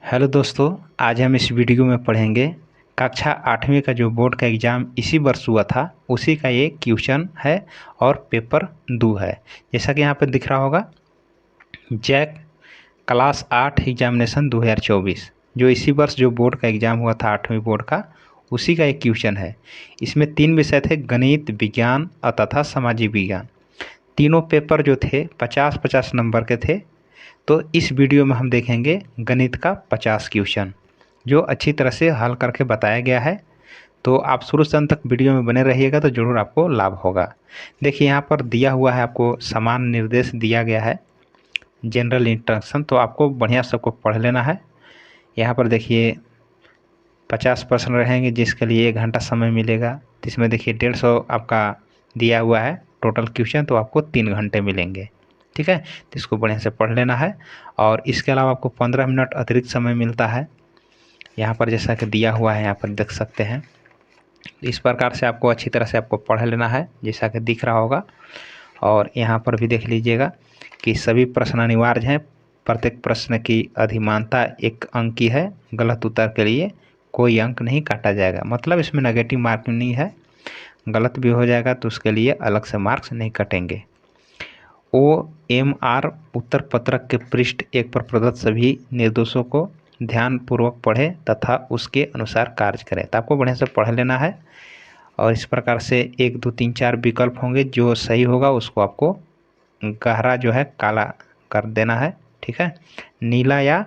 Hello दोस्तों, आज हम इस वीडियो में पढ़ेंगे कक्षा 8वीं का जो बोर्ड का एग्ज़ाम इसी वर्ष हुआ था उसी का ये क्वेश्चन है और पेपर 2 है। जैसा कि यहाँ पर दिख रहा होगा, जैक क्लास 8 एग्जामिनेशन 2024 जो इसी वर्ष जो बोर्ड का एग्ज़ाम हुआ था 8वीं बोर्ड का, उसी का एक क्वेश्चन है। इसमें 3 विषय थे, गणित, विज्ञान और तथा सामाजिक विज्ञान। तीनों पेपर जो थे 50-50 नंबर के थे। तो इस वीडियो में हम देखेंगे गणित का 50 क्वेश्चन जो अच्छी तरह से हल करके बताया गया है। तो आप शुरू से अंत तक वीडियो में बने रहिएगा तो ज़रूर आपको लाभ होगा। देखिए, यहाँ पर दिया हुआ है, आपको समान निर्देश दिया गया है, जनरल इंस्ट्रक्शन, तो आपको बढ़िया सबको पढ़ लेना है। यहाँ पर देखिए 50 प्रश्न रहेंगे जिसके लिए 1 घंटा समय मिलेगा। तो इसमें देखिए 150 आपका दिया हुआ है टोटल क्वेश्चन, तो आपको 3 घंटे मिलेंगे। ठीक है, तो इसको बढ़िया से पढ़ लेना है। और इसके अलावा आपको 15 मिनट अतिरिक्त समय मिलता है। यहाँ पर जैसा कि दिया हुआ है, यहाँ पर देख सकते हैं। इस प्रकार से आपको अच्छी तरह से आपको पढ़ लेना है जैसा कि दिख रहा होगा। और यहाँ पर भी देख लीजिएगा कि सभी प्रश्न अनिवार्य हैं। प्रत्येक प्रश्न की अधिमानता 1 अंक की है। गलत उत्तर के लिए कोई अंक नहीं काटा जाएगा, मतलब इसमें नेगेटिव मार्किंग नहीं है। गलत भी हो जाएगा तो उसके लिए अलग से मार्क्स नहीं कटेंगे। OMR उत्तर पत्रक के पृष्ठ 1 पर प्रदत्त सभी निर्देशों को ध्यानपूर्वक पढ़ें तथा उसके अनुसार कार्य करें। तो आपको बढ़िया से पढ़ लेना है। और इस प्रकार से 1 2 3 4 विकल्प होंगे, जो सही होगा उसको आपको गहरा जो है काला कर देना है। ठीक है, नीला या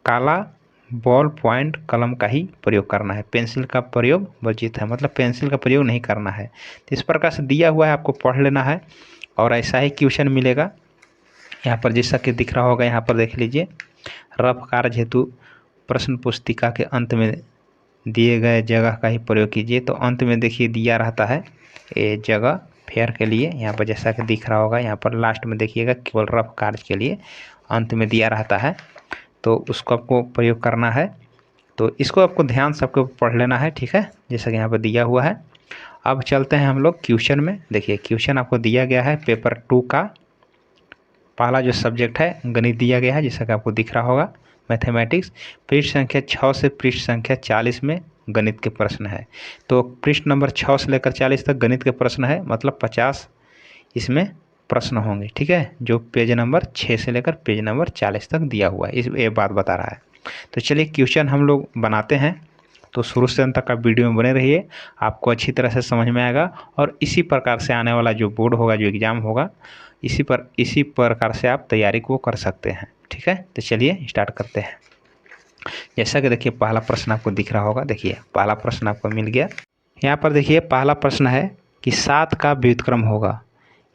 काला बॉल पॉइंट कलम का ही प्रयोग करना है। पेंसिल का प्रयोग वर्जित है, मतलब पेंसिल का प्रयोग नहीं करना है। तो इस प्रकार से दिया हुआ है, आपको पढ़ लेना है और ऐसा ही क्वेश्चन मिलेगा। यहाँ पर जैसा कि दिख रहा होगा, यहाँ पर देख लीजिए, रफ कार्य हेतु प्रश्न पुस्तिका के अंत में दिए गए जगह का ही प्रयोग कीजिए। तो अंत में देखिए दिया रहता है ये जगह फेयर के लिए। यहाँ पर जैसा कि दिख रहा होगा, यहाँ पर लास्ट में देखिएगा केवल रफ कार्य के लिए अंत में दिया रहता है, तो उसको आपको प्रयोग करना है। तो इसको आपको ध्यान से आपको पढ़ लेना है। ठीक है, जैसा कि यहाँ पर दिया हुआ है। अब चलते हैं हम लोग क्वेश्चन में। देखिए, क्वेश्चन आपको दिया गया है पेपर 2 का पहला जो सब्जेक्ट है गणित दिया गया है, जैसा कि आपको दिख रहा होगा, मैथमेटिक्स। पृष्ठ संख्या 6 से पृष्ठ संख्या 40 में गणित के प्रश्न है। तो पृष्ठ नंबर 6 से लेकर 40 तक गणित के प्रश्न है, मतलब 50 इसमें प्रश्न होंगे। ठीक है, जो पेज नंबर 6 से लेकर पेज नंबर 40 तक दिया हुआ है, इस ये बात बता रहा है। तो चलिए क्वेश्चन हम लोग बनाते हैं। तो शुरू से अंत तक का वीडियो में बने रहिए, आपको अच्छी तरह से समझ में आएगा। और इसी प्रकार से आने वाला जो बोर्ड होगा, जो एग्ज़ाम होगा, इसी प्रकार से आप तैयारी को कर सकते हैं। ठीक है, तो चलिए स्टार्ट करते हैं। जैसा कि देखिए पहला प्रश्न आपको दिख रहा होगा, देखिए पहला प्रश्न आपको मिल गया। यहाँ पर देखिए पहला प्रश्न है कि 7 का व्युत्क्रम होगा।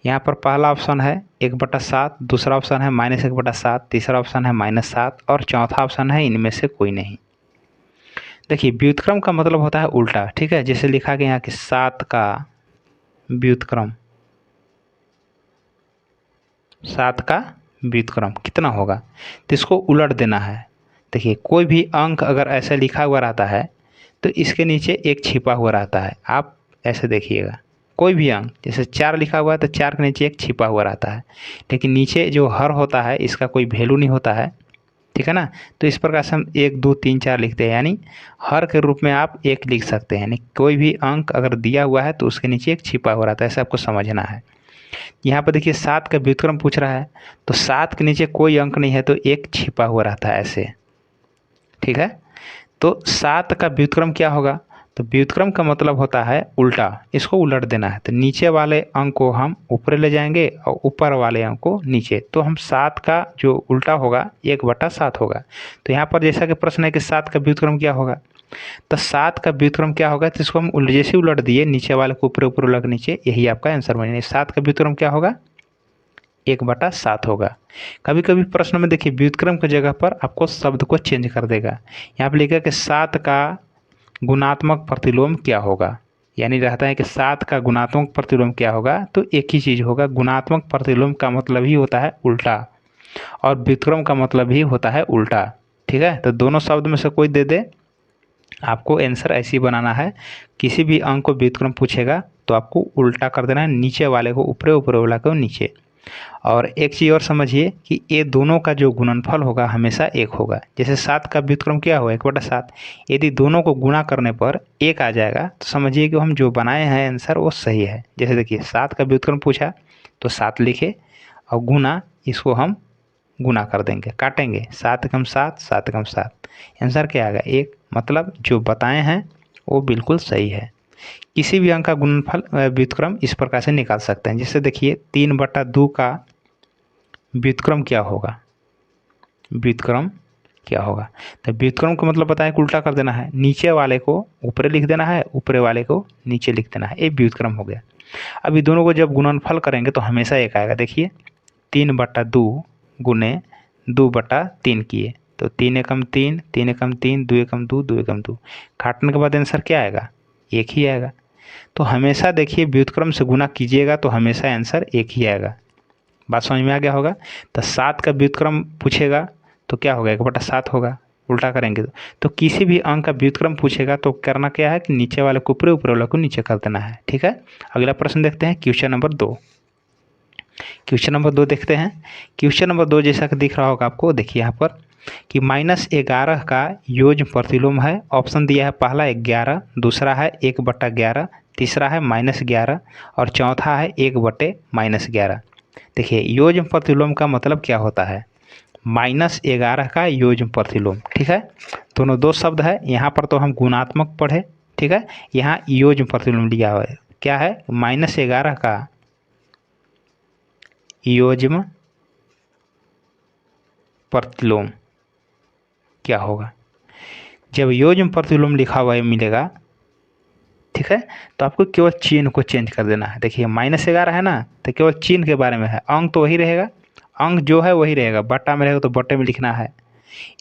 यहाँ पर पहला ऑप्शन है 1/7, दूसरा ऑप्शन है -1/7, तीसरा ऑप्शन है -7 और चौथा ऑप्शन है इनमें से कोई नहीं। देखिए, व्युत्क्रम का मतलब होता है उल्टा। ठीक है, जैसे लिखा गया यहाँ कि 7 का व्युत्क्रम, 7 का व्युत्क्रम कितना होगा, तो इसको उलट देना है। देखिए, कोई भी अंक अगर ऐसा लिखा हुआ रहता है तो इसके नीचे एक छिपा हुआ रहता है। आप ऐसे देखिएगा, कोई भी अंक जैसे 4 लिखा हुआ है तो 4 के नीचे एक छिपा हुआ रहता है, लेकिन नीचे जो हर होता है इसका कोई वैल्यू नहीं होता है। ठीक है ना, तो इस प्रकार से हम 1 2 3 4 लिखते हैं, यानी हर के रूप में आप 1 लिख सकते हैं। यानी कोई भी अंक अगर दिया हुआ है तो उसके नीचे एक छिपा हुआ रहता है, ऐसा आपको समझना है। यहाँ पर देखिए 7 का व्युत्क्रम पूछ रहा है, तो 7 के नीचे कोई अंक नहीं है तो एक छिपा हुआ रहता है ऐसे। ठीक है, तो 7 का व्युत्क्रम क्या होगा, तो व्युत्क्रम का मतलब होता है उल्टा, इसको उलट देना है। तो नीचे वाले अंक को हम ऊपर ले जाएंगे और ऊपर वाले अंक को नीचे, तो हम 7 का जो उल्टा होगा 1/7 होगा। तो यहाँ पर जैसा कि प्रश्न है कि 7 का व्युत्क्रम क्या होगा, तो 7 का व्युत्क्रम क्या होगा, तो इसको हम जैसे उलट दिए, नीचे वाले को ऊपर ऊपर उलट नीचे, यही आपका आंसर बनेगा। 7 का व्युत्क्रम क्या होगा, 1/7 होगा। कभी कभी प्रश्न में देखिए व्युत्क्रम की जगह पर आपको शब्द को चेंज कर देगा। यहाँ पर लिखा है कि 7 का गुणात्मक प्रतिलोम क्या होगा, यानी रहता है कि 7 का गुणात्मक प्रतिलोम क्या होगा, तो एक ही चीज़ होगा। गुणात्मक प्रतिलोम का मतलब ही होता है उल्टा और व्युत्क्रम का मतलब ही होता है उल्टा। ठीक है, तो दोनों शब्द में से कोई दे दे, आपको आंसर ऐसे ही बनाना है। किसी भी अंक को व्युत्क्रम पूछेगा तो आपको उल्टा कर देना है, नीचे वाले को ऊपर, ऊपर वाले को नीचे। और एक चीज़ और समझिए कि ये दोनों का जो गुणनफल होगा हमेशा एक होगा। जैसे 7 का व्युत्क्रम क्या हुआ 1/7, यदि दोनों को गुणा करने पर 1 आ जाएगा तो समझिए कि हम जो बनाए हैं आंसर वो सही है। जैसे देखिए 7 का व्युत्क्रम पूछा तो 7 लिखे और गुना इसको हम गुना कर देंगे, काटेंगे, 7 एकम 7, 7 एकम 7, आंसर क्या आएगा 1। मतलब जो बताए हैं वो बिल्कुल सही है। किसी भी अंक का गुणनफल व्युत्क्रम इस प्रकार से निकाल सकते हैं। जैसे देखिए 3/2 का व्युत्क्रम क्या होगा, व्युत्क्रम क्या होगा, तो व्युत्क्रम का मतलब पता है कि उल्टा कर देना है, नीचे वाले को ऊपर लिख देना है, ऊपर वाले को नीचे लिख देना है, ये व्युत्क्रम हो गया। अभी दोनों को जब गुणनफल करेंगे तो हमेशा एक आएगा। देखिए 3/2 गुने 2/3 किए तो 3 एकम 3, 3 एकम 3, 2 एकम 2, 2 एकम 2, काटने के बाद आंसर क्या आएगा, एक ही आएगा। तो हमेशा देखिए व्युत्क्रम से गुना कीजिएगा तो हमेशा आंसर एक ही आएगा। बात समझ में आ गया होगा। तो 7 का व्युत्क्रम पूछेगा तो क्या होगा 1/7 होगा, उल्टा करेंगे तो किसी भी अंक का व्युत्क्रम पूछेगा तो करना क्या है कि नीचे वाले को ऊपर, ऊपर वाले को नीचे कर देना है। ठीक है, अगला प्रश्न देखते हैं क्वेश्चन नंबर 2। क्वेश्चन नंबर 2 देखते हैं। क्वेश्चन नंबर 2 जैसा कि दिख रहा होगा आपको, देखिए यहाँ पर कि -11 का योज्य प्रतिलोम है। ऑप्शन दिया है पहला 11, दूसरा है 1/11, तीसरा है -11 और चौथा है 1/-11। देखिए योज्य प्रतिलोम का मतलब क्या होता है, -11 का योज्य प्रतिलोम। ठीक है, दोनों दो शब्द है, यहाँ पर तो हम गुणात्मक पढ़े। ठीक है, यहाँ योज्य प्रतिलोम लिया हुआ है, क्या है -11 का योज्य प्रतिलोम क्या होगा। जब योज्य प्रतिलोम लिखा हुआ मिलेगा, ठीक है, तो आपको केवल चिन्ह को चेंज कर देना है। देखिए -11 है ना, तो केवल चिन्ह के बारे में है, अंक तो वही रहेगा, अंक जो है वही रहेगा, बट्टा में रहेगा तो बट्टे में लिखना है,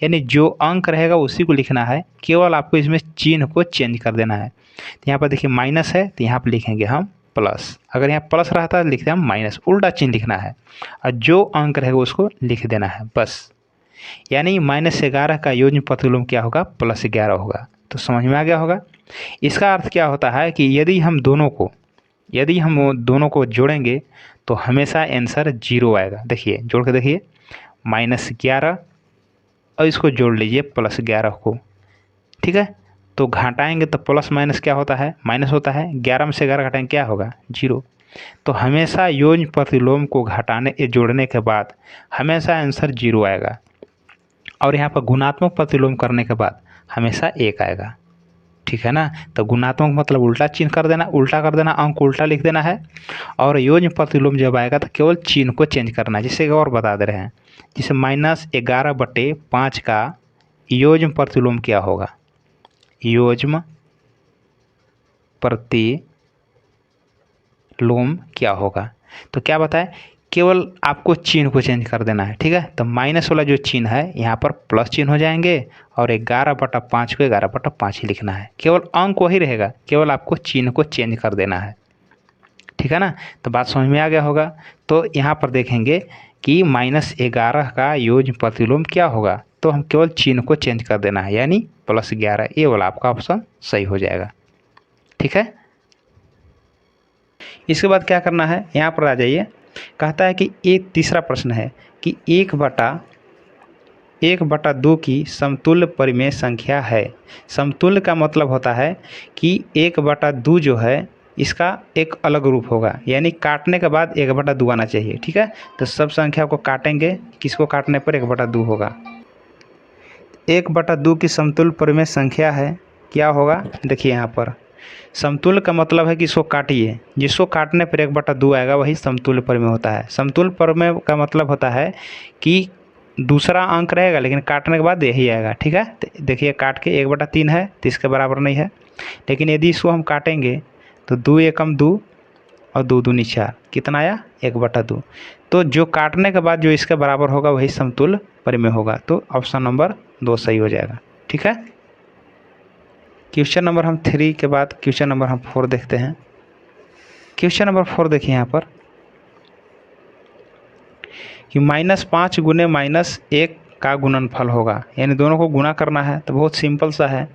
यानी जो अंक रहेगा उसी को लिखना है, केवल आपको इसमें चिन्ह को चेंज कर देना है। तो यहाँ पर देखिए माइनस है तो यहाँ पर लिखेंगे हम प्लस, अगर यहाँ प्लस रहता है लिखते हैं हम माइनस, उल्टा चिन्ह लिखना है और जो अंक रहेगा उसको लिख देना है बस। यानी -11 का योज्य प्रतिलोम क्या होगा, +11 होगा। तो समझ में आ गया होगा। इसका अर्थ क्या होता है कि यदि हम दोनों को जोड़ेंगे तो हमेशा आंसर 0 आएगा। देखिए जोड़ के देखिए -11 और इसको जोड़ लीजिए +11 को। ठीक है, तो घटाएंगे तो प्लस माइनस क्या होता है, माइनस होता है, 11 में से 11 घटाएंगे क्या होगा 0। तो हमेशा योज्य प्रतिलोम को जोड़ने के बाद हमेशा आंसर 0 आएगा और यहाँ पर गुणात्मक प्रतिलोम करने के बाद हमेशा 1 आएगा। ठीक है ना, तो गुणात्मक मतलब उल्टा चिन्ह कर देना, उल्टा कर देना, अंक उल्टा लिख देना है। और योज्य प्रतिलोम जब आएगा तो केवल चिन्ह को चेंज करना है। जिससे और बता दे रहे हैं, जिसे -11/5 का योज्य प्रतिलोम क्या होगा, योज्य प्रतिलोम क्या होगा। तो क्या बताए, केवल आपको चिन्ह को चेंज कर देना है। ठीक है, तो माइनस वाला जो चिन्ह है यहाँ पर प्लस चिन्ह हो जाएंगे और 11/5 को 11/5 ही लिखना है, केवल अंक वही रहेगा, केवल आपको चिन्ह को चेंज कर देना है। ठीक है ना, तो बात समझ में आ गया होगा। तो यहाँ पर देखेंगे कि -11 का योज्य प्रतिलोम क्या होगा, तो हम केवल चिन्ह को चेंज कर देना है, यानी +11, ये वाला आपका ऑप्शन सही हो जाएगा। ठीक है, इसके बाद क्या करना है, यहाँ पर आ जाइए। कहता है कि एक तीसरा प्रश्न है कि 1/2 की समतुल्य परिमेय संख्या है। समतुल्य का मतलब होता है कि 1/2 जो है इसका एक अलग रूप होगा, यानी काटने के बाद 1/2 आना चाहिए। ठीक है, तो सब संख्या को काटेंगे, किसको काटने पर 1/2 होगा। 1/2 की समतुल्य परिमेय संख्या है, क्या होगा, देखिए यहाँ पर समतुल्य का मतलब है कि इसको काटिए, जिसको काटने पर 1/2 आएगा वही समतुल्य परिमेय होता है। समतुल्य परिमेय का मतलब होता है कि दूसरा अंक रहेगा लेकिन काटने के बाद यही आएगा। ठीक है, तो देखिए काट के 1/3 है तो इसके बराबर नहीं है, लेकिन यदि इसको हम काटेंगे तो 2 एकम 2 और 2 दूनी 4, कितना आया 1/2। तो जो काटने के बाद जो इसके बराबर होगा वही समतुल्य परिमेय होगा। तो ऑप्शन नंबर 2 सही हो जाएगा। ठीक है, क्वेश्चन नंबर हम 3 के बाद क्वेश्चन नंबर हम 4 देखते हैं। क्वेश्चन नंबर 4 देखिए यहाँ पर कि -5 गुने -1 का गुणनफल होगा, यानी दोनों को गुणा करना है। तो बहुत सिंपल सा है,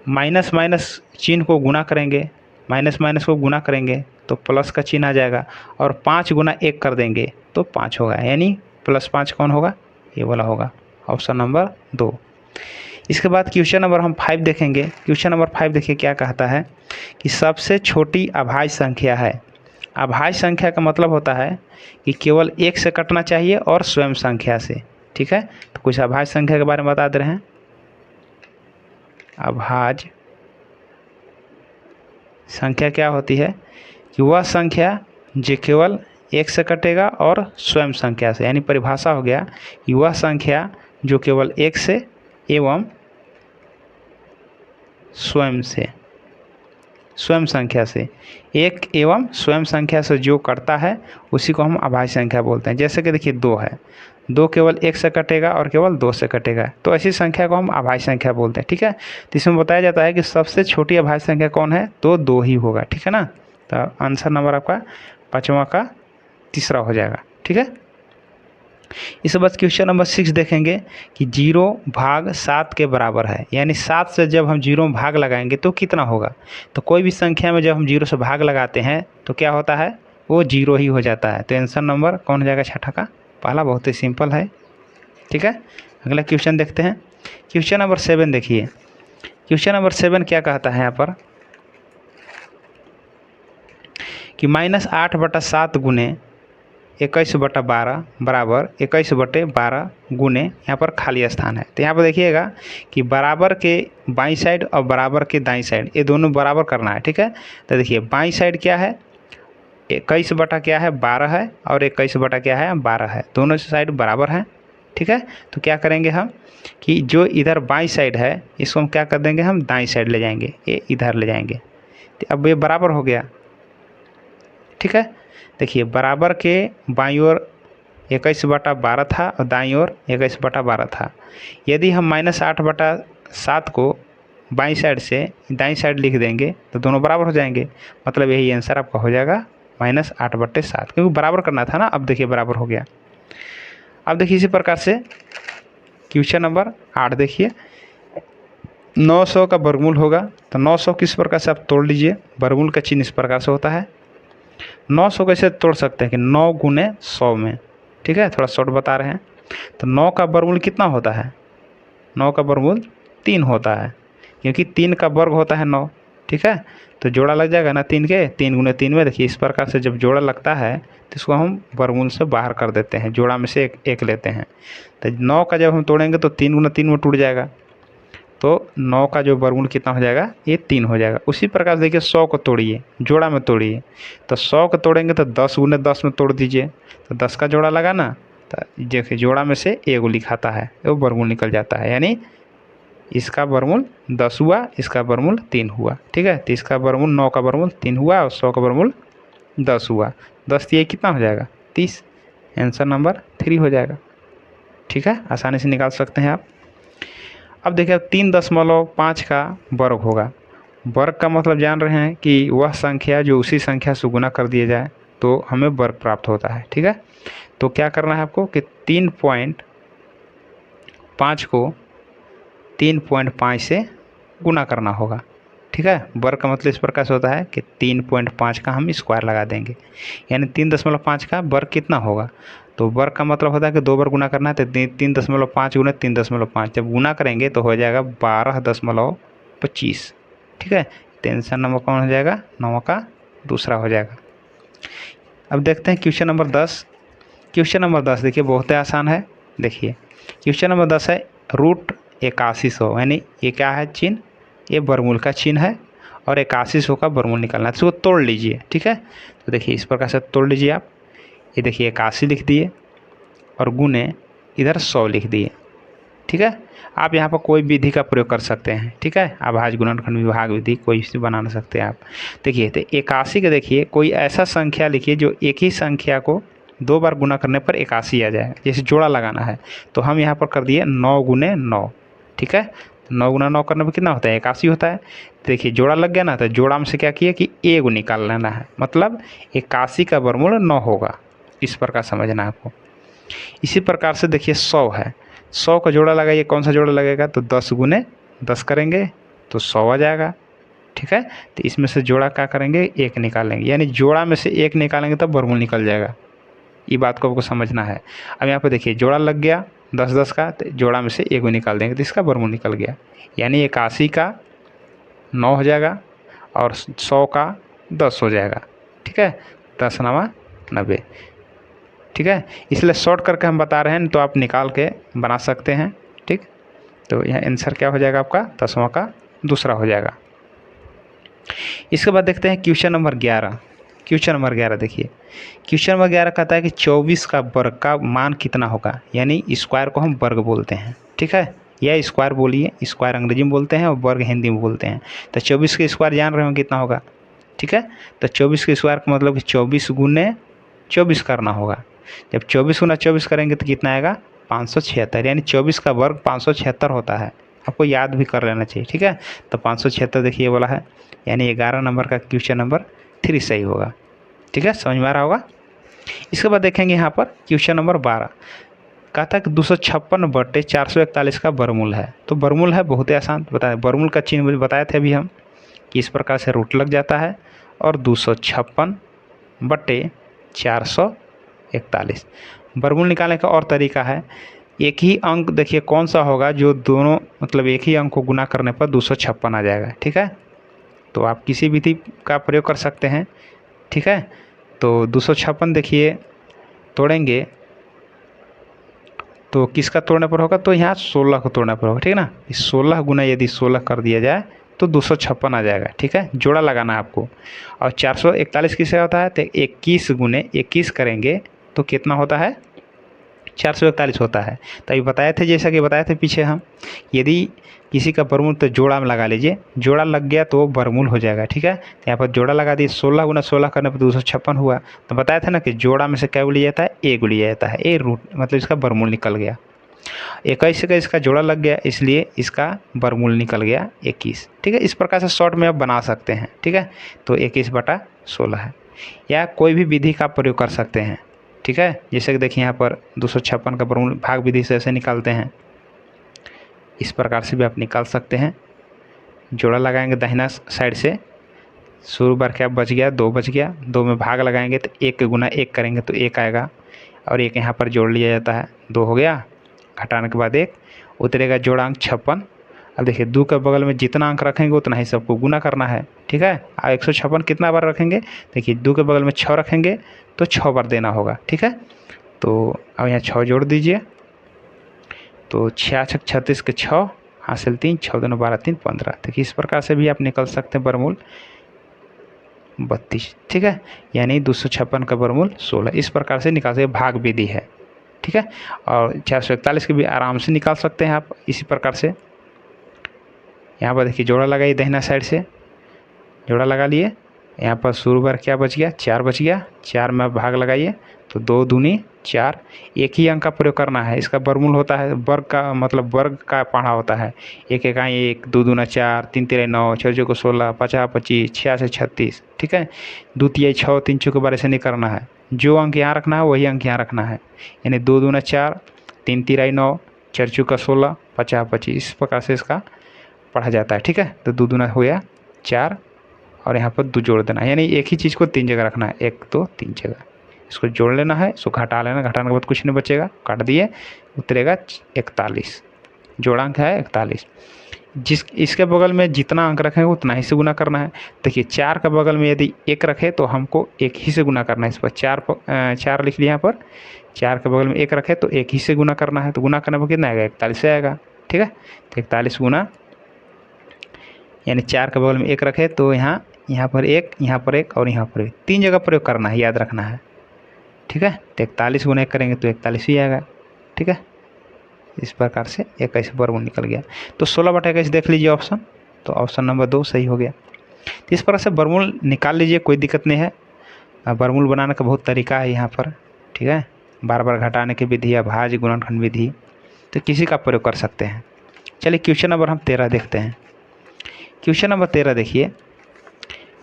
माइनस माइनस चिन्ह को गुणा करेंगे माइनस माइनस को गुना करेंगे तो प्लस का चिन्ह आ जाएगा, और 5 गुना 1 कर देंगे तो 5 होगा, यानी +5 कौन होगा, ये वाला होगा, ऑप्शन नंबर 2। इसके बाद क्वेश्चन नंबर हम 5 देखेंगे। क्वेश्चन नंबर 5 देखिए क्या कहता है कि सबसे छोटी अभाज्य संख्या है। अभाज्य संख्या का मतलब होता है कि केवल 1 से कटना चाहिए और स्वयं संख्या से, ठीक है। तो कुछ अभाज्य संख्या के बारे में बता दे रहे हैं। अभाज्य संख्या क्या होती है कि वह संख्या जो केवल 1 से कटेगा और स्वयं संख्या से, यानी परिभाषा हो गया कि वह संख्या जो केवल 1 से एवं स्वयं से, स्वयं संख्या से, 1 एवं स्वयं संख्या से जो कटता है उसी को हम अभाज्य संख्या बोलते हैं। जैसे कि देखिए 2 है, 2 केवल 1 से कटेगा और केवल 2 से कटेगा, तो ऐसी संख्या को हम अभाज्य संख्या बोलते हैं, ठीक है। तो इसमें बताया जाता है कि सबसे छोटी अभाज्य संख्या कौन है, तो 2 ही होगा, ठीक है ना। तो आंसर नंबर आपका 5वां का तीसरा हो जाएगा, ठीक है। इसके बाद क्वेश्चन नंबर 6 देखेंगे कि 0/7 के बराबर है, यानी 7 से जब हम 0 में भाग लगाएंगे तो कितना होगा। तो कोई भी संख्या में जब हम 0 से भाग लगाते हैं तो क्या होता है, वो 0 ही हो जाता है। तो आंसर नंबर कौन हो जाएगा, 6 का पहला, बहुत ही सिंपल है, ठीक है। अगला क्वेश्चन देखते हैं। क्वेश्चन नंबर 7 देखिए। क्वेश्चन नंबर 7 क्या कहता है यहाँ पर कि -8/7 गुने 21/12 बराबर 21/12 गुने, यहाँ पर खाली स्थान है। तो यहाँ पर देखिएगा कि बराबर के बाईं साइड और बराबर के दाईं साइड ये दोनों बराबर करना है, ठीक है। तो देखिए बाईं साइड क्या है, 21 बटा क्या है 12 है, और 21 बटा क्या है 12 है, दोनों साइड बराबर हैं, ठीक है। तो क्या करेंगे हम कि जो इधर बाईं साइड है इसको हम क्या कर देंगे, हम दाईं साइड ले जाएंगे, ये इधर ले जाएंगे, तो अब ये बराबर हो गया, ठीक है। देखिए बराबर के बाईं ओर 21/12 था और दाईं ओर 21/12 था। यदि हम -8/7 को बाईं साइड से दाईं साइड लिख देंगे तो दोनों बराबर हो जाएंगे, मतलब यही आंसर आपका हो जाएगा -8/7, क्योंकि बराबर करना था ना। अब देखिए बराबर हो गया। अब देखिए इसी प्रकार से क्वेश्चन नंबर 8 देखिए, 900 का वर्गमूल होगा। तो 900 किस प्रकार से आप तोड़ लीजिए, वर्गमूल का चिन्ह इस प्रकार से होता है। 900 कैसे तोड़ सकते हैं कि 9 गुने 100 में, ठीक है, थोड़ा शॉर्ट बता रहे हैं। तो 9 का वर्गमूल कितना होता है, 9 का वर्गमूल 3 होता है, क्योंकि 3 का वर्ग होता है 9, ठीक है। तो जोड़ा लग जाएगा ना 3 के, 3 गुने 3 में। देखिए इस प्रकार से जब जोड़ा लगता है तो इसको हम वर्गमूल से बाहर कर देते हैं, जोड़ा में से एक लेते हैं। तो 9 का जब हम तोड़ेंगे तो 3 गुना 3 में टूट जाएगा, तो 9 का जो वर्गमूल कितना हो जाएगा, ये 3 हो जाएगा। उसी प्रकार से देखिए 100 को तोड़िए, जोड़ा में तोड़िए, तो 100 को तोड़ेंगे तो 10 गुने 10 में तोड़ दीजिए, तो 10 का जोड़ा लगा ना, तो देखिए जोड़ा में से एगो लिखाता है, वो वर्गमूल निकल जाता है, यानी इसका वर्गमूल 10 हुआ, इसका वर्गमूल 3 हुआ, ठीक है। तो इसका वर्गमूल 9 का वर्गमूल 3 हुआ और 100 का वर्गमूल 10 हुआ, 10 ये कितना हो जाएगा 30, आंसर नंबर 3 हो जाएगा, ठीक है, आसानी से निकाल सकते हैं आप। अब देखिए 3.5 का वर्ग होगा। वर्ग का मतलब जान रहे हैं कि वह संख्या जो उसी संख्या से गुना कर दिया जाए तो हमें वर्ग प्राप्त होता है, ठीक है। तो क्या करना है आपको कि 3.5 को 3.5 से गुना करना होगा, ठीक है। वर्ग का मतलब इस प्रकार से होता है कि 3.5 का हम स्क्वायर लगा देंगे, यानी 3.5 का वर्ग कितना होगा। तो वर्ग का मतलब होता है कि 2 बार गुना करना है, तो 3.5 गुना 3.5 जब गुना करेंगे तो हो जाएगा 12.25, ठीक है। तो आंसर नंबर कौन हो जाएगा, 9 का दूसरा हो जाएगा। अब देखते हैं क्वेश्चन नंबर 10। क्वेश्चन नंबर 10 देखिए बहुत ही आसान है। देखिए क्वेश्चन नंबर 10 है √8100, यानी ये क्या है चिन्ह, ये वर्गमूल का चिन्ह है, और 8100 का वर्गमूल निकालना है, तो इसको तोड़ लीजिए, ठीक है। तो देखिए इस प्रकार से तोड़ लीजिए आप, ये देखिए 81 लिख दिए और गुने इधर 100 लिख दिए, ठीक है। आप यहाँ पर कोई विधि का प्रयोग कर सकते हैं, ठीक है, अभाज्य गुणनखंड विभाग विधि कोई भी बना सकते हैं आप। देखिए तो 81 का देखिए कोई ऐसा संख्या लिखिए जो एक ही संख्या को 2 बार गुना करने पर 81 आ जाए, जैसे जोड़ा लगाना है तो हम यहाँ पर कर दिए 9 गुने 9, ठीक है। 9 गुना 9 करने पर कितना होता है 81 होता है। देखिए जोड़ा लग गया ना, तो जोड़ा में से क्या किए कि एगो निकाल लेना है, मतलब 81 का वर्गमूल 9 होगा, इस प्रकार समझना है आपको। इसी प्रकार से देखिए 100 है, 100 का जोड़ा लगाइए, कौन सा जोड़ा लगेगा, तो 10 गुने 10 करेंगे तो 100 आ जाएगा, ठीक है। तो इसमें से जोड़ा क्या करेंगे, एक निकालेंगे, यानी जोड़ा में से एक निकालेंगे तब वर्गमूल निकल जाएगा। ये बात को आपको समझना है। अब यहाँ पर देखिए जोड़ा लग गया 10-10 का, तो जोड़ा में से एक भी निकाल देंगे तो इसका वर्गमूल निकल गया, यानी 81 का 9 हो जाएगा और 100 का 10 हो जाएगा। ठीक है, 10×9 = 90। ठीक है, इसलिए शॉर्ट करके हम बता रहे हैं, तो आप निकाल के बना सकते हैं। ठीक, तो यह आंसर क्या हो जाएगा आपका 10वां का दूसरा हो जाएगा। इसके बाद देखते हैं क्वेश्चन नंबर 11। क्वेश्चन नंबर 11 देखिए, क्वेश्चन नंबर 11 कहता है कि 24 का वर्ग का मान कितना होगा, यानी स्क्वायर को हम वर्ग बोलते हैं। ठीक है, या स्क्वायर बोलिए, स्क्वायर अंग्रेजी में बोलते हैं और वर्ग हिंदी में बोलते हैं। तो 24 के स्क्वायर जान रहे हो कितना होगा। ठीक है, तो 24 के स्क्वायर का मतलब कि 24 × 24 करना होगा। जब 24 × 24 करेंगे तो कितना आएगा 576, यानी 24 का वर्ग 576 होता है। आपको याद भी कर लेना चाहिए। ठीक है, तो 576 देखिए वाला है, यानी 11 नंबर का क्वेश्चन नंबर 3 सही होगा। ठीक है, समझ में आ रहा होगा। इसके बाद देखेंगे यहाँ पर क्वेश्चन नंबर 12, कहता है कि 256/441 का वर्गमूल है। तो वर्गमूल है बहुत ही आसान, बताए वर्गमूल का चिन्ह बताए थे अभी हम कि इस प्रकार से रूट लग जाता है और 256/441 वर्गमूल निकालने का और तरीका है। एक ही अंक देखिए कौन सा होगा जो दोनों मतलब एक ही अंक को गुना करने पर 256 आ जाएगा। ठीक है, तो आप किसी विधि का प्रयोग कर सकते हैं। ठीक है, तो 256 देखिए तोड़ेंगे तो किसका तोड़ने पर होगा, तो यहाँ 16 को तोड़ने पर होगा। ठीक है ना, 16 गुना यदि 16 कर दिया जाए तो 256 आ जाएगा। ठीक है, जोड़ा लगाना है आपको। और 441 किससे होता है, तो 21 × 21 करेंगे तो कितना होता है 441 होता है। तो अभी बताए थे, जैसा कि बताए थे पीछे हम, यदि किसी का वर्गमूल तो जोड़ा में लगा लीजिए, जोड़ा लग गया तो वर्गमूल हो जाएगा। ठीक है, तो यहाँ पर जोड़ा लगा दिए, 16 × 16 करने पर 256 हुआ। तो बताया था ना कि जोड़ा में से क्या लिया जाता है, एक लिया जाता है, ए रूट मतलब इसका वर्गमूल निकल गया। 21 का इसका जोड़ा लग गया, इसलिए इसका वर्गमूल निकल गया 21। ठीक है, इस प्रकार से शॉर्ट में आप बना सकते हैं। ठीक है, तो 21/16 है, या कोई भी विधि का प्रयोग कर सकते हैं। ठीक है, जैसे कि देखिए यहाँ पर 256 का वर्गमूल भाग विधि से ऐसे निकालते हैं, इस प्रकार से भी आप निकाल सकते हैं। जोड़ा लगाएंगे दाहिना साइड से, शुरू बार क्या बच गया 2 बच गया, 2 में भाग लगाएंगे तो 1 × 1 करेंगे तो 1 आएगा, और 1 यहाँ पर जोड़ लिया जाता है, 2 हो गया, घटाने के बाद 1 उतरेगा, जोड़ा अंक 56। अब देखिए 2 के बगल में जितना अंक रखेंगे उतना ही सबको गुना करना है। ठीक है, 156 कितना बार रखेंगे, देखिए 2 के बगल में 6 रखेंगे तो 6 बार देना होगा। ठीक है, तो अब यहाँ 6 जोड़ दीजिए, तो 66 36 के 6 हासिल 3, 6 2 12 3 15। देखिए इस प्रकार से भी आप निकल सकते हैं वर्गमूल 32। ठीक है, यानी 256 का वर्गमूल 16, इस प्रकार से निकाल सकते, भाग विधि है। ठीक है, और 441 की भी आराम से निकाल सकते हैं आप इसी प्रकार से। यहाँ पर देखिए जोड़ा लगाइए दाहिना साइड से, जोड़ा लगा लिए, यहाँ पर शुरू बार क्या बच गया 4 बच गया, 4 में भाग लगाइए तो 2 दूनी 4, एक ही अंक का प्रयोग करना है। इसका वर्गमूल होता है वर्ग का मतलब वर्ग का पढ़ा होता है, 1 1 1, 2 दूना 4, 3 3 9, 6 6 16, 50 25, 66 36। ठीक है, 2 3 6, 3 4 के बारे से नहीं करना है, जो अंक यहाँ रखना है वही अंक यहाँ रखना है, यानी 2 दूना 4, 3 3 9, 4 4 16, 50 25, इस प्रकार से इसका पढ़ा जाता है। ठीक है, तो 2 दूना हो गया 4 और यहाँ पर 2 जोड़ देना है, यानी एक ही चीज़ को 3 जगह रखना है, 1 2 3 जगह, इसको जोड़ लेना है, इसको घटा लेना, घटाने के बाद कुछ नहीं बचेगा, काट दिए, उतरेगा 41, जोड़ांक है 41। इसके बगल में जितना अंक रखेंगे उतना ही से गुना करना है। देखिए 4 के बगल में यदि 1 रखे तो हमको 1 ही से गुना करना है, इस पर 4 लिख लिया, यहाँ पर 4 के बगल में 1 रखे तो 1 ही से गुना करना है, तो गुना करने पर कितना आएगा 41 से आएगा। ठीक है, तो 41 गुना, यानी 4 के बगल में 1 रखे तो यहाँ पर 1, यहाँ पर 1 और यहाँ पर 1, 3 जगह प्रयोग करना है, याद रखना है। ठीक है, तो 41 गुना 1 करेंगे तो 41 ही आएगा। ठीक है, इस प्रकार से 21 वर्गमूल निकल गया। तो 16/21 देख लीजिए ऑप्शन, तो ऑप्शन नंबर 2 सही हो गया। तो इस प्रकार से वर्गमूल निकाल लीजिए, कोई दिक्कत नहीं है। वर्गमूल बनाने का बहुत तरीका है यहाँ पर। ठीक है, बार बार घटाने की विधि या भाज्य गुणनखंड विधि, तो किसी का प्रयोग कर सकते हैं। चलिए क्वेश्चन नंबर हम 13 देखते हैं। क्वेश्चन नंबर 13 देखिए,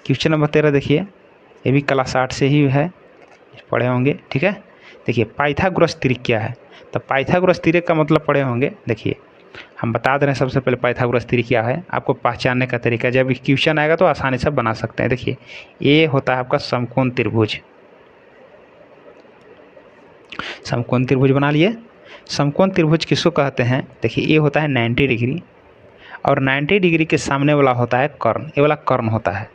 क्वेश्चन नंबर 13 देखिए, ये भी क्लास 8 से ही है, पढ़े होंगे। ठीक है, देखिए पाइथागोरस त्रिक क्या है, तो पाइथागोरस त्रिक का मतलब पढ़े होंगे। देखिए हम बता दे रहे हैं सबसे पहले पाइथागोरस थ्योरी क्या है, आपको पहचानने का तरीका। जब क्वेश्चन आएगा तो आसानी से बना सकते हैं। देखिए ये होता है आपका समकोण त्रिभुज। समकोण त्रिभुज बना लिए। समकोण त्रिभुज किसको कहते हैं? देखिए ये होता है 90 डिग्री, और 90 डिग्री के सामने वाला होता है कर्ण। ये वाला कर्ण होता है।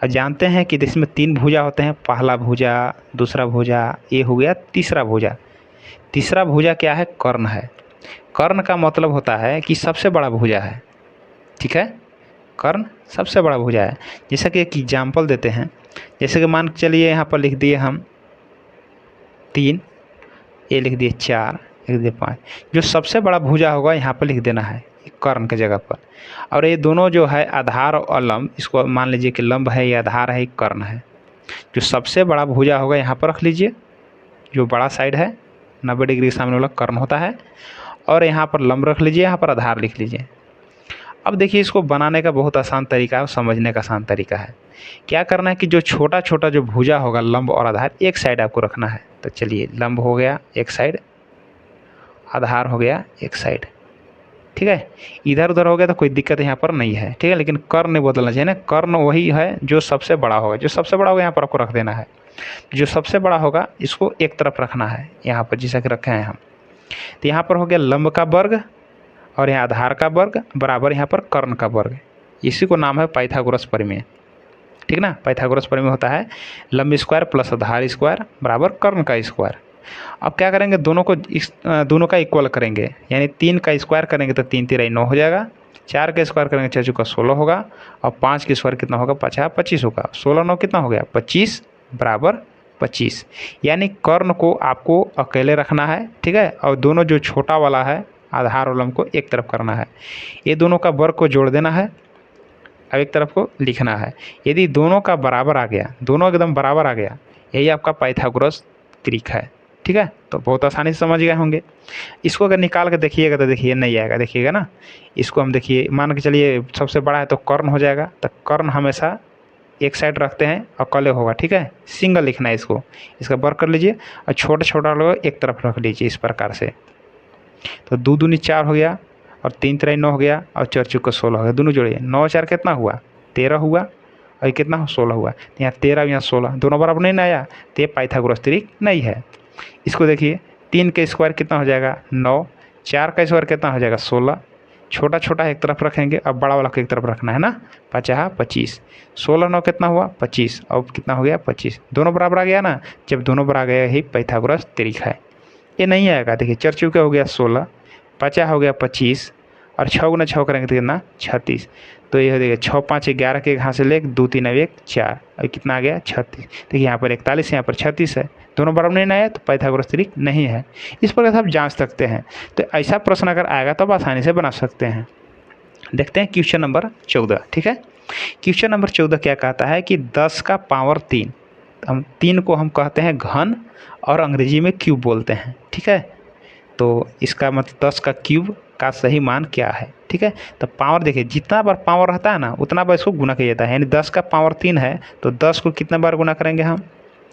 अब जानते हैं कि इसमें 3 भुजा होते हैं, पहला भुजा, दूसरा भुजा, ये हो गया तीसरा भुजा। तीसरा भुजा क्या है? कर्ण है। कर्ण का मतलब होता है कि सबसे बड़ा भुजा है। ठीक है, कर्ण सबसे बड़ा भुजा है। जैसा कि एक एग्जाम्पल देते हैं, जैसे कि मान चलिए यहाँ पर लिख दिए हम 3, ये लिख दिए 4, लिख दिए 5। जो सबसे बड़ा भुजा होगा यहाँ पर लिख देना है कर्ण के जगह पर। और ये दोनों जो है आधार और लंब, इसको मान लीजिए कि लंब है, ये आधार है, ये कर्ण है। जो सबसे बड़ा भुजा होगा यहाँ पर रख लीजिए, जो बड़ा साइड है 90 डिग्री के सामने वाला कर्ण होता है, और यहाँ पर लंब रख लीजिए, यहाँ पर आधार लिख लीजिए। अब देखिए इसको बनाने का बहुत आसान तरीका है और समझने का आसान तरीका है। क्या करना है कि जो छोटा छोटा जो भुजा होगा लंब और आधार एक साइड आपको रखना है। तो चलिए लंब हो गया एक साइड, आधार हो गया एक साइड। ठीक है, इधर उधर हो गया तो कोई दिक्कत यहाँ पर नहीं है। ठीक है, लेकिन कर्ण नहीं बदलना चाहिए ना। कर्ण वही है जो सबसे बड़ा होगा। जो सबसे बड़ा होगा यहाँ पर आपको रख देना है। जो सबसे बड़ा होगा इसको एक तरफ रखना है यहाँ पर, जैसा कि रखे हैं हम। तो यहाँ पर हो गया लंब का वर्ग, और यहाँ आधार का वर्ग बराबर यहाँ पर कर्ण का वर्ग। इसी को नाम है पाइथागोरस प्रमेय। ठीक ना, पाइथागोरस प्रमेय होता है लंब स्क्वायर प्लस आधार स्क्वायर बराबर कर्ण का स्क्वायर। अब क्या करेंगे, दोनों का इक्वल करेंगे, यानी 3 का स्क्वायर करेंगे तो 3 3 9 हो जाएगा। 4 का स्क्वायर करेंगे 4 चौका 16 होगा, और 5 का स्क्वायर कितना होगा? 5 25 होगा। 16 9 कितना हो गया? 25 बराबर 25। यानी कर्ण को आपको अकेले रखना है। ठीक है, और दोनों जो छोटा वाला है आधार और लंब को एक तरफ करना है। ये दोनों का वर्ग को जोड़ देना है, अब एक तरफ को लिखना है। यदि दोनों का बराबर आ गया, दोनों एकदम बराबर आ गया, यही आपका पाइथागोरस तरीका है। ठीक है, तो बहुत आसानी से समझ गए होंगे। इसको अगर निकाल के देखिएगा तो देखिए नहीं आएगा, देखिएगा ना। इसको हम देखिए मान के चलिए सबसे बड़ा है तो कर्ण हो जाएगा। तो कर्ण हमेशा एक साइड रखते हैं और कले होगा। ठीक है, सिंगल लिखना है इसको, इसका वर्क कर लीजिए, और छोटा छोटा लोग एक तरफ रख लीजिए इस प्रकार से। तो 2 दूनी 4 हो गया, और 3 3 9 हो गया, और 4 चौका 16 हो गया। दोनों जोड़िए, 9 4 कितना हुआ? 13 हुआ, और ये कितना 16 हुआ। तो यहाँ 13 यहाँ 16 दोनों बराबर नहीं ना आया, तो ये पाइथागोरस तरीका नहीं है। इसको देखिए 3 का स्क्वायर कितना हो जाएगा? 9। 4 का स्क्वायर कितना हो जाएगा? 16। छोटा छोटा एक तरफ रखेंगे, अब बड़ा वाला को एक तरफ रखना है ना। 5 25, 16 9 कितना हुआ? 25, और कितना हो गया? 25। दोनों बराबर आ गया ना। जब दोनों बराबर आ गया यही पाइथागोरस तरीका है। ये नहीं आएगा, देखिए 4 चौके हो गया 16, 50 हो गया 25, और 6 गुना 6 करेंगे तो कितना? 36। तो ये हो जाएगा 6 5 11 के यहाँ से ले 2 3 1 4, और कितना आ गया? 36। देखिए यहाँ पर 41, यहाँ पर 36 है। दोनों बराबर नहीं आया तो पाइथागोरस तरीका नहीं है। इस प्रकार से आप जांच सकते हैं। तो ऐसा प्रश्न अगर आएगा तो आप आसानी से बना सकते हैं। देखते हैं क्वेश्चन नंबर 14। ठीक है, क्वेश्चन नंबर 14 क्या कहता है कि 10 का पावर 3, हम 3 को हम कहते हैं घन, और अंग्रेजी में क्यूब बोलते हैं। ठीक है, तो इसका मतलब 10 का क्यूब का सही मान क्या है? ठीक है, तो पावर देखिए जितना बार पावर रहता है ना उतना बार इसको गुना किया जाता है। यानी 10 का पावर 3 है तो 10 को कितने बार गुना करेंगे? हम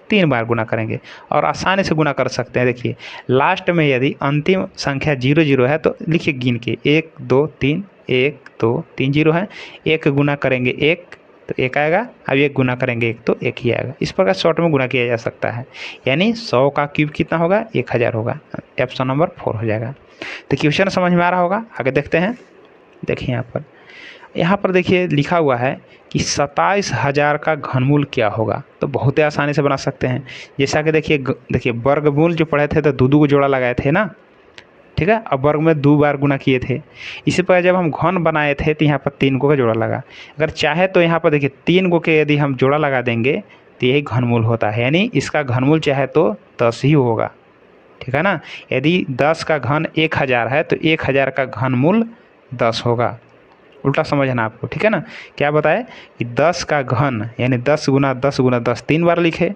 3 बार गुना करेंगे, और आसानी से गुना कर सकते हैं। देखिए लास्ट में यदि अंतिम संख्या 0 0 है तो लिखिए गिन के 1 2 3, 1 2 3 0 है। 1 गुना करेंगे 1 तो 1 आएगा, अब 1 गुना करेंगे 1 तो 1 ही आएगा। इस प्रकार शॉर्ट में गुना किया जा सकता है। यानी 100 का क्यूब कितना होगा? 1000 होगा। ऑप्शन नंबर 4 हो जाएगा। तो क्वेश्चन समझ में आ रहा होगा, आगे देखते हैं। देखिए यहाँ पर देखिए लिखा हुआ है कि 27,000 का घनमूल क्या होगा। तो बहुत ही आसानी से बना सकते हैं। जैसा कि देखिए वर्गमूल जो पढ़े थे तो 2 2 को जोड़ा लगाए थे ना। ठीक है, अब वर्ग में 2 बार गुना किए थे। इसी प्रकार जब हम घन बनाए थे तो यहाँ पर 3 को का जोड़ा लगा। अगर चाहे तो यहाँ पर देखिए 3 को के यदि हम जोड़ा लगा देंगे तो यही घनमूल होता है। यानी इसका घनमूल चाहे तो 10 ही होगा। ठीक है ना, यदि 10 का घन 1000 है तो 1000 का घनमूल 10 होगा। उल्टा समझना आपको। ठीक है ना, क्या बताए कि 10 का घन यानी 10 गुना 10 गुना 10 3 बार लिखे,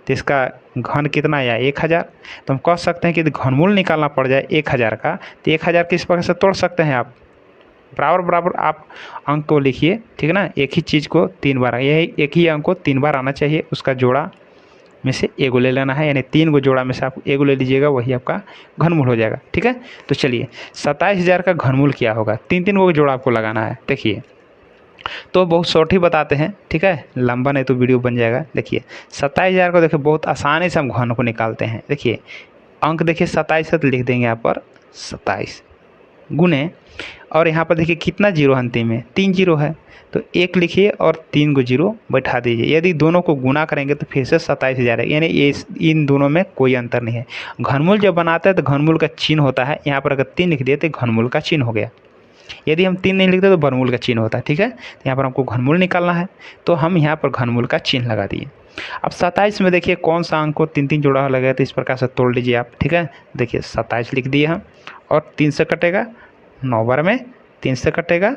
तो इसका घन कितना आया? 1000। तो हम कह सकते हैं कि यदि घनमूल निकालना पड़ जाए 1000 का तो 1000 किस प्रकार से तोड़ सकते हैं आप? बराबर बराबर आप अंक को लिखिए। ठीक है ना, एक ही चीज़ को 3 बार, यही एक ही अंक को 3 बार आना चाहिए, उसका जोड़ा में से एगो ले लेना है, यानी 3 गो जोड़ा में से आप एगो ले लीजिएगा, वही आपका घनमूल हो जाएगा। ठीक है, तो चलिए 27,000 का घनमूल क्या होगा, 3 गो जोड़ा आपको लगाना है। देखिए तो बहुत शॉर्ट ही बताते हैं, ठीक है, लंबा नहीं तो वीडियो बन जाएगा। देखिए 27,000 को देखिए बहुत आसानी से हम घन को निकालते हैं। देखिए अंक देखिए 27 है तो लिख देंगे यहाँ पर 27 गुने, और यहाँ पर देखिए कितना जीरो अंतिम में, 3 जीरो है, तो 1 लिखिए और 3 को जीरो बैठा दीजिए। यदि दोनों को गुना करेंगे तो फिर से 27,000 है, यानी ये इन दोनों में कोई अंतर नहीं है। घनमूल जब बनाते हैं तो घनमूल का चिन्ह होता है, यहाँ पर अगर 3 लिख दिए तो घनमूल का चिन्ह हो गया। यदि हम 3 नहीं लिखते तो वर्गमूल का चिन्ह होता है। ठीक है, तो यहाँ पर हमको घनमूल निकालना है, तो हम यहाँ पर घनमूल का चिन्ह लगा दिए। अब 27 में देखिए कौन सा अंक को 3 जोड़ा लगे, तो इस प्रकार से तोड़ लीजिए आप। ठीक है, देखिए 27 लिख दिए हम, और 3 से कटेगा 9 बार में, 3 से कटेगा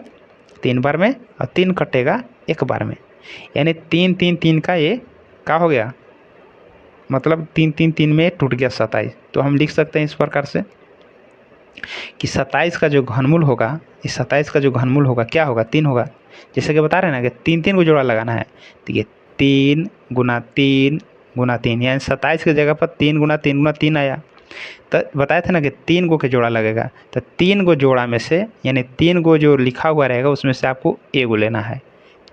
3 बार में, और 3 कटेगा 1 बार में, यानी 3 3 3 का ये क्या हो गया, मतलब 3 3 3 में टूट गया 27। तो हम लिख सकते हैं इस प्रकार से कि 27 का जो घनमूल होगा, इस 27 का जो घनमूल होगा क्या होगा, 3 होगा। जैसे कि बता रहे हैं ना कि 3 को जोड़ा लगाना है, तो ये 3 गुना 3 गुना 3, यानी 27 की जगह पर 3 गुना 3 गुना 3 आया। तो बताए थे ना कि 3 गो के जोड़ा लगेगा, तो 3 गो जोड़ा में से, यानी 3 गो जो लिखा हुआ रहेगा उसमें से आपको एगो लेना है।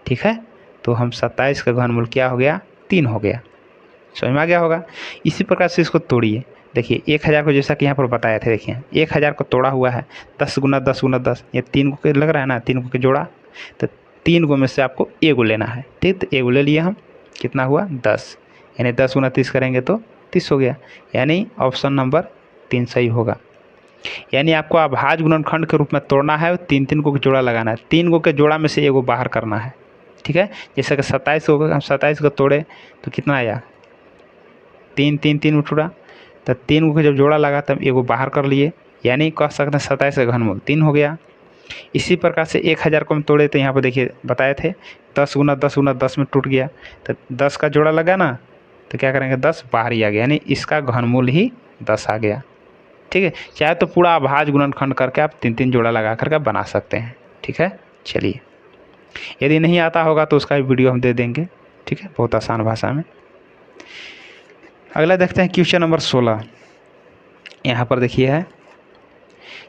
ठीक है, तो हम 27 का घनमूल क्या हो गया, 3 हो गया। समझ में आ गया होगा। इसी प्रकार से इसको तोड़िए। देखिए 1000 को जैसा कि यहाँ पर बताया था, देखिए 1000 को तोड़ा हुआ है 10 गुना 10 गुना 10, ये 3 को के लग रहा है ना, 3 को के जोड़ा, तो 3 गो में से आपको एगो लेना है। ठीक, तो एगो ले लिए हम, कितना हुआ 10, यानी 10 गुना 30 करेंगे तो 30 हो गया, यानी ऑप्शन नंबर 3 सही होगा। यानी आपको अभाज्य गुणनखंड के रूप में तोड़ना है, 3 को जोड़ा लगाना है, 3 गो के जोड़ा में से एगो बाहर करना है। ठीक है, जैसे कि 27 हो गया, हम 27 को तोड़े तो कितना आया, 3 3 3 उठा, तो 3 को जब जोड़ा लगा तब एगो बाहर कर लिए, यानी कह सकते हैं 27 का घनमूल 3 हो गया। इसी प्रकार से 1000 को हम तोड़े तो यहाँ पर देखिए बताए थे 10 गुना 10 गुना 10 में टूट गया, तो 10 का जोड़ा लगा ना, तो क्या करेंगे 10 बाहर ही आ गया, यानी इसका घनमूल ही 10 आ गया। ठीक है, चाहे तो पूरा अभाज्य गुणनखंड करके आप 3 जोड़ा लगा करके बना सकते हैं। ठीक है, चलिए यदि नहीं आता होगा तो उसका भी वीडियो हम दे देंगे। ठीक है, बहुत आसान भाषा में। अगला देखते हैं क्वेश्चन नंबर 16। यहाँ पर देखिए है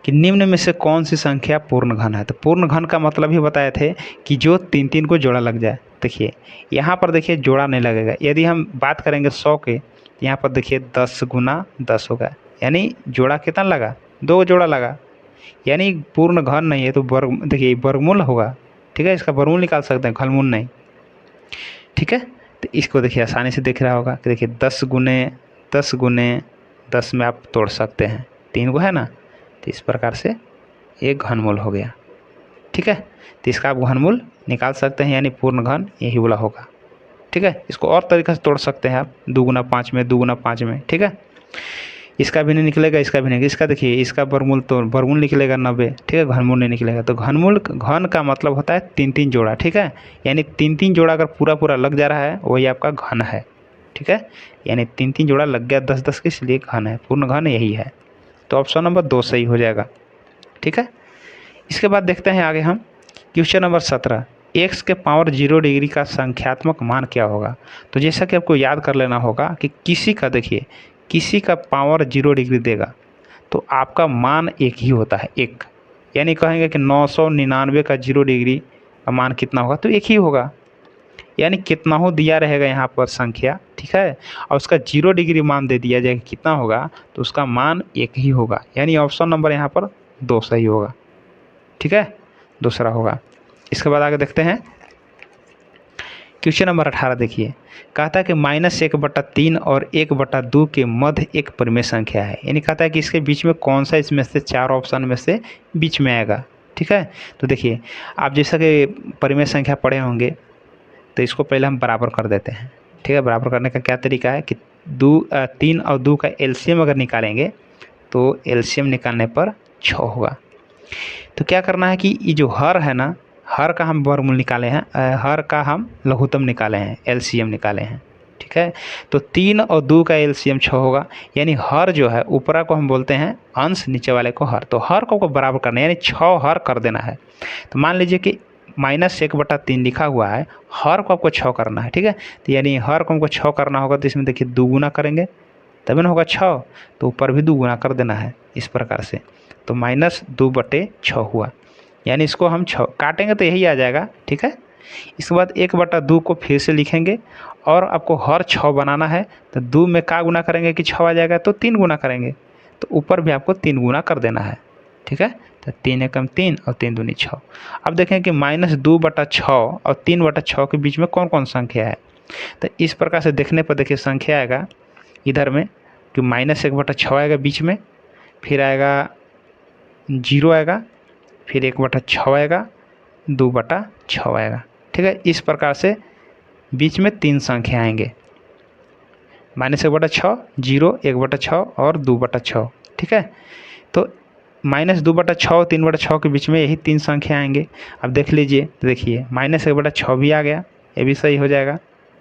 कि निम्न में से कौन सी संख्या पूर्ण घन है। तो पूर्ण घन का मतलब ही बताए थे कि जो 3 को जोड़ा लग जाए। देखिए यहाँ पर देखिए जोड़ा नहीं लगेगा। यदि हम बात करेंगे 100 के, तो यहाँ पर देखिए 10 गुना 10 होगा, यानी जोड़ा कितना लगा, 2 जोड़ा लगा, यानी पूर्ण घन नहीं है, तो वर्ग, देखिए वर्गमूल होगा। ठीक है, इसका वर्गमूल निकाल सकते हैं, घनमूल नहीं। ठीक है, तो इसको देखिए आसानी से दिख रहा होगा कि देखिए 10 गुने 10 में आप तोड़ सकते हैं, 3 को है ना, तो इस प्रकार से एक घनमूल हो गया। ठीक है, तो इसका आप घनमूल निकाल सकते हैं, यानी पूर्ण घन यही वाला होगा। ठीक है, इसको और तरीके से तोड़ सकते हैं आप, 2 गुना 5 में, 2 गुना 5 में। ठीक है, इसका भी नहीं निकलेगा, इसका भी नहीं, इसका देखिए इसका वर्गमूल, तो वर्गमूल निकलेगा 90। ठीक है, घनमूल नहीं निकलेगा। तो घनमूल, घन का मतलब होता है 3 जोड़ा। ठीक है, यानी 3 जोड़ा अगर पूरा लग जा रहा है वही आपका घन है। ठीक है, यानी 3 जोड़ा लग गया 10 के, इसलिए घन है, पूर्ण घन यही है। तो ऑप्शन नंबर 2 सही हो जाएगा। ठीक है, इसके बाद देखते हैं आगे हम क्वेश्चन नंबर 17। x के पावर 0 डिग्री का संख्यात्मक मान क्या होगा। तो जैसा कि आपको याद कर लेना होगा कि किसी का, देखिए किसी का पावर 0 डिग्री देगा तो आपका मान एक ही होता है, एक, यानी कहेंगे कि 999 का 0 डिग्री का मान कितना होगा, तो एक ही होगा, यानी कितना हो दिया रहेगा यहाँ पर संख्या। ठीक है, और उसका 0 डिग्री मान दे दिया जाएगा कितना होगा, तो उसका मान एक ही होगा, यानी ऑप्शन नंबर यहाँ पर 2 सही होगा। ठीक है, दूसरा होगा। इसके बाद आगे देखते हैं क्वेश्चन नंबर 18। देखिए कहता है कि -1/3 और 1/2 के मध्य एक परिमेय संख्या है, यानी कहता है कि इसके बीच में कौन सा इसमें से 4 ऑप्शन में से बीच में आएगा। ठीक है, तो देखिए आप जैसा कि परिमेय संख्या पढ़े होंगे, तो इसको पहले हम बराबर कर देते हैं। ठीक है, बराबर करने का क्या तरीका है कि 3 और 2 का एलसीएम अगर निकालेंगे तो एलसीएम निकालने पर 6 होगा। तो क्या करना है कि ये जो हर है ना, हर का हम वर्गमूल निकाले हैं, हर का हम लघुत्तम निकाले हैं, एलसीएम निकाले हैं। ठीक है, तो 3 और 2 का एलसीएम 6 होगा, यानी हर जो है ऊपरा को हम बोलते हैं अंश, नीचे वाले को हर, तो हर को बराबर करना है, यानी 6 हर कर देना है। तो मान लीजिए कि -1/3 लिखा हुआ है, हर को आपको 6 करना है, ठीक है। तो यानी हर को हमको 6 करना होगा, तो इसमें देखिए 2 गुना करेंगे तभी ना होगा 6, तो ऊपर भी 2 गुना कर देना है इस प्रकार से। तो -2/6 हुआ, यानी इसको हम 6 काटेंगे तो यही आ जाएगा, ठीक है। इसके बाद 1/2 को फिर से लिखेंगे और आपको हर 6 बनाना है, तो 2 में का गुना करेंगे कि 6 आ जाएगा, तो 3 गुना करेंगे, तो ऊपर भी आपको 3 गुना कर देना है, ठीक है। तो 3 एकम 3 और 3 दूनी 6। अब देखें कि -2/6 और 3/6 के बीच में कौन कौन संख्या है। तो इस प्रकार से देखने पर देखिए संख्या आएगा इधर में कि -1/6 आएगा बीच में, फिर आएगा 0 आएगा, फिर 1/6 आएगा, 2/6 आएगा, ठीक है। इस प्रकार से बीच में 3 संख्या आएंगे, -1/6, 0, 1/6 और 2/6, ठीक है। तो -2/6 और 3/6 के बीच में यही 3 संख्या आएंगे। अब देख लीजिए, तो देखिए -1/6 भी आ गया, ये भी सही हो जाएगा,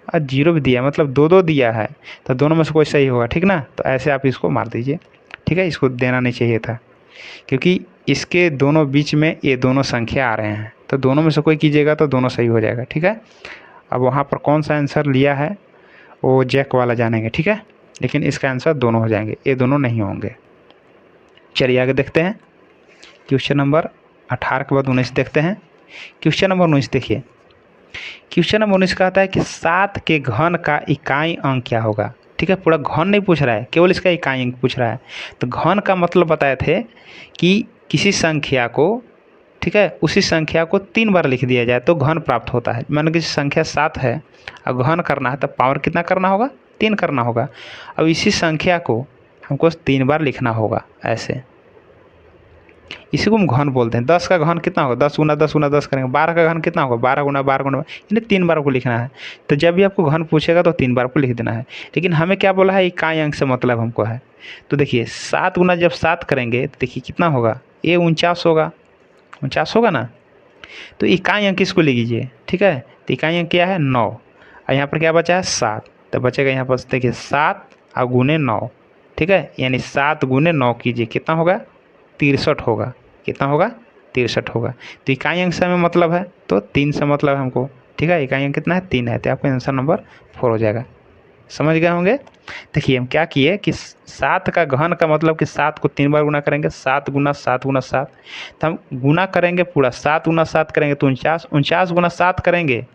और 0 भी दिया, मतलब 2 दिया है, तो दोनों में से कोई सही होगा, ठीक ना। तो ऐसे आप इसको मार दीजिए, ठीक है। इसको देना नहीं चाहिए था, क्योंकि इसके दोनों बीच में ये दोनों संख्या आ रहे हैं, तो दोनों में से कोई कीजिएगा तो दोनों सही हो जाएगा, ठीक है। अब वहाँ पर कौन सा आंसर लिया है वो जैक वाला जानेंगे, ठीक है। लेकिन इसका आंसर दोनों हो जाएंगे, ये दोनों नहीं होंगे। चलिए आगे देखते हैं, क्वेश्चन नंबर 18 के बाद 19 देखते हैं। क्वेश्चन नंबर 19 देखिए, क्वेश्चन नंबर 19 कहता है कि 7 के घन का इकाई अंक क्या होगा, ठीक है। पूरा घन नहीं पूछ रहा है, केवल इसका इकाई अंक पूछ रहा है। तो घन का मतलब बताए थे कि किसी संख्या को, ठीक है, उसी संख्या को 3 बार लिख दिया जाए तो घन प्राप्त होता है। मान लो कि संख्या 7 है और घन करना है, तो पावर कितना करना होगा, 3 करना होगा। अब इसी संख्या को हमको 3 बार लिखना होगा ऐसे, इसी को हम घन बोलते हैं। 10 का घन कितना होगा, 10 गुना 10 गुना 10 करेंगे। 12 का घन कितना होगा, 12 गुना 12 गुना, यानी 3 बार को लिखना है। तो जब भी आपको घन पूछेगा तो 3 बार को लिख देना है। लेकिन हमें क्या बोला है, इकाई अंक से मतलब हमको है। तो देखिए 7 गुना जब 7 करेंगे तो देखिए कितना होगा, ये 49 होगा, 49 होगा ना। तो इकाई अंक इसको ले लीजिए, ठीक है। तो इकाई अंक क्या है, 9, और यहाँ पर क्या बचा है, 7। तो बचेगा यहाँ पर देखिए 7 और गुने 9, ठीक है। यानी 7 गुने 9 कीजिए, कितना होगा, 63 होगा। कितना होगा, 63 होगा। तो इकाई अंक से हमें मतलब है, तो 3 से मतलब है हमको, ठीक है। इकाई अंक कितना है, 3 है, तो आपका आंसर नंबर 4 हो जाएगा। समझ गए होंगे। देखिए हम क्या किए कि 7 का घन का मतलब कि 7 को 3 बार गुना करेंगे, 7 गुना 7 गुना 7, तो हम गुना करेंगे पूरा 7 गुना 7 करेंगे तो 49, 49 गुना 7 करेंगे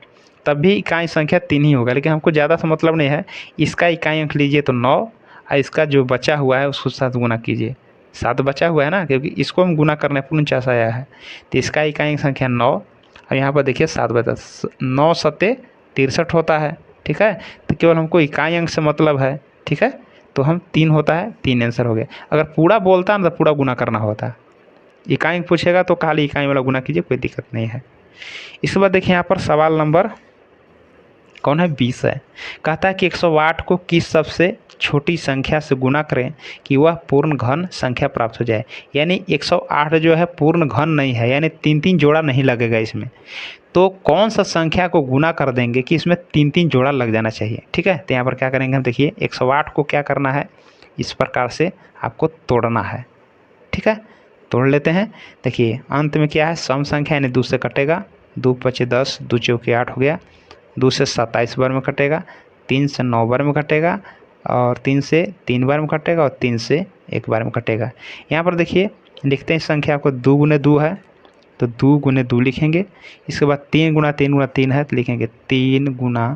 तब भी इकाई संख्या 3 ही होगा। लेकिन हमको ज़्यादा से मतलब नहीं है, इसका इकाई अंक लीजिए तो 9, और इसका जो बचा हुआ है उसको 7 गुना कीजिए, 7 बचा हुआ है ना, क्योंकि इसको हम गुना करने पर 49 आया है। तो इसका इकाई अंक संख्या 9, और यहाँ पर देखिए 7 बचा, 9 सत्ते 63 होता है, ठीक है। तो केवल हमको इकाई अंक से मतलब है, ठीक है। तो हम 3 होता है, 3 आंसर हो गया। अगर पूरा बोलता ना तो पूरा गुना करना होता, इकाई अंक पूछेगा तो खाली इकाई वाला गुना कीजिए, कोई दिक्कत नहीं है। इसके बाद देखिए यहाँ पर सवाल नंबर कौन है, 20 है। कहता है कि 108 को किस सबसे छोटी संख्या से गुना करें कि वह पूर्ण घन संख्या प्राप्त हो जाए। यानी 108 जो है पूर्ण घन नहीं है, यानी 3-3 जोड़ा नहीं लगेगा इसमें। तो कौन सा संख्या को गुना कर देंगे कि इसमें 3-3 जोड़ा लग जाना चाहिए, ठीक है। तो यहाँ पर क्या करेंगे हम, देखिए 108 को क्या करना है, इस प्रकार से आपको तोड़ना है, ठीक है। तोड़ लेते हैं। देखिए अंत में क्या है, सम संख्या यानी 2 से कटेगा, 2 पचे 10, 2 चौके 8 हो गया, 2 से 27 बार में कटेगा, 3 से 9 बार में कटेगा, और 3 से 3 बार में कटेगा, और 3 से 1 बार में कटेगा। यहाँ पर देखिए लिखते हैं संख्या को, 2 गुने 2 है तो 2 गुने 2 लिखेंगे। इसके बाद 3 गुना 3 गुना 3 है तो लिखेंगे 3 गुना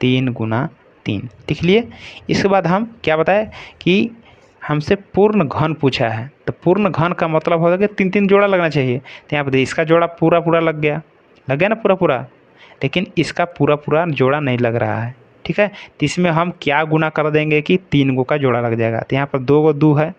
3 गुना 3, लिख लिए। इसके बाद हम क्या बताए कि हमसे पूर्ण घन पूछा है, तो पूर्ण घन का मतलब होगा कि 3-3 जोड़ा लगना चाहिए। तो यहाँ पर इसका जोड़ा पूरा पूरा लग गया ना, पूरा पूरा। लेकिन इसका पूरा पूरा जोड़ा नहीं लग रहा है, ठीक है। तो इसमें हम क्या गुना कर देंगे कि 3 गो का जोड़ा लग जाएगा। तो यहाँ पर 2 गो 2 है,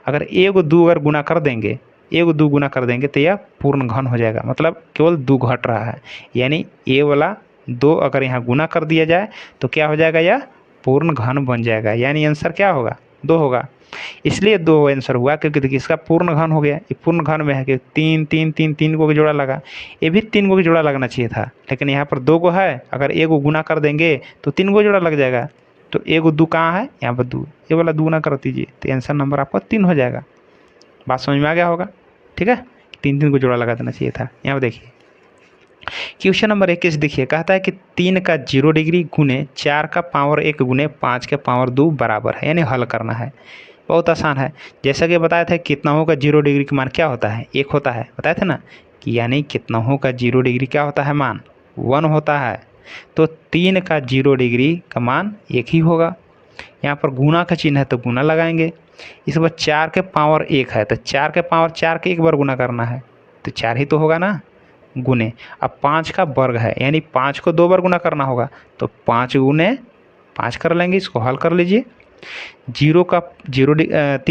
अगर 1 2 अगर गुना कर देंगे, 1 2 गुना कर देंगे तो यह पूर्ण घन हो जाएगा, मतलब केवल 2 घट रहा है। यानी ये वाला 2 अगर यहाँ गुना कर दिया जाए तो क्या हो जाएगा, यह पूर्ण घन बन जाएगा। यानी आंसर क्या होगा, 2 होगा। इसलिए 2 आंसर हुआ, क्योंकि देखिए इसका पूर्ण घन हो गया, ये पूर्ण घन में है कि 3 3 3 3 गो का जोड़ा लगा, ये भी 3 गो का जोड़ा लगना चाहिए था। लेकिन यहाँ पर 2 गो है, अगर 1 गो गुना कर देंगे तो 3 गो जोड़ा लग जाएगा। तो 1 2 कहाँ है, यहाँ पर 2, ये वाला 2 गुना कर दीजिए तो आंसर नंबर आपका 3 हो जाएगा। बात समझ में आ गया होगा, ठीक है। 3 3 को जोड़ा लगा देना चाहिए था। यहाँ पर देखिए क्वेश्चन नंबर 21 देखिए, कहता है कि 3 का 0 डिग्री गुने 4 का पावर 1 गुने 5 के पावर 2 बराबर है, यानी हल करना है। बहुत आसान है। जैसा कि बताया था कितनाओं का 0 डिग्री का मान क्या होता है, 1 होता है, बताया था ना कि यानी कितनाओं का 0 डिग्री क्या होता है, मान 1 होता है। तो 3 का 0 डिग्री का मान 1 ही होगा। यहाँ पर गुना का चिन्ह है तो गुना लगाएंगे। इस बार 4 के पावर 1 है तो 4 के पावर 4 के 1 बार गुना करना है तो 4 ही तो होगा ना, गुने। अब 5 का वर्ग है यानी 5 को 2 बार गुना करना होगा तो 5 गुने 5 कर लेंगे। इसको हल कर लीजिए। 3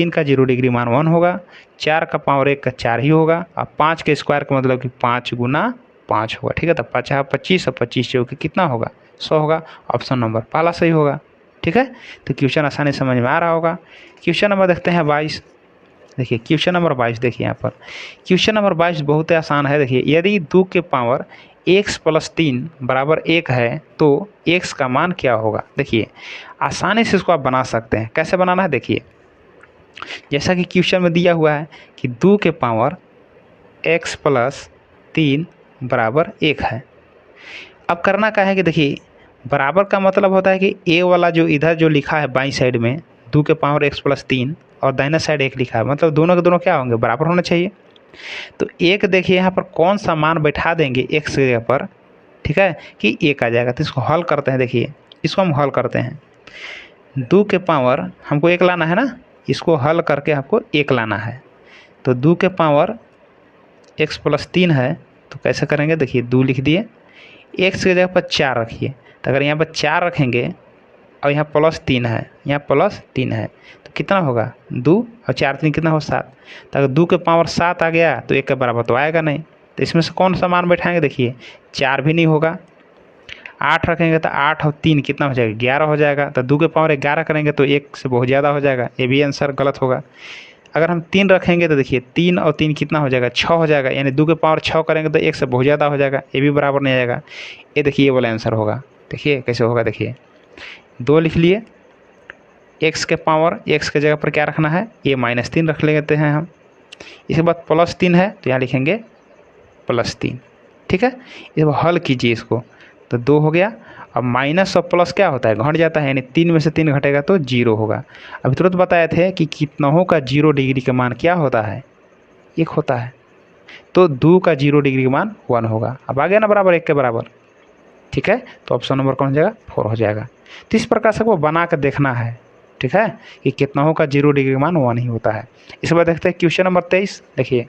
का 0 डिग्री मान 1 होगा, 4 का पावर 1 का 4 ही होगा। अब 5 के स्क्वायर का मतलब कि 5 गुना 5 होगा, ठीक है। तो 5 25 और 25 जो कि कितना होगा, 100 होगा। ऑप्शन नंबर पहला सही होगा, ठीक है। तो क्वेश्चन आसानी समझ में आ रहा होगा। क्वेश्चन नंबर देखते हैं 22। देखिए क्वेश्चन नंबर 22 देखिए यहाँ पर क्वेश्चन नंबर 22 बहुत ही आसान है। देखिए यदि 2 के पावर x + 3 बराबर 1 है तो x का मान क्या होगा। देखिए आसानी से इसको आप बना सकते हैं। कैसे बनाना है, देखिए जैसा कि क्वेश्चन में दिया हुआ है कि 2 के पावर x + 3 बराबर 1 है। अब करना क्या है कि देखिए बराबर का मतलब होता है कि ए वाला जो इधर जो लिखा है बाईं साइड में 2 के पावर x + 3 और दाहिना साइड 1 लिखा है, मतलब दोनों के दोनों क्या होंगे, बराबर होना चाहिए। तो एक देखिए यहाँ पर कौन सा मान बैठा देंगे x की जगह पर, ठीक है, कि 1 आ जाएगा। तो इसको हल करते हैं। देखिए इसको हम हल करते हैं। 2 के पावर हमको 1 लाना है ना, इसको हल करके हमको 1 लाना है। तो 2 के पावर x + 3 है तो कैसे करेंगे, देखिए 2 लिख दिए, x की जगह पर 4 रखिए। तो अगर यहाँ पर 4 रखेंगे और यहाँ +3 है, यहाँ +3 है तो कितना होगा, 2 और 4 3 कितना हो 7। तो अगर 2 के पावर 7 आ गया तो 1 के बराबर तो आएगा नहीं। तो इसमें से कौन सा मान बैठाएंगे, देखिए 4 भी नहीं होगा। 8 रखेंगे तो 8 और 3 कितना हो जाएगा, 11 हो जाएगा। तो 2 के पावर 11 करेंगे तो 1 से बहुत ज़्यादा हो जाएगा, ये भी आंसर गलत होगा। अगर हम 3 रखेंगे तो देखिए 3 और 3 कितना हो जाएगा, 6 हो जाएगा, यानी 2 के पावर 6 करेंगे तो 1 से बहुत ज़्यादा हो जाएगा, ये भी बराबर नहीं आएगा। ये देखिए ये वाला आंसर होगा। देखिए कैसे होगा, देखिए 2 लिख लिए, x के पावर x के जगह पर क्या रखना है, a - 3 रख लेते हैं हम। इसके बाद +3 है तो यहाँ लिखेंगे +3, ठीक है। इस बार हल कीजिए इसको तो 2 हो गया। अब माइनस और प्लस क्या होता है, घट जाता है, यानी 3 में से 3 घटेगा तो 0 होगा। अभी तुरंत बताए थे कि कितनों का 0 डिग्री का मान क्या होता है, 1 होता है। तो 2 का 0 डिग्री का मान 1 होगा। अब आ गया ना बराबर 1 के बराबर, ठीक है। तो ऑप्शन नंबर कौन हो जाएगा, 4 हो जाएगा। तो इस प्रकार से वो बना कर देखना है, ठीक है, कि कितनों का 0 डिग्री का मान 1 ही होता है। इसके बाद देखते हैं क्वेश्चन नंबर 23। देखिए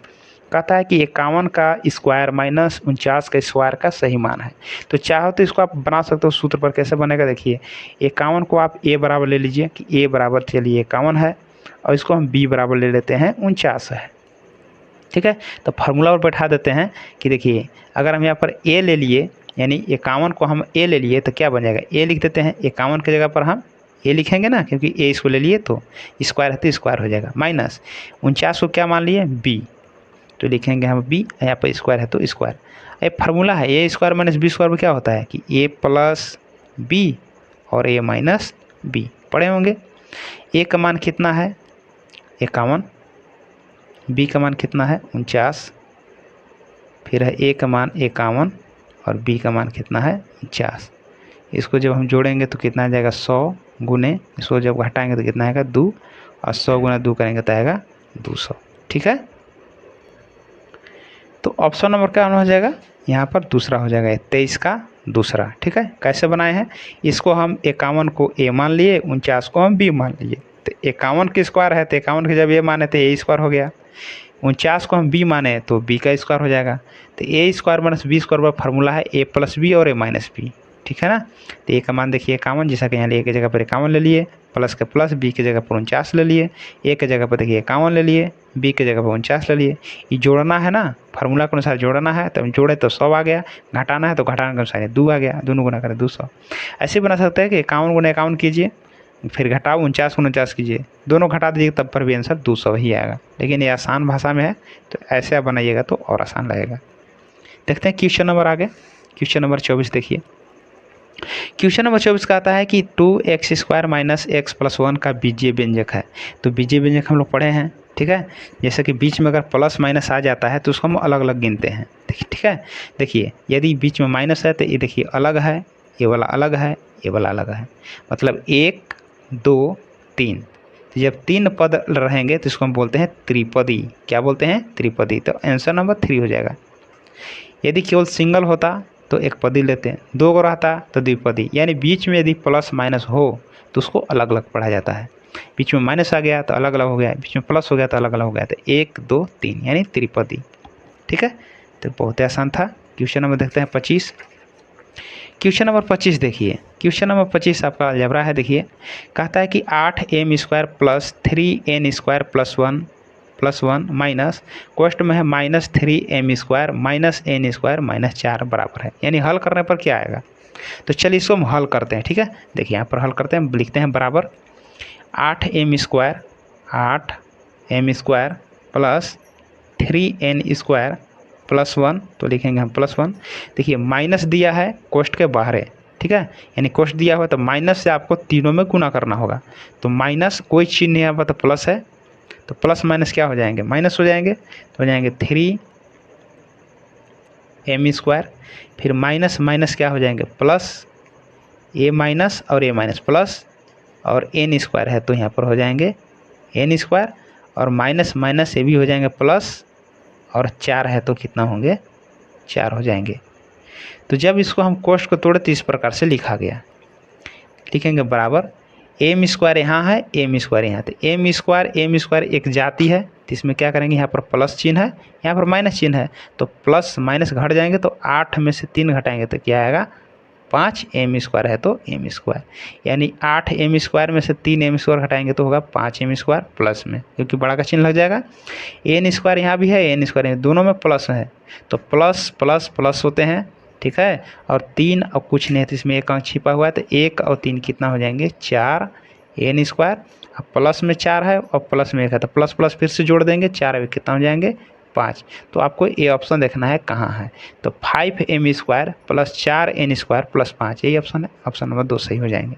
कहता है कि 51 का स्क्वायर माइनस 49 का स्क्वायर का सही मान है। तो चाहो तो इसको आप बना सकते हो सूत्र पर। कैसे बनेगा, देखिए 51 को आप a बराबर ले लीजिए कि a बराबर चलिए 51 है और इसको हम b बराबर ले लेते हैं 49 है, ठीक है। तो फार्मूला पर बैठा देते हैं कि देखिए अगर हम यहाँ पर a ले लिए यानी 51 को हम a ले लिए तो क्या बन जाएगा, a लिख देते हैं। 51 की जगह पर हम a लिखेंगे ना, क्योंकि a इसको ले लिए तो स्क्वायर है तो स्क्वायर हो जाएगा। माइनस 49 को क्या मान लिए, b, तो लिखेंगे हम b, यहाँ पर स्क्वायर है तो स्क्वायर। ये फार्मूला है, a square minus b square में क्या होता है कि a + b और a - b पढ़े होंगे। a का मान कितना है 51, b का मान कितना है 49, फिर है a का मान 51 और b का मान कितना है 49। इसको जब हम जोड़ेंगे तो कितना आ जाएगा 100 गुने, इसको जब घटाएंगे तो कितना आएगा 2 और 100 गुना 2 करेंगे तो आएगा 200, ठीक है। तो ऑप्शन नंबर क्या हो जाएगा, यहाँ पर दूसरा हो जाएगा, 23 का दूसरा, ठीक है। कैसे बनाए हैं, इसको हम 51 को a मान लिए, 49 को हम b मान लिए। तो 51 की स्क्वायर है तो 51 के जब a माने तो a स्क्वायर हो गया, 49 को हम b माने तो b का स्क्वायर हो जाएगा। तो a square minus b square का फार्मूला है a + b और a - b, ठीक है ना। तो a का मान देखिए 51, जैसा कि यहाँ a की जगह पर 51 ले लिए, प्लस के प्लस, b की जगह पर 49 ले लिए, a की जगह पर देखिए 51 ले लिए, b की जगह पर 49 ले लिए। ये जोड़ना है ना, फार्मूला के अनुसार जोड़ना है तो हम जोड़े तो 100 आ गया, घटाना है तो घटाने के अनुसार 2 आ गया, दोनों गुना करें 200। ऐसे बना सकते हैं कि 51 गुना 51 कीजिए, फिर घटाओ 49 गुना 49 कीजिए, दोनों घटा दीजिए तब पर भी आंसर 200 ही आएगा। लेकिन ये आसान भाषा में है तो ऐसे आप बनाइएगा तो और आसान लगेगा। देखते हैं क्वेश्चन नंबर आगे। क्वेश्चन नंबर 24 देखिए। क्वेश्चन नंबर 24 का आता है कि 2x² - x + 1 का बीजीय व्यंजक है। तो बीजीय व्यंजक हम लोग पढ़े हैं, ठीक है। जैसे कि बीच में अगर प्लस माइनस आ जाता है तो उसको हम अलग अलग गिनते हैं, देखिए, ठीक है। देखिए यदि बीच में माइनस है तो ये देखिए अलग है, ये वाला अलग है, ये वाला अलग है, मतलब 1 2 3। तो जब 3 पद रहेंगे तो इसको हम बोलते हैं त्रिपदी। क्या बोलते हैं? त्रिपदी। तो आंसर नंबर 3 हो जाएगा। यदि केवल सिंगल होता तो एक पदी लेते हैं, 2 को रहता तो द्विपदी। यानी बीच में यदि प्लस माइनस हो तो उसको अलग अलग पढ़ा जाता है। बीच में माइनस आ गया तो अलग अलग हो गया, बीच में प्लस हो गया तो अलग अलग हो गया, तो 1 2 3 यानी त्रिपदी। ठीक है, तो बहुत ही आसान था। क्वेश्चन नंबर देखते हैं 25। क्वेश्चन नंबर 25 देखिए, क्वेश्चन नंबर 25 आपका अलजेब्रा है। देखिए कहता है कि 8m² plus 3n² plus one minus कोष्ट में है -3m² माइनस n² माइनस 4 बराबर है। यानी हल करने पर क्या आएगा? तो चलिए इसको हम हल करते हैं। ठीक है, देखिए यहाँ पर हल करते हैं, लिखते हैं बराबर 8m² प्लस 3n² प्लस 1, तो लिखेंगे हम प्लस 1। देखिए माइनस दिया है, कोष्ट के बाहर है, ठीक है, यानी कोष्ट दिया हुआ तो माइनस से आपको तीनों में गुना करना होगा। तो माइनस कोई चिन्ह नहीं आता तो प्लस है, तो प्लस माइनस क्या हो जाएंगे? माइनस हो जाएंगे, तो हो जाएंगे 3m²। फिर माइनस माइनस क्या हो जाएंगे? प्लस, a माइनस और a माइनस प्लस, और n² है तो यहाँ पर हो जाएंगे n², और माइनस माइनस ये भी हो जाएंगे प्लस, और 4 है तो कितना होंगे? 4 हो जाएंगे। तो जब इसको हम कोष्ट को तोड़े तो इस प्रकार से लिखा गया, लिखेंगे बराबर m² यहाँ है, m² यहाँ, तो m² एक जाति है, तो इसमें क्या करेंगे? यहाँ पर प्लस चिन्ह है, यहाँ पर माइनस चिन्ह है, तो प्लस माइनस घट जाएंगे, तो 8 में से 3 घटाएंगे तो क्या आएगा? 5m² है तो m², यानी 8m² में से 3m² घटाएंगे तो होगा 5m² प्लस में, क्योंकि बड़ा का चिन्ह लग जाएगा। n² यहाँ भी है, n² दोनों में प्लस है, तो प्लस प्लस प्लस होते हैं, ठीक है। और 3 और कुछ नहीं है तो इसमें एक अंक छिपा हुआ है, तो 1 और 3 कितना हो जाएंगे? 4 n²। अब प्लस में 4 है और प्लस में 1 है, तो प्लस प्लस फिर से जोड़ देंगे, 4 में कितना हो जाएंगे? 5। तो आपको ये ऑप्शन देखना है कहाँ है, तो 5m² प्लस 4n² प्लस 5, यही ऑप्शन है, ऑप्शन नंबर 2 सही हो जाएंगे।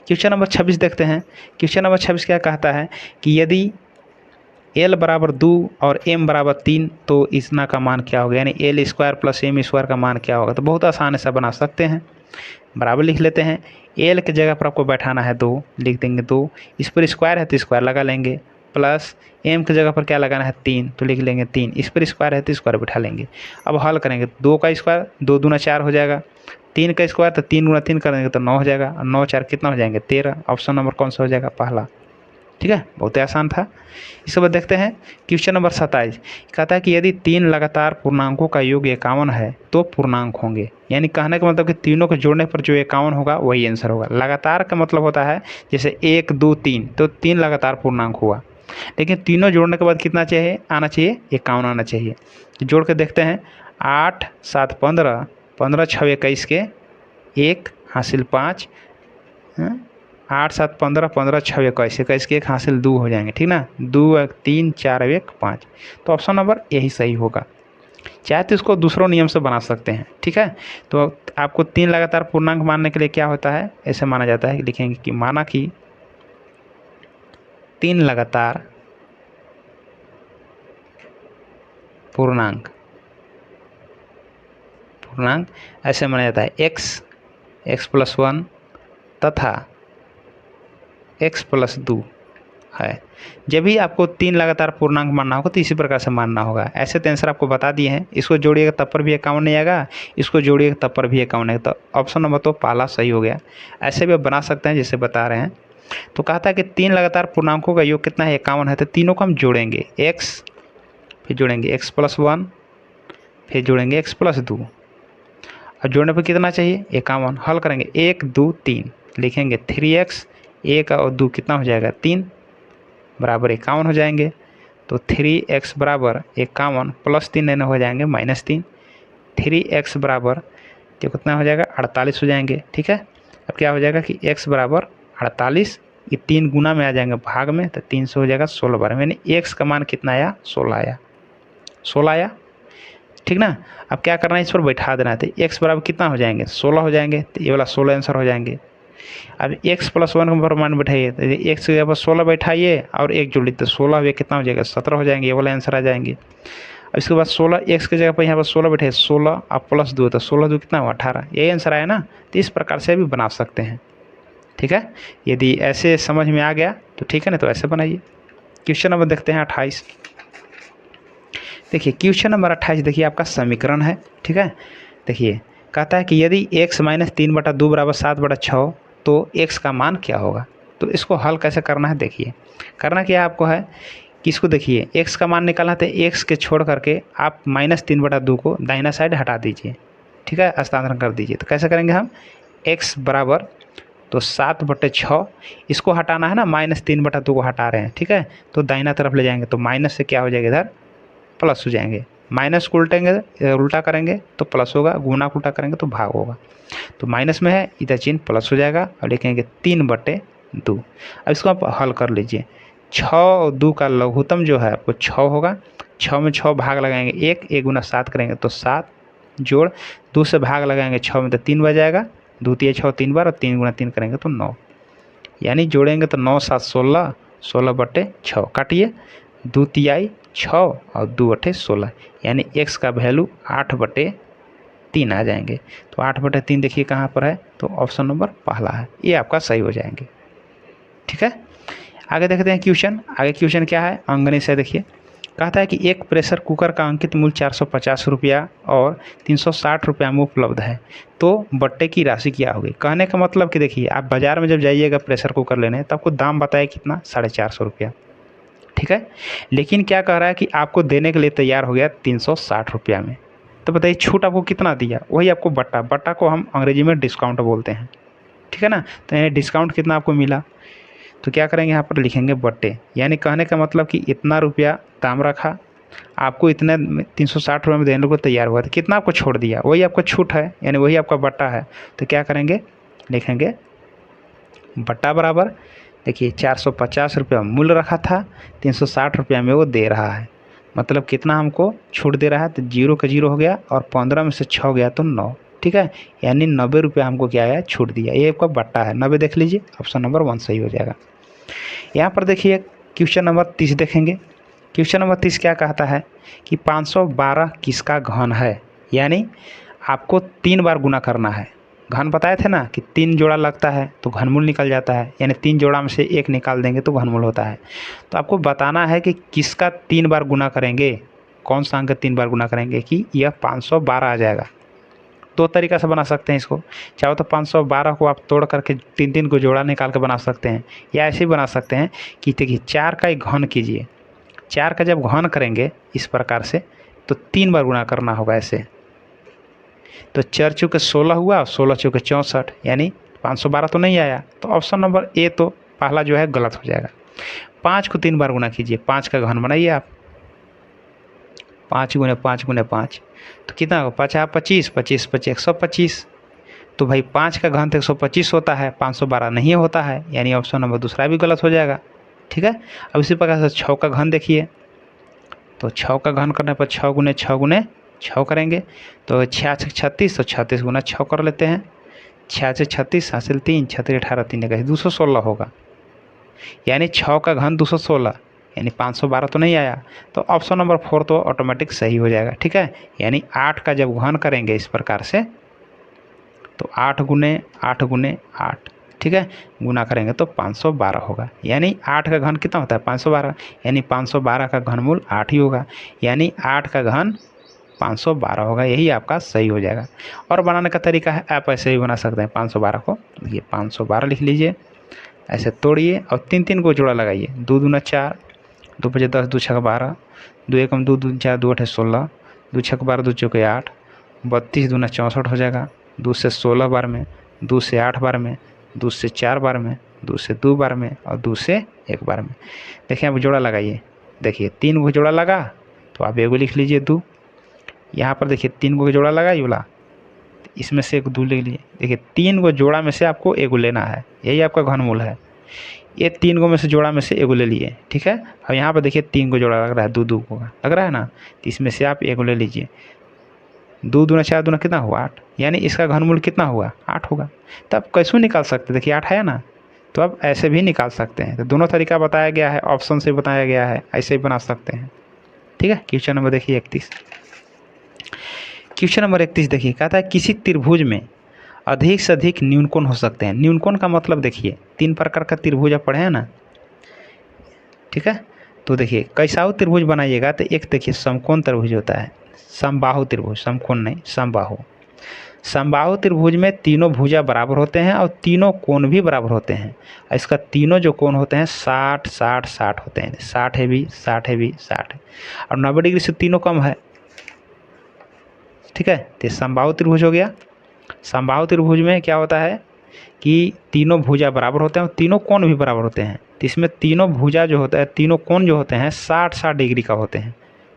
क्वेश्चन नंबर 26 देखते हैं। क्वेश्चन नंबर 26 क्या कहता है कि यदि l बराबर 2 और m बराबर 3 तो इतना का मान क्या होगा? यानी l² प्लस m² का मान क्या होगा? तो बहुत आसान ऐसा बना सकते हैं, बराबर लिख लेते हैं। l की जगह पर आपको बैठाना है 2, लिख देंगे 2, इस पर स्क्वायर है तो स्क्वायर लगा लेंगे, प्लस m की जगह पर क्या लगाना है? 3, तो लिख लेंगे 3, इस पर स्क्वायर है तो स्क्वायर बैठा लेंगे। अब हल करेंगे, 2 का स्क्वायर 2 दूना 4 हो जाएगा, 3 का स्क्वायर तो 3 गुना 3 करेंगे तो 9 हो जाएगा, और 9 4 कितना हो जाएंगे? 13। ऑप्शन नंबर कौन सा हो जाएगा? पहला। ठीक है, बहुत ही आसान था। इसके बाद देखते हैं क्वेश्चन नंबर 27। कहता है कि यदि 3 लगातार पूर्णांकों का योग 51 है तो पूर्णांक होंगे। यानी कहने का मतलब कि तीनों को जोड़ने पर जो 51 होगा वही आंसर होगा। लगातार का मतलब होता है जैसे 1 2 3, तो 3 लगातार पूर्णांक हुआ, लेकिन तीनों जोड़ने के बाद कितना चाहिए आना चाहिए? 51 आना चाहिए। तो जोड़ के देखते हैं, 8 7 15, 15 6 21 के 1 हासिल 5, 8 7 15, 15 6 21, 21 के 1 हासिल 2 हो जाएंगे, ठीक ना, 2 1 3 4 1 5। तो ऑप्शन नंबर यही सही होगा। चाहे तो इसको दूसरों नियम से बना सकते हैं, ठीक है। तो आपको 3 लगातार पूर्णांक मानने के लिए क्या होता है? ऐसे माना जाता है, लिखेंगे कि माना कि 3 लगातार पूर्णांक ऐसे माना जाता है x प्लस 1 तथा x प्लस 2 है। जब भी आपको 3 लगातार पूर्णांक मानना होगा तो इसी प्रकार से मानना होगा। ऐसे तो आंसर आपको बता दिए हैं, इसको जोड़िएगा तब पर भी 51 नहीं आएगा, इसको जोड़िएगा तब पर भी 51 आएगा, तो ऑप्शन नंबर तो पहला सही हो गया। ऐसे भी आप बना सकते हैं जैसे बता रहे हैं। तो कहता है कि 3 लगातार पूर्णांकों का योग कितना है? 51 है, तो तीनों को हम जोड़ेंगे, x फिर जोड़ेंगे x प्लस 1 फिर जोड़ेंगे x प्लस 2, और जोड़ने पर कितना चाहिए? 51। हल करेंगे 1 2 3, लिखेंगे 3x, 1 और 2 कितना हो जाएगा? 3 बराबर 51 हो जाएंगे। तो 3x बराबर 51 प्लस 3 लेने हो जाएंगे -3, 3x बराबर तो कितना हो जाएगा? 48 हो जाएंगे, ठीक है। अब क्या हो जाएगा कि x बराबर 48, ये 3 गुना में आ जाएंगे भाग में, तो 3 से हो जाएगा 16 बार, यानी x का मान कितना आया? 16 आया, 16 आया, ठीक ना। अब क्या करना है? इस पर बैठा देना है, तो x बराबर कितना हो जाएंगे? 16 हो जाएंगे, तो ये वाला 16 आंसर हो जाएंगे। अब x प्लस 1 का मान बैठाइए, तो x के जगह 16 बैठाइए और 1 जोड़ लीजिए, तो 16 ये कितना हो जाएगा, 17 हो जाएंगे, ये वाला आंसर आ जाएंगे। अब इसके बाद 16 x की जगह पर यहाँ पर 16 बैठे, 16 अब प्लस 2, तो 16 2 कितना हुआ 18, यही आंसर आया ना। तो इस प्रकार से भी बना सकते हैं, ठीक है। यदि ऐसे समझ में आ गया तो ठीक है ना, तो ऐसे बनाइए। क्वेश्चन नंबर देखते हैं 28। देखिए क्वेश्चन नंबर 28, देखिए आपका समीकरण है, ठीक है। देखिए कहता है कि यदि x माइनस 3/2 बराबर 7/6 तो x का मान क्या होगा। तो इसको हल कैसे करना है, देखिए करना क्या आपको है कि इसको देखिए x का मान निकालना, तो x के छोड़ करके आप -3/2 को दाहिना साइड हटा दीजिए, ठीक है, हस्तांतरण कर दीजिए। तो कैसे करेंगे हम, x बराबर तो 7/6, इसको हटाना है ना, -3/2 को हटा रहे हैं, ठीक है। तो दाहिना तरफ ले जाएंगे तो माइनस से क्या हो जाएगा, इधर प्लस हो जाएंगे, माइनस को उल्टेंगे उल्टा करेंगे तो प्लस होगा, गुना को उल्टा करेंगे तो भाग होगा। तो माइनस में है, इधर चिन्ह प्लस हो जाएगा और लिखेंगे 3/2। अब इसको आप हल कर लीजिए। 6 और 2 का लघुत्तम जो है आपको 6 होगा, 6 में 6 भाग लगाएंगे 1, 1 गुना 7 करेंगे तो 7, जोड़ 2 से भाग लगाएंगे 6 में तो 3 बच जाएगा, 2 तिया 6 3 बार, और 3 गुना 3 करेंगे तो 9, यानी जोड़ेंगे तो 9 7 16, 16/6 काटिए, 2 तिहाई 6 और 2/16, यानी x का वैल्यू 8/3 आ जाएंगे। तो 8/3 देखिए कहाँ पर है, तो ऑप्शन नंबर पहला है, ये आपका सही हो जाएंगे, ठीक है। आगे देखते हैं क्वेश्चन, आगे क्वेश्चन क्या है, अंगनी से देखिए कहता है कि एक प्रेशर कुकर का अंकित मूल्य 450 रुपया और 360 रुपया में उपलब्ध है, तो बट्टे की राशि क्या होगी। कहने का मतलब कि देखिए आप बाज़ार में जब जाइएगा प्रेशर कुकर लेने, तो आपको दाम बताए कितना, 450 रुपया, ठीक है। लेकिन क्या कह रहा है कि आपको देने के लिए तैयार हो गया 360 रुपया में। तो बताइए छूट आपको कितना दिया, वही आपको बट्टा, बट्टा को हम अंग्रेजी में डिस्काउंट बोलते हैं, ठीक है ना। तो यानी डिस्काउंट कितना आपको मिला, तो क्या करेंगे यहाँ पर लिखेंगे बट्टे, यानी कहने का मतलब कि इतना रुपया दाम रखा, आपको इतने 360 रुपये में देने को तैयार हुआ, तो कितना आपको छोड़ दिया, वही आपका छूट है, यानी वही आपका बट्टा है। तो क्या करेंगे, लिखेंगे बट्टा बराबर, देखिए 450 रुपया मूल्य रखा था, 360 रुपया में वो दे रहा है, मतलब कितना हमको छूट दे रहा है, तो 0 का 0 हो गया और 15 में से 6 गया तो 9, ठीक है, यानी 90 रुपया हमको क्या आया, छूट दिया, ये आपका बट्टा है। 90 देख लीजिए, ऑप्शन नंबर 1 सही हो जाएगा। यहाँ पर देखिए क्वेश्चन नंबर 30 देखेंगे। क्वेश्चन नंबर 30 क्या कहता है कि 512 किसका घन है, यानी आपको 3 बार गुना करना है। घन बताए थे ना कि 3 जोड़ा लगता है तो घनमूल निकल जाता है, यानी 3 जोड़ा में से 1 निकाल देंगे तो घनमूल होता है। तो आपको बताना है कि किसका 3 बार गुना करेंगे, कौन सा अंक का 3 बार गुना करेंगे कि यह 512 आ जाएगा। 2 तरीक़ा से बना सकते हैं इसको, चाहो तो 512 को आप तोड़ करके 3 को जोड़ा निकाल के बना सकते हैं, या ऐसे ही बना सकते हैं कि देखिए 4 का ही घन कीजिए, 4 का जब घन करेंगे इस प्रकार से तो 3 बार गुना करना होगा ऐसे। तो 4 चौके 16 हुआ और 16 चौके 64, यानी 512 तो नहीं आया, तो ऑप्शन नंबर ए तो पहला जो है गलत हो जाएगा। 5 को 3 बार गुना कीजिए, 5 का घन बनाइए आप, 5 गुने 5 गुने 5 तो कितना होगा, 5 25, 25 25 125। तो भाई 5 का घन तो 125 होता है, 512 नहीं होता है, यानी ऑप्शन नंबर दूसरा भी गलत हो जाएगा, ठीक है। अब इसी प्रकार से 6 का घन देखिए, तो 6 का घन करने पर 6 गुने 6 गुने 6 करेंगे, तो 6 36, तो 36 गुना 6 कर लेते हैं, 6 36 हासिल 3, 36 18 3 का 216 होगा, यानी 6 का घन 216, यानी 512 तो नहीं आया, तो ऑप्शन नंबर 4 तो ऑटोमेटिक सही हो जाएगा, ठीक है। यानी 8 का जब घन करेंगे इस प्रकार से तो 8 गुने 8 गुने 8, ठीक है, गुना करेंगे तो 512 होगा, यानी 8 का घन कितना होता है 512, यानी 512 का घनमूल 8 ही होगा, यानी 8 का घन 512 होगा, यही आपका सही हो जाएगा। और बनाने का तरीका है, आप ऐसे ही बना सकते हैं 512 को, ये 512 लिख लीजिए, ऐसे तोड़िए और 3 को जोड़ा लगाइए, 2 दूना 4, 2 5 10, 2 6 12, 2 एकम 2 2 4 2 8 16, 2 6 12 2 चौके 8, 32 दूना 64 हो जाएगा, 2 से 16 बार में, 2 से 8 बार में, 2 से 4 बार में, 2 से 2 बार में और 2 से 1 बार में। देखिए आप जोड़ा लगाइए, देखिए 3 को जोड़ा लगा तो आप एगो लिख लीजिए 2, यहाँ पर देखिए 3 को जोड़ा लगा ये वाला, इसमें से एक 2 ले लीजिए, देखिए 3 को जोड़ा में से आपको एगो लेना है, यही आपका घनमूल है। ये 3 को में से जोड़ा में से एगो ले लिए, ठीक है। अब यहाँ पर देखिए 3 को जोड़ा लग रहा है, 2 2 को लग रहा है ना, तो इसमें से आप एगो ले लीजिए, 2 दूना 4 दूना कितना हुआ 8, यानी इसका घनमूल कितना हुआ 8 होगा। तो आप कैसे निकाल सकते, देखिए 8 है ना, तो आप ऐसे भी निकाल सकते हैं। तो दोनों तरीका बताया गया है, ऑप्शन से बताया गया है, ऐसे ही बना सकते हैं। ठीक है, क्वेश्चन नंबर देखिए 31। क्वेश्चन नंबर 31 देखिए, कहता है किसी त्रिभुज में अधिक से अधिक न्यूनकोण हो सकते हैं। न्यूनकोण का मतलब देखिए 3 प्रकार का त्रिभुज आप पढ़े हैं ना। ठीक है, तो देखिए कैसा त्रिभुज बनाइएगा, तो एक देखिए समकोण त्रिभुज होता है, समबाहु त्रिभुज, समकोण नहीं समबाहु। समबाहु त्रिभुज में तीनों भुजा बराबर होते हैं और तीनों कोण भी बराबर होते हैं। इसका तीनों जो कोण होते हैं 60 60 60 होते हैं, 60 है भी 60 है भी 60 है, और 90 डिग्री से तीनों कम है। ठीक है, तो समबाहु त्रिभुज हो गया। समबाहु त्रिभुज में क्या होता है कि तीनों भुजा बराबर होते हैं और तीनों कोण भी बराबर होते हैं। तो इसमें तीनों भुजा जो होता है, तीनों कोण जो होते हैं 60 60 डिग्री का होते हैं।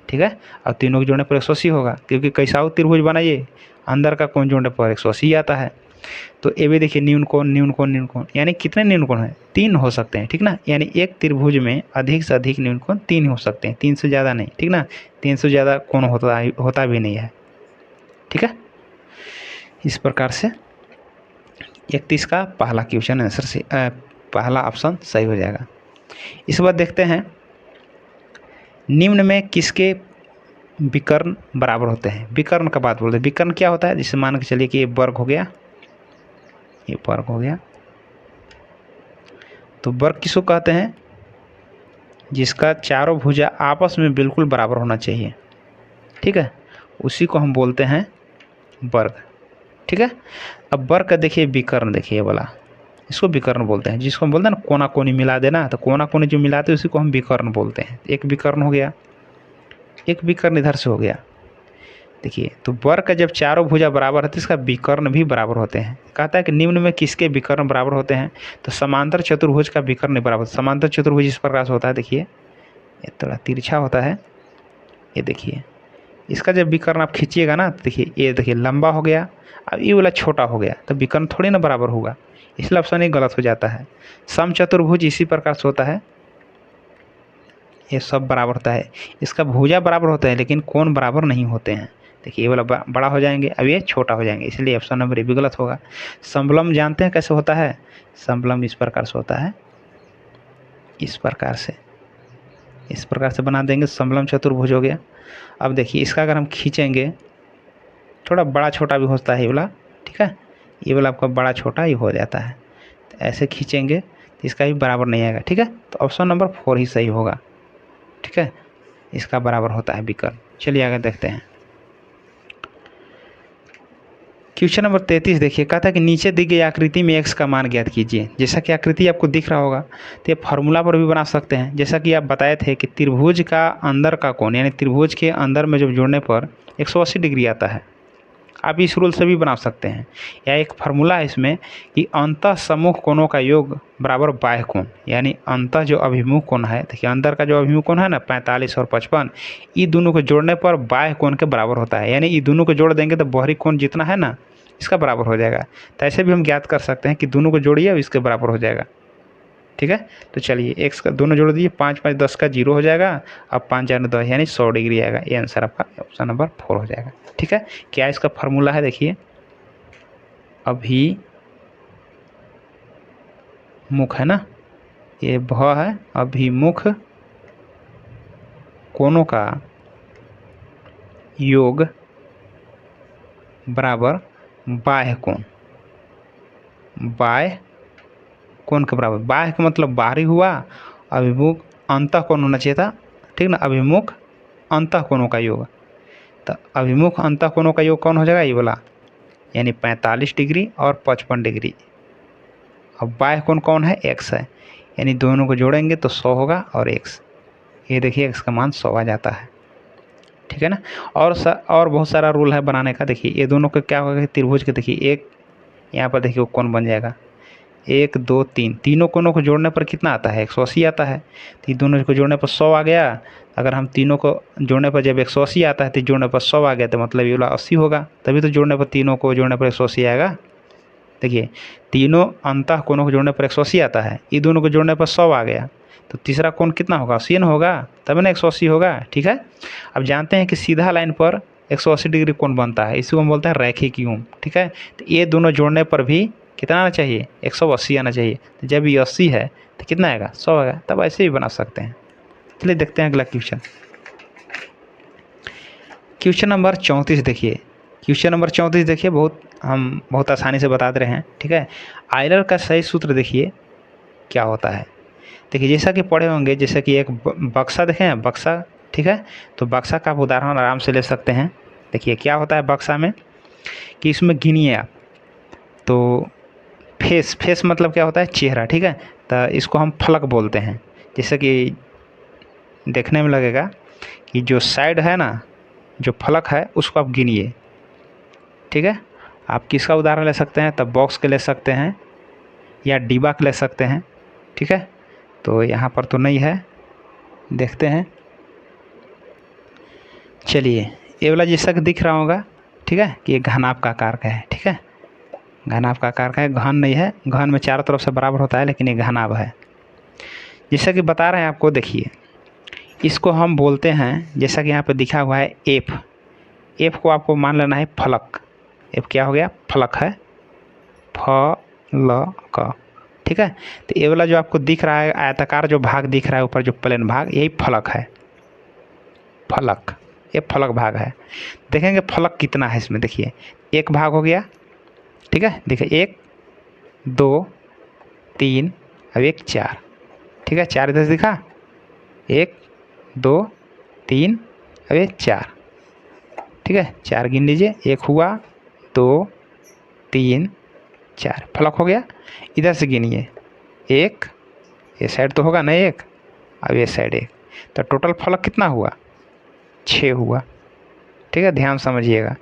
ठीक है, और तीनों के जोड़ने पर 180 होगा, क्योंकि कैसा त्रिभुज बनाइए अंदर का कोण जोड़ने पर 180 आता है। तो ये भी देखिए न्यून कोण न्यून कोण न्यून कोण, यानी कितने न्यून कोण हैं 3 हो सकते हैं। ठीक ना, यानी एक त्रिभुज में अधिक से अधिक न्यून कोण 3 हो सकते हैं, 3 से ज़्यादा नहीं। ठीक ना, 3 से ज़्यादा कोण होता भी नहीं है। ठीक है, इस प्रकार से 31 का पहला क्वेश्चन आंसर से पहला ऑप्शन सही हो जाएगा। इस बार देखते हैं निम्न में किसके विकर्ण बराबर होते हैं। विकर्ण का बात बोलते हैं। विकर्ण क्या होता है, जिसे मान के चलिए कि ये वर्ग हो गया, ये वर्ग हो गया। तो वर्ग किसको कहते हैं, जिसका चारों भुजा आपस में बिल्कुल बराबर होना चाहिए। ठीक है, उसी को हम बोलते हैं वर्ग। ठीक है, अब वर्ग का देखिए विकर्ण, देखिए वाला इसको विकर्ण बोलते हैं। जिसको हम बोलते हैं ना कोना कोनी मिला देना, तो कोना कोनी जो मिलाते हैं उसी को हम विकर्ण बोलते हैं। एक विकर्ण हो गया, एक विकर्ण इधर से हो गया। देखिए, तो वर्ग का जब चारों भुजा बराबर है तो इसका विकर्ण भी बराबर होते हैं। कहता है कि निम्न में किसके विकर्ण बराबर होते हैं, तो समांतर चतुर्भुज का विकर्ण बराबर। समांतर चतुर्भुज इस प्रकार से होता है, देखिए ये थोड़ा तिरछा होता है, ये देखिए इसका जब विकर्ण आप खींचिएगा ना, तो देखिए ये देखिए लंबा हो गया, अब ये वाला छोटा हो गया, तो विकर्ण थोड़ी ना बराबर होगा, इसलिए ऑप्शन ही गलत हो जाता है। समचतुर्भुज इसी प्रकार से होता है, ये सब बराबर होता है, इसका भुजा बराबर होता है लेकिन कोण बराबर नहीं होते हैं। देखिए ये वाला बड़ा हो जाएंगे, अब ये छोटा हो जाएंगे, इसलिए ऑप्शन नंबर ए भी गलत होगा। समलम जानते हैं कैसे होता है, समलम इस प्रकार से होता है, इस प्रकार से बना देंगे, समलम चतुर्भुज हो गया। अब देखिए इसका अगर हम खींचेंगे, थोड़ा बड़ा छोटा भी होता है ये वाला। ठीक है, ये वाला आपका बड़ा छोटा ही हो जाता है, तो ऐसे खींचेंगे तो इसका भी बराबर नहीं आएगा। ठीक है, तो ऑप्शन नंबर 4 ही सही होगा। ठीक है, इसका बराबर होता है विकर्ण। चलिए आगे देखते हैं क्वेश्चन नंबर 33। देखिए कहता है कि नीचे दी गई आकृति में x का मान ज्ञात कीजिए। जैसा कि आकृति आपको दिख रहा होगा, तो ये फार्मूला पर भी बना सकते हैं। जैसा कि आप बताए थे कि त्रिभुज का अंदर का कोण, यानी त्रिभुज के अंदर में जब जोड़ने पर 180 डिग्री आता है। आप इस रूल से भी बना सकते हैं, या एक फार्मूला है इसमें कि अंतः सम्मुख कोणों का योग बराबर बाह्य कोण, यानी अंतः जो अभिमुख कोण है, देखिए अंदर का जो अभिमुख कोण है ना 45 और 55, ये दोनों को जोड़ने पर बाह्य कोण के बराबर होता है। यानी ये दोनों को जोड़ देंगे तो बाहरी कोण जितना है ना इसका बराबर हो जाएगा। तो ऐसे भी हम ज्ञात कर सकते हैं कि दोनों को जोड़िए और इसके बराबर हो जाएगा। ठीक है, तो चलिए एक्स का दोनों जोड़ दीजिए, 5 5 10 का 0 हो जाएगा, अब 5 4 10 यानी 100 डिग्री आएगा। ये आंसर आपका ऑप्शन नंबर 4 हो जाएगा। ठीक है, क्या इसका फार्मूला है, देखिए अभिमुख है ना, ये भ है, अभिमुख कोणों का योग बराबर बाह्य कोण। बाह्य कोण के बराबर, बाह्य का मतलब बाहरी हुआ, अभिमुख अंतः कोण होना चाहिए था। ठीक ना, अभिमुख अंतः कोणों का योग, तो अभिमुख अंतः कोणों का योग कौन हो जाएगा, ये वाला, यानी 45 डिग्री और 55 डिग्री। अब बाह्य कोण कौन है, x है, यानी दोनों को जोड़ेंगे तो 100 होगा और x, ये देखिए x का मान 100 आ जाता है। ठीक है ना, और बहुत सारा रूल है बनाने का। देखिए ये दोनों का क्या होगा, त्रिभुज के देखिए एक यहाँ पर देखिए कोण बन जाएगा 1 2 3, तीनों कोणों को जोड़ने पर कितना आता है, 180 आता है। तो ये दोनों को जोड़ने पर 100 आ गया। अगर हम तीनों को जोड़ने पर जब 180 आता है तो जोड़ने पर 100 आ गया, तो मतलब ये वाला 80 होगा, तभी तो जोड़ने पर तीनों को जोड़ने पर 180 आएगा। देखिए तीनों अंतः कोणों को जोड़ने पर 180 आता है, ये दोनों को जोड़ने पर 100 आ गया, तो तीसरा कोण कितना होगा, 80 होगा, तब ना 180 होगा। ठीक है, अब जानते हैं कि सीधा लाइन पर 180 डिग्री कोण बनता है, इसी को हम बोलते हैं रैखिक युग्म। ठीक है, तो ये दोनों जोड़ने पर भी कितना आना चाहिए, 180 आना चाहिए। तो जब ये 80 है तो कितना आएगा, 100 आएगा। तब ऐसे भी बना सकते हैं। चलिए देखते हैं अगला क्वेश्चन। क्वेश्चन नंबर 34 देखिए। क्वेश्चन नंबर 34 देखिए, बहुत आसानी से बता दे रहे हैं। ठीक है, आयलर का सही सूत्र देखिए क्या होता है। देखिए जैसा कि पढ़े होंगे, जैसे कि एक बक्सा देखें, बक्सा। ठीक है, तो बक्सा का आप उदाहरण आराम से ले सकते हैं। देखिए क्या होता है बक्सा में, कि इसमें गिनिए आप, तो फेस मतलब क्या होता है, चेहरा। ठीक है, तो इसको हम फलक बोलते हैं। जैसे कि देखने में लगेगा कि जो साइड है ना, जो फलक है उसको आप गिनिए। ठीक है, आप किसका उदाहरण ले सकते हैं, तब बॉक्स के ले सकते हैं या डिब्बा के ले सकते हैं। ठीक है, तो यहाँ पर तो नहीं है, देखते हैं। चलिए ये वाला जैसा कि दिख रहा होगा, ठीक है, कि ये घनाभ का आकार का है। ठीक है, घनाभ का आकार का है, घन नहीं है। घन में चारों तरफ से बराबर होता है, लेकिन ये घनाभ है। जैसा कि बता रहे हैं आपको, देखिए इसको हम बोलते हैं, जैसा कि यहाँ पे दिखा हुआ है एफ। एफ को आपको मान लेना है फलक। एफ क्या हो गया, फलक है, फलक। ठीक है, तो ये वाला जो आपको दिख रहा है आयताकार जो भाग दिख रहा है ऊपर, जो प्लेन भाग, यही फलक है। फलक, ये फलक भाग है। देखेंगे फलक कितना है इसमें, देखिए एक भाग हो गया। ठीक है, देखिए 1 2 3 अब 1 4। ठीक है, 4 इधर से दिखा, 1 2 3 अब 1 4। ठीक है, 4 गिन लीजिए, 1 हुआ, 2 3 4, फलक हो गया। इधर से गिनिए, 1, ये साइड तो होगा ना 1, अब ये साइड 1, तो टोटल फलक कितना हुआ, 6 हुआ। ठीक है, ध्यान समझिएगा।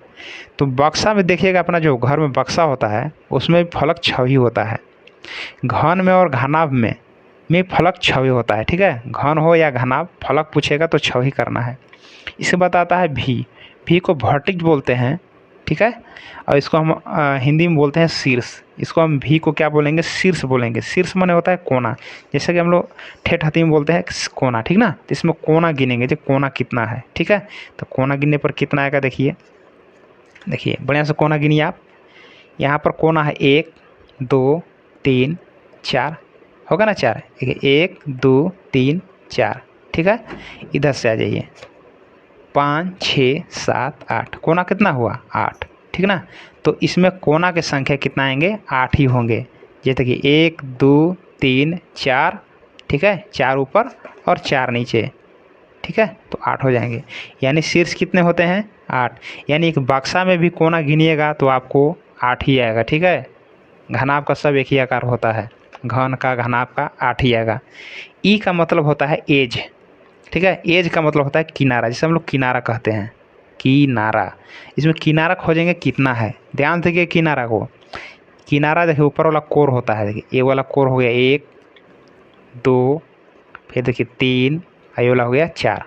तो बक्सा में देखिएगा, अपना जो घर में बक्सा होता है उसमें फलक 6 ही होता है। घन में और घनाभ में फलक 6 ही होता है। ठीक है, घन हो या घनाभ, फलक पूछेगा तो 6 ही करना है। इसे बताता है भी को वर्टिक्स बोलते हैं। ठीक है, और इसको हम हिंदी में बोलते हैं शीर्ष। इसको हम भी को क्या बोलेंगे, शीर्ष बोलेंगे। शीर्ष माने होता है कोना, जैसे कि हम लोग ठेठ हाथी में बोलते हैं कोना। ठीक ना, तो इसमें कोना गिनेंगे, जो कोना कितना है। ठीक है, तो कोना गिनने पर कितना आएगा, देखिए बढ़िया से कोना गिनिए आप। यहाँ पर कोना है 1 2 3 4, होगा ना 4, 1 2 3 4। ठीक है, इधर से आ जाइए, 5 6 7 8, कोना कितना हुआ, 8। ठीक ना, तो इसमें कोना के संख्या कितना आएंगे, 8 ही होंगे। जैसे कि 1 2 3 4। ठीक है, 4 ऊपर और 4 नीचे। ठीक है, तो 8 हो जाएंगे। यानी शीर्ष कितने होते हैं, 8। यानी एक बक्सा में भी कोना गिनिएगा तो आपको 8 ही आएगा। ठीक है, घनाभ का सब एक ही आकार होता है, घन का घनाभ का 8 ही आएगा। ई का मतलब होता है एज। ठीक है, एज का मतलब होता है किनारा, जिसे हम लोग किनारा कहते हैं, किनारा। इसमें किनारा खोजेंगे कितना है, ध्यान देखिए किनारा को। किनारा देखिए ऊपर वाला कोर होता है, देखिए ये वाला कोर हो गया 1 2, फिर देखिए 3, ये वाला हो गया 4।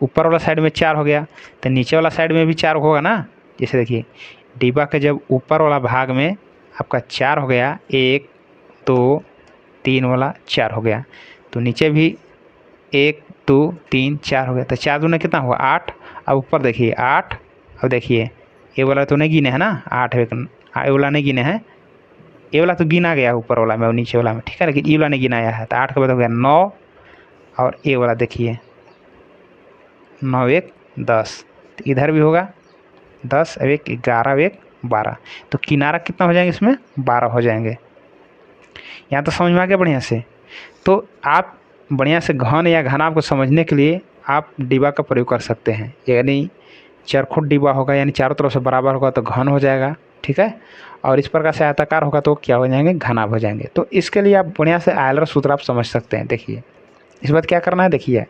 ऊपर वाला साइड में 4 हो गया, तो नीचे वाला साइड में भी 4 होगा ना। जैसे देखिए डिब्बा के जब ऊपर वाला भाग में आपका 4 हो गया, 1 2 3 वाला 4 हो गया, तो नीचे भी 1 2 3 4 हो गया, तो 4 दूने कितना हुआ, 8। अब ऊपर देखिए 8, अब देखिए ये वाला तो नहीं गिने है ना, 8 ये वाला नहीं गिने हैं, ये वाला तो गिना गया ऊपर वाला में और नीचे वाला में। ठीक है, लेकिन ये वाला नहीं गिनाया है, तो 8 के बाद हो गया 9, और ये वाला देखिए 9 1 10, तो इधर भी होगा 10, अब 1 11, अब 1 12, तो किनारा कितना हो जाएंगे इसमें, 12 हो जाएंगे। यहाँ तो समझ में आ गया बढ़िया से। तो आप बढ़िया से घन या घनाभ को समझने के लिए आप डिब्बा का प्रयोग कर सकते हैं। यानी चरखुट डिब्बा होगा, यानी चारों तरफ से बराबर होगा तो घन हो जाएगा। ठीक है, और इस प्रकार से आयताकार होगा तो क्या हो जाएंगे, घनाभ हो जाएंगे। तो इसके लिए आप बढ़िया से आयलर सूत्र आप समझ सकते हैं। देखिए इस बात क्या करना है, देखिए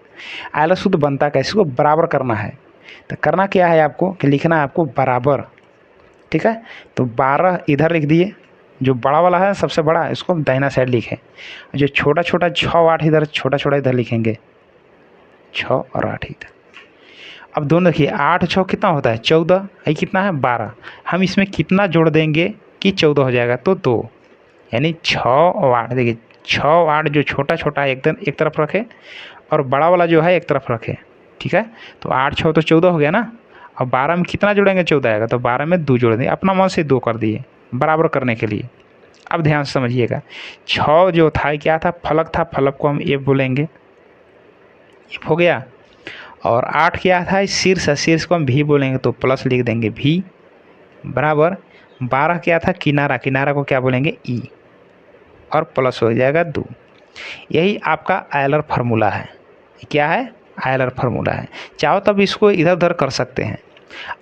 आयलर सूत्र बनता कैसे, इसको बराबर करना है। तो करना क्या है आपको, कि लिखना है आपको बराबर। ठीक है, तो 12 इधर लिख दिए, जो बड़ा वाला है सबसे बड़ा, इसको दाहिना साइड लिखें। जो छोटा छोटा 6 8 इधर, छोटा छोटा इधर लिखेंगे, 6 और 8 इधर। अब दोनों देखिए 8 6 कितना होता है, 14, ये कितना है, 12। हम इसमें कितना जोड़ देंगे कि 14 हो जाएगा, तो 2, यानी 6 और 8। देखिए 6 और 8 जो छोटा छोटा है एकदम एक तरफ रखे, और बड़ा वाला जो है एक तरफ रखे। ठीक है, तो 8 6 तो 14 हो गया ना। और 12 में कितना जोड़ेंगे 14 आएगा, तो 12 में 2 जोड़ देंगे, अपना मन से 2 कर दिए बराबर करने के लिए। अब ध्यान से समझिएगा, 6 जो था क्या था, फलक था, फलक को हम एफ बोलेंगे, एफ हो गया। और 8 क्या था, शीर्ष, शीर्ष को हम भी बोलेंगे तो प्लस लिख देंगे भी, बराबर 12 क्या था, किनारा, किनारा को क्या बोलेंगे ई, और प्लस हो जाएगा 2। यही आपका आयलर फार्मूला है। क्या है, आयलर फार्मूला है। चाहो तब इसको इधर उधर कर सकते हैं।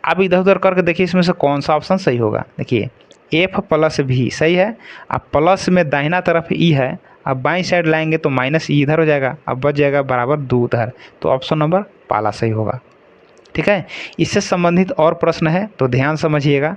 अब इधर उधर करके देखिए इसमें से कौन सा ऑप्शन सही होगा। देखिए एफ प्लस भी सही है, अब प्लस में दाहिना तरफ ई है, अब बाईं साइड लाएंगे तो माइनस ई इधर हो जाएगा, अब बच जाएगा बराबर 2 उधर, तो ऑप्शन नंबर पहला सही होगा। ठीक है, इससे संबंधित और प्रश्न है तो ध्यान समझिएगा।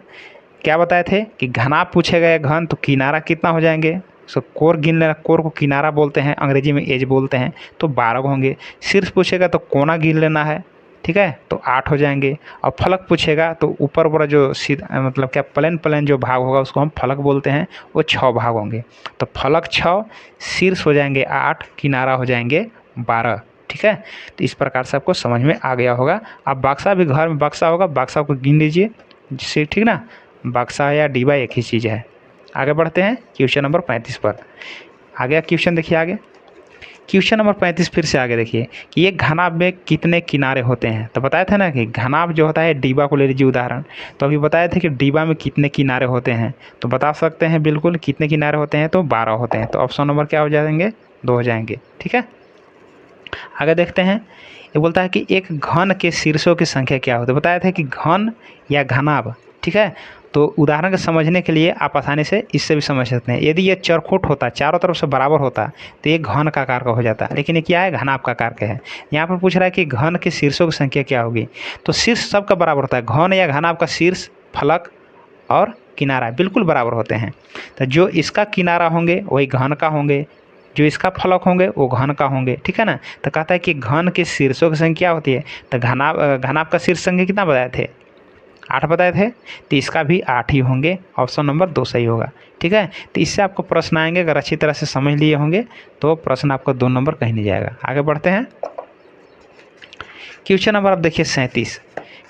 क्या बताए थे कि घनाभ पूछे गए घन, तो किनारा कितना हो जाएंगे, सो कोर गिन लेना, कोर को किनारा बोलते हैं, अंग्रेजी में एज बोलते हैं, तो 12 होंगे। शीर्ष पूछेगा तो कोना गिन लेना है, ठीक है, तो 8 हो जाएंगे। और फलक पूछेगा तो ऊपर वाला जो सीधा मतलब क्या प्लेन जो भाग होगा उसको हम फलक बोलते हैं, वो 6 भाग होंगे। तो फलक 6, शीर्ष हो जाएंगे 8, किनारा हो जाएंगे 12। ठीक है, तो इस प्रकार से आपको समझ में आ गया होगा। अब बक्सा भी, घर में बक्सा होगा, बक्सा को गिन लीजिए जिससे, ठीक ना, बक्सा या डिब्बा एक ही चीज़ है। आगे बढ़ते हैं क्वेश्चन नंबर 35 पर। आ गया क्वेश्चन, देखिए आगे क्वेश्चन नंबर 35 फिर से आगे देखिए कि एक घनाभ में कितने किनारे होते हैं। तो बताए थे ना कि घनाभ जो होता है, डिब्बा को ले लीजिए उदाहरण, तो अभी बताए थे कि डिब्बा में कितने किनारे होते हैं, तो बता सकते हैं बिल्कुल कितने किनारे होते हैं, तो 12 होते हैं। तो ऑप्शन नंबर क्या हो जाएंगे, 2 हो जाएंगे। ठीक है, आगे देखते हैं। ये बोलता है कि एक घन के शीर्षों की संख्या क्या होती है। बताया था कि घन या घनाभ, ठीक है, तो उदाहरण के समझने के लिए आप आसानी से इससे भी समझ सकते हैं। यदि ये चरखुट होता, चारों तरफ से बराबर होता, तो ये घन का आकार का हो जाता, लेकिन ये क्या है, घनाभ का आकार का है। यहाँ पर पूछ रहा है कि घन के शीर्षों की संख्या क्या होगी, तो शीर्ष सबका बराबर होता है। घन या घनाभ का शीर्ष, फलक और किनारा बिल्कुल बराबर होते हैं। तो जो इसका किनारा होंगे वही घन का होंगे, जो इसका फलक होंगे वो घन का होंगे। ठीक है ना, तो कहता है कि घन के शीर्षों की संख्या होती है, तो घनाभ का शीर्ष संख्या कितना बताए थे, 8 बताए थे, तो इसका भी 8 ही होंगे। ऑप्शन नंबर 2 सही होगा। ठीक है, तो इससे आपको प्रश्न आएंगे, अगर अच्छी तरह से समझ लिए होंगे तो प्रश्न आपको 2 नंबर कहीं नहीं जाएगा। आगे बढ़ते हैं क्वेश्चन नंबर, आप देखिए 37।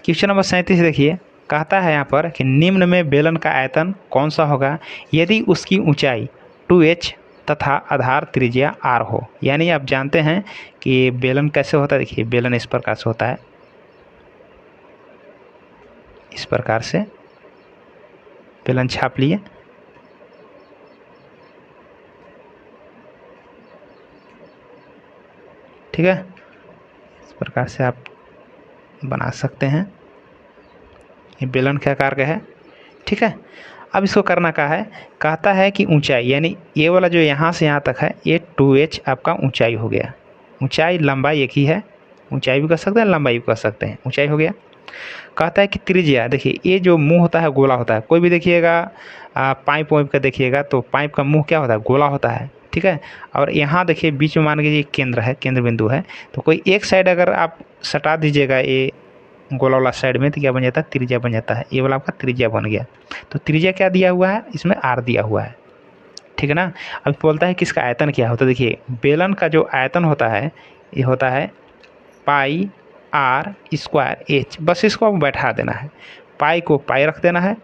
क्वेश्चन नंबर 37 देखिए, कहता है यहाँ पर कि निम्न में बेलन का आयतन कौन सा होगा यदि उसकी ऊंचाई 2h तथा आधार त्रिज्या r हो। यानी आप जानते हैं कि बेलन कैसे होता है। देखिए बेलन इस प्रकार से होता है, इस प्रकार से बेलन छाप लिए, ठीक है, इस प्रकार से आप बना सकते हैं। ये बेलन के आकार का है। ठीक है, अब इसको करना क्या है, कहता है कि ऊंचाई, यानी ये वाला जो यहाँ से यहाँ तक है ये 2h आपका ऊंचाई हो गया। ऊंचाई लंबाई एक ही है, ऊंचाई भी कर सकते हैं लंबाई भी कर सकते हैं, ऊंचाई हो गया। कहता है कि त्रिज्या, देखिए ये जो मुंह होता है गोला होता है, कोई भी देखिएगा पाइप वाइप का देखिएगा तो पाइप का मुंह क्या होता है, गोला होता है। ठीक है, और यहाँ देखिए बीच में मान लीजिए केंद्र है, केंद्र बिंदु है, तो कोई एक साइड अगर आप सटा दीजिएगा ये गोला वाला साइड में, तो क्या बन जाता है, त्रिज्या बन जाता है। ये वाला आपका त्रिज्या बन गया। तो त्रिज्या क्या दिया हुआ है, इसमें r दिया हुआ है। ठीक है ना, अब बोलता है कि इसका आयतन क्या होता है। देखिए बेलन का जो आयतन होता है ये होता है पाई r स्क्वायर h, बस इसको अब बैठा देना है। पाई को पाई रख देना है,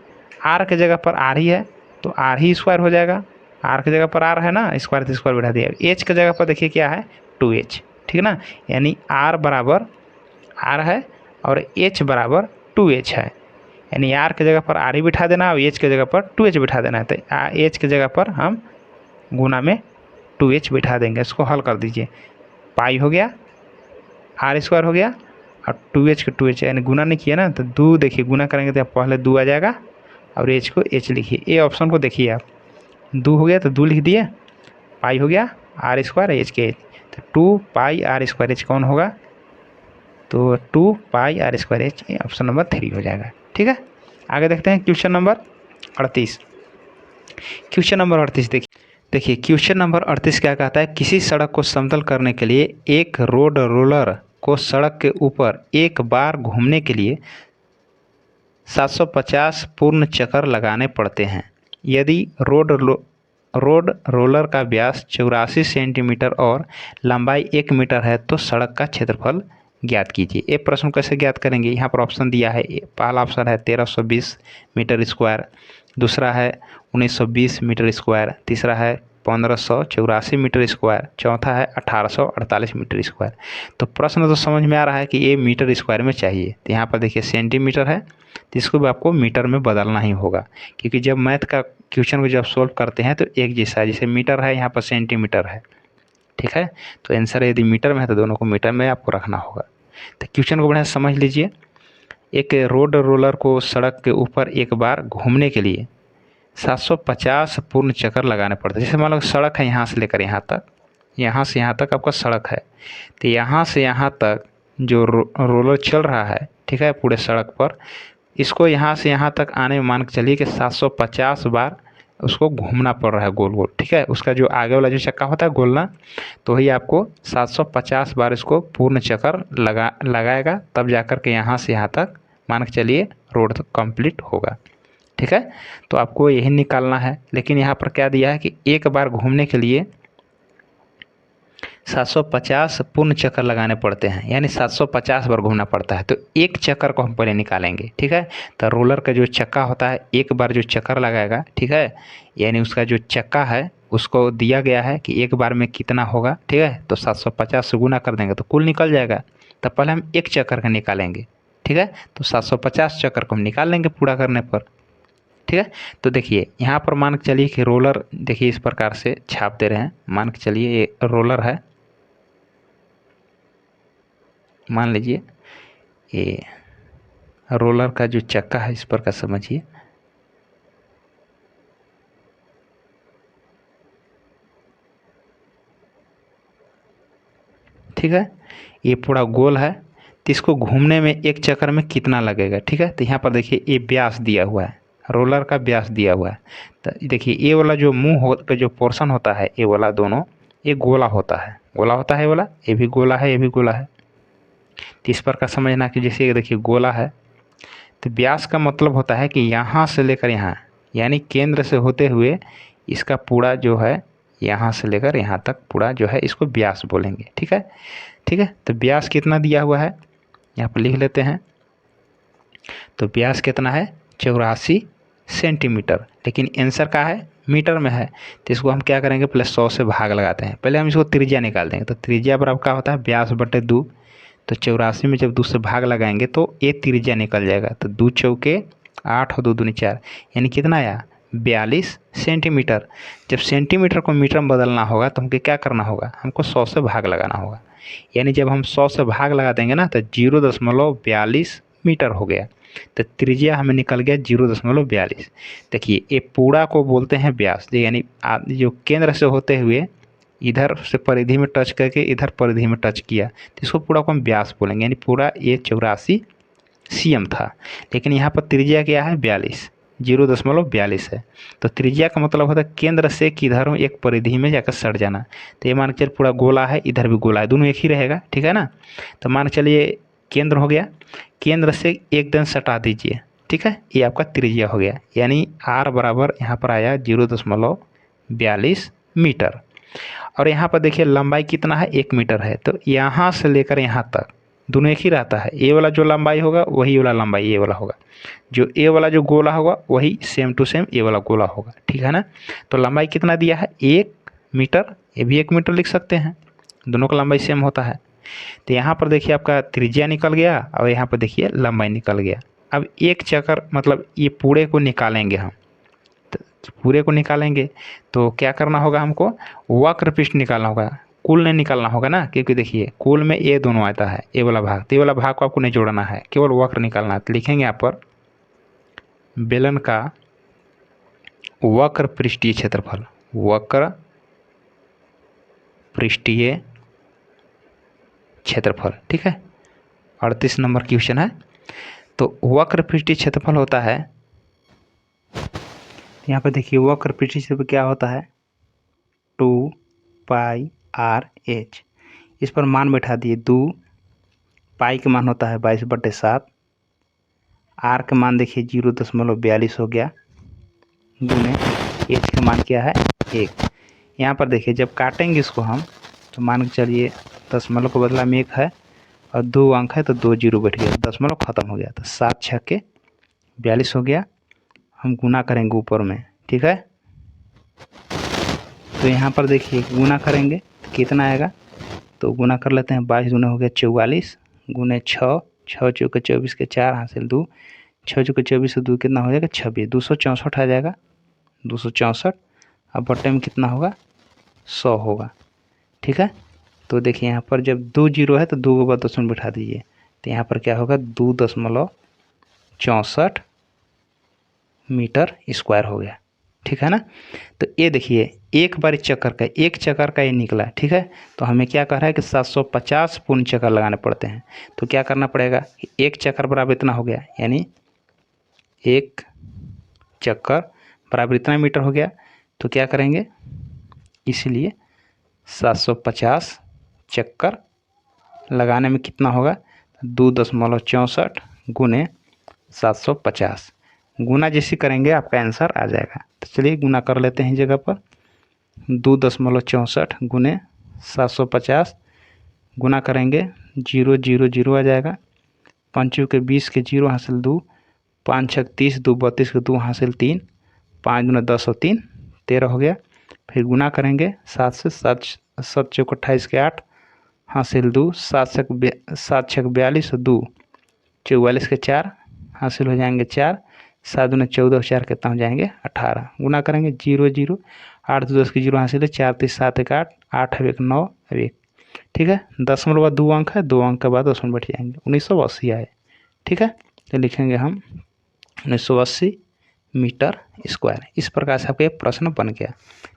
r के जगह पर r ही है तो r ही स्क्वायर हो जाएगा, r की जगह पर r है ना, स्क्वायर तो स्क्वायर बैठा दिया। h की जगह पर देखिए क्या है, 2h। ठीक है ना, यानी r बराबर r है और h बराबर 2h है, यानी r की जगह पर r ही बिठा देना और h की जगह पर 2h बिठा देना है। तो h की जगह पर हम गुना में 2h बिठा देंगे। इसको हल कर दीजिए, पाई हो गया, r स्क्वायर हो गया और 2h के 2h, यानी गुना नहीं किया ना, तो 2 देखिए गुना करेंगे तो पहले 2 आ जाएगा और h को h लिखिए। ये ऑप्शन को देखिए आप, 2 हो गया तो 2 लिख दिए, पाई हो गया r स्क्वायर h के h, तो 2 पाई r स्क्वायर h कौन होगा, तो 2 पाई r square h, option number 3 हो जाएगा। ठीक है, आगे देखते हैं क्वेश्चन नंबर 38। क्वेश्चन नंबर 38 देखिए क्वेश्चन नंबर 38 क्या कहता है, किसी सड़क को समतल करने के लिए एक रोड रोलर को सड़क के ऊपर एक बार घूमने के लिए 750 पूर्ण चक्कर लगाने पड़ते हैं। यदि रोड रोलर का व्यास 84 सेंटीमीटर और लंबाई 1 मीटर है तो सड़क का क्षेत्रफल ज्ञात कीजिए। ये प्रश्न कैसे ज्ञात करेंगे, यहाँ पर ऑप्शन दिया है, पहला ऑप्शन है 1320 मीटर स्क्वायर, दूसरा है 1920 मीटर स्क्वायर, तीसरा है 1584 मीटर स्क्वायर, चौथा है 1848 मीटर स्क्वायर। तो प्रश्न तो समझ में आ रहा है कि ये मीटर स्क्वायर में चाहिए। तो यहाँ पर देखिए सेंटीमीटर है, तो इसको भी आपको मीटर में बदलना ही होगा, क्योंकि जब मैथ का क्वेश्चन को जब सोल्व करते हैं तो एक जैसा, जैसे मीटर है यहाँ पर सेंटीमीटर है, ठीक है। तो आंसर यदि मीटर में है तो दोनों को मीटर में आपको रखना होगा। तो क्वेश्चन को बढ़िया समझ लीजिए। एक रोड रोलर को सड़क के ऊपर एक बार घूमने के लिए 750 पूर्ण चक्कर लगाने पड़ते हैं। जैसे मान लो सड़क है यहाँ से लेकर यहाँ तक, यहाँ से यहाँ तक आपका सड़क है, तो यहाँ से यहाँ तक जो रोलर चल रहा है, ठीक है, पूरे सड़क पर, इसको यहाँ से यहाँ तक आने में मान के चलिए कि 750 बार उसको घूमना पड़ रहा है गोल गोल, ठीक है। उसका जो आगे वाला जो चक्का होता है गोलना, तो वही आपको 750 बार इसको पूर्ण चक्कर लगाएगा, तब जाकर के यहाँ से यहाँ तक मान के चलिए रोड कंप्लीट होगा, ठीक है। तो आपको यही निकालना है। लेकिन यहाँ पर क्या दिया है कि एक बार घूमने के लिए 750 पूर्ण चक्कर लगाने पड़ते हैं, यानी 750 बार घूमना पड़ता है। तो एक चक्कर को हम पहले निकालेंगे, ठीक है। तो रोलर का जो चक्का होता है, एक बार जो चक्कर लगाएगा, ठीक है, यानी उसका जो चक्का है उसको दिया गया है कि एक बार में कितना होगा, ठीक है। तो 750 से गुना कर देंगे तो कुल निकल जाएगा। तो पहले हम एक चक्कर का निकालेंगे, ठीक है। तो 750 चक्कर को हम निकाल लेंगे पूरा करने पर, ठीक है। तो देखिए यहाँ पर मान के चलिए कि रोलर, देखिए इस प्रकार से छाप दे रहे हैं, मान के चलिए ये रोलर है, मान लीजिए ये रोलर का जो चक्का है इस प्रकार समझिए, ठीक है। ये पूरा गोल है, तो इसको घूमने में एक चक्कर में कितना लगेगा, ठीक है। तो यहाँ पर देखिए ये व्यास दिया हुआ है, रोलर का व्यास दिया हुआ है। तो देखिए ये वाला जो मुंह का जो पोर्शन होता है, ये वाला दोनों ये गोला होता है, गोला होता है, ये वाला ये भी गोला है, ये भी गोला है। तो इस प्रकार समझना कि जैसे ये देखिए गोला है, तो व्यास का मतलब होता है कि यहाँ से लेकर यहाँ, यानी केंद्र से होते हुए इसका पूरा जो है यहाँ से लेकर यहाँ तक पूरा जो है इसको व्यास बोलेंगे, ठीक है, ठीक है। तो व्यास कितना दिया हुआ है यहाँ पर लिख लेते हैं। तो व्यास कितना है 84 सेंटीमीटर, लेकिन आंसर का है मीटर में है। तो इसको हम क्या करेंगे, पहले 100 से भाग लगाते हैं। पहले हम इसको त्रिज्या निकाल देंगे। तो त्रिज्या बराबर क्या होता है, व्यास बटे 2। तो 84 में जब 2 से भाग लगाएंगे तो ये त्रिज्या निकल जाएगा। तो 2 चौके 8 और 2 दूनी 4, यानी कितना आया 42 सेंटीमीटर। जब सेंटीमीटर को मीटर में बदलना होगा तो हमको क्या करना होगा, हमको 100 से भाग लगाना होगा। यानी जब हम 100 से भाग लगा देंगे ना, तो 0.42 मीटर हो गया। तो त्रिज्या हमें निकल गया 0.42। देखिए ये पूरा को बोलते हैं व्यास, यानी जो केंद्र से होते हुए इधर से परिधि में टच करके इधर परिधि में टच किया, तो इसको पूरा को हम व्यास बोलेंगे। यानी पूरा ये 84 cm था, लेकिन यहाँ पर त्रिज्या क्या है 0.42 है। तो त्रिज्या का मतलब होता है केंद्र से किधर एक परिधि में जाकर सट जाना। तो ये मान के चलिए पूरा गोला है, इधर भी गोला है, दोनों एक ही रहेगा, ठीक है ना। तो मान के चलिए केंद्र हो गया, केंद्र से एकदम सटा दीजिए, ठीक है, ये आपका त्रिज्या हो गया। यानी r बराबर यहाँ पर आया 0.42 मीटर। और यहाँ पर देखिए लंबाई कितना है 1 मीटर है। तो यहाँ से लेकर यहाँ तक दोनों एक ही रहता है। ए वाला जो लंबाई होगा वही वाला लंबाई ए वाला होगा, जो ए वाला जो गोला होगा वही सेम टू सेम ए वाला गोला होगा, ठीक है ना। तो लंबाई कितना दिया है 1 मीटर, ये भी 1 मीटर लिख सकते हैं, दोनों का लंबाई सेम होता है। तो यहाँ पर देखिए आपका त्रिज्या निकल गया और यहाँ पर देखिए लंबाई निकल गया। अब एक चक्कर मतलब ये पूरे को निकालेंगे हम, तो पूरे को निकालेंगे तो क्या करना होगा, हमको वक्र पृष्ठ निकालना होगा, कुल नहीं निकालना होगा ना, क्योंकि देखिए कुल में ये दोनों आता है, ये वाला भाग, तो ये वाला भाग को आपको नहीं जोड़ना है, केवल वक्र निकालना है। तो लिखेंगे यहाँ पर बेलन का वक्र पृष्ठीय क्षेत्रफल, वक्र पृष्ठीय क्षेत्रफल, ठीक है। 38 नंबर क्वेश्चन है। तो वक्र पृष्ठीय क्षेत्रफल होता है, यहाँ पर देखिए वक्र पृष्ठीय क्षेत्रफल क्या होता है 2πr/h। इस पर मान बैठा दिए, 2 पाई का मान होता है 22/7, r का मान देखिए 0.42 हो गया, गुने h का मान क्या है 1। यहाँ पर देखिए जब काटेंगे इसको हम, तो मान के चलिए दशमलव को बदला में 1 है, और 2 अंक है तो 2 जीरो बैठ गया, दशमलव खत्म हो गया। तो 7 छः के 42 हो गया। हम गुना करेंगे ऊपर में, ठीक है। तो यहाँ पर देखिए गुना करेंगे तो कितना आएगा, तो गुना कर लेते हैं। 22 दूना हो गया 44 गुने 6, 6 चौके 24 के 4 हासिल 2, 6 चौके 24 से 2 कितना हो जाएगा 26, 264 आ जाएगा 264। अब बट्टे में कितना होगा 100 होगा, ठीक है। तो देखिए यहाँ पर जब 2 जीरो है तो 2 के बाद दशमलव बिठा दीजिए, तो यहाँ पर क्या होगा 2.64 मीटर स्क्वायर हो गया, ठीक है ना। तो ये देखिए एक बार चक्कर का, एक चक्कर का ये निकला, ठीक है। तो हमें क्या कह रहा है कि 750 पूर्ण चक्कर लगाने पड़ते हैं। तो क्या करना पड़ेगा, एक चक्कर बराबर इतना हो गया, यानी एक चक्कर बराबर इतना मीटर हो गया। तो क्या करेंगे, इसलिए 750 चक्कर लगाने में कितना होगा 2.64 गुने 750, गुना जैसे करेंगे आपका आंसर आ जाएगा। तो चलिए गुना कर लेते हैं जगह पर, 2.64 गुने 750 गुना करेंगे, 0 0 0 आ जाएगा, 5 के 20 के 0 हासिल 2, 5 6 30, 2 32 के 2 हासिल 3, 5 गुना 10 और 3 13 हो गया। फिर गुना करेंगे 7 से, 7 7 चौक 28 के 8 हासिल 2, 7 6 42, 2 44 के 4 हासिल हो जाएंगे 4, 7 दूना 14 और 4 कितना हो जाएंगे 18। गुना करेंगे 0 0, 8 2 10 के 0 हासिल है, 4 3 7 1 8, 8 1 9 1, ठीक है। दशमलव बाद 2 अंक है, 2 अंक के बाद दशमलव बैठ जाएंगे, 1980 आए, ठीक है। तो लिखेंगे हम 1980 मीटर स्क्वायर। इस प्रकार से आपका प्रश्न बन गया,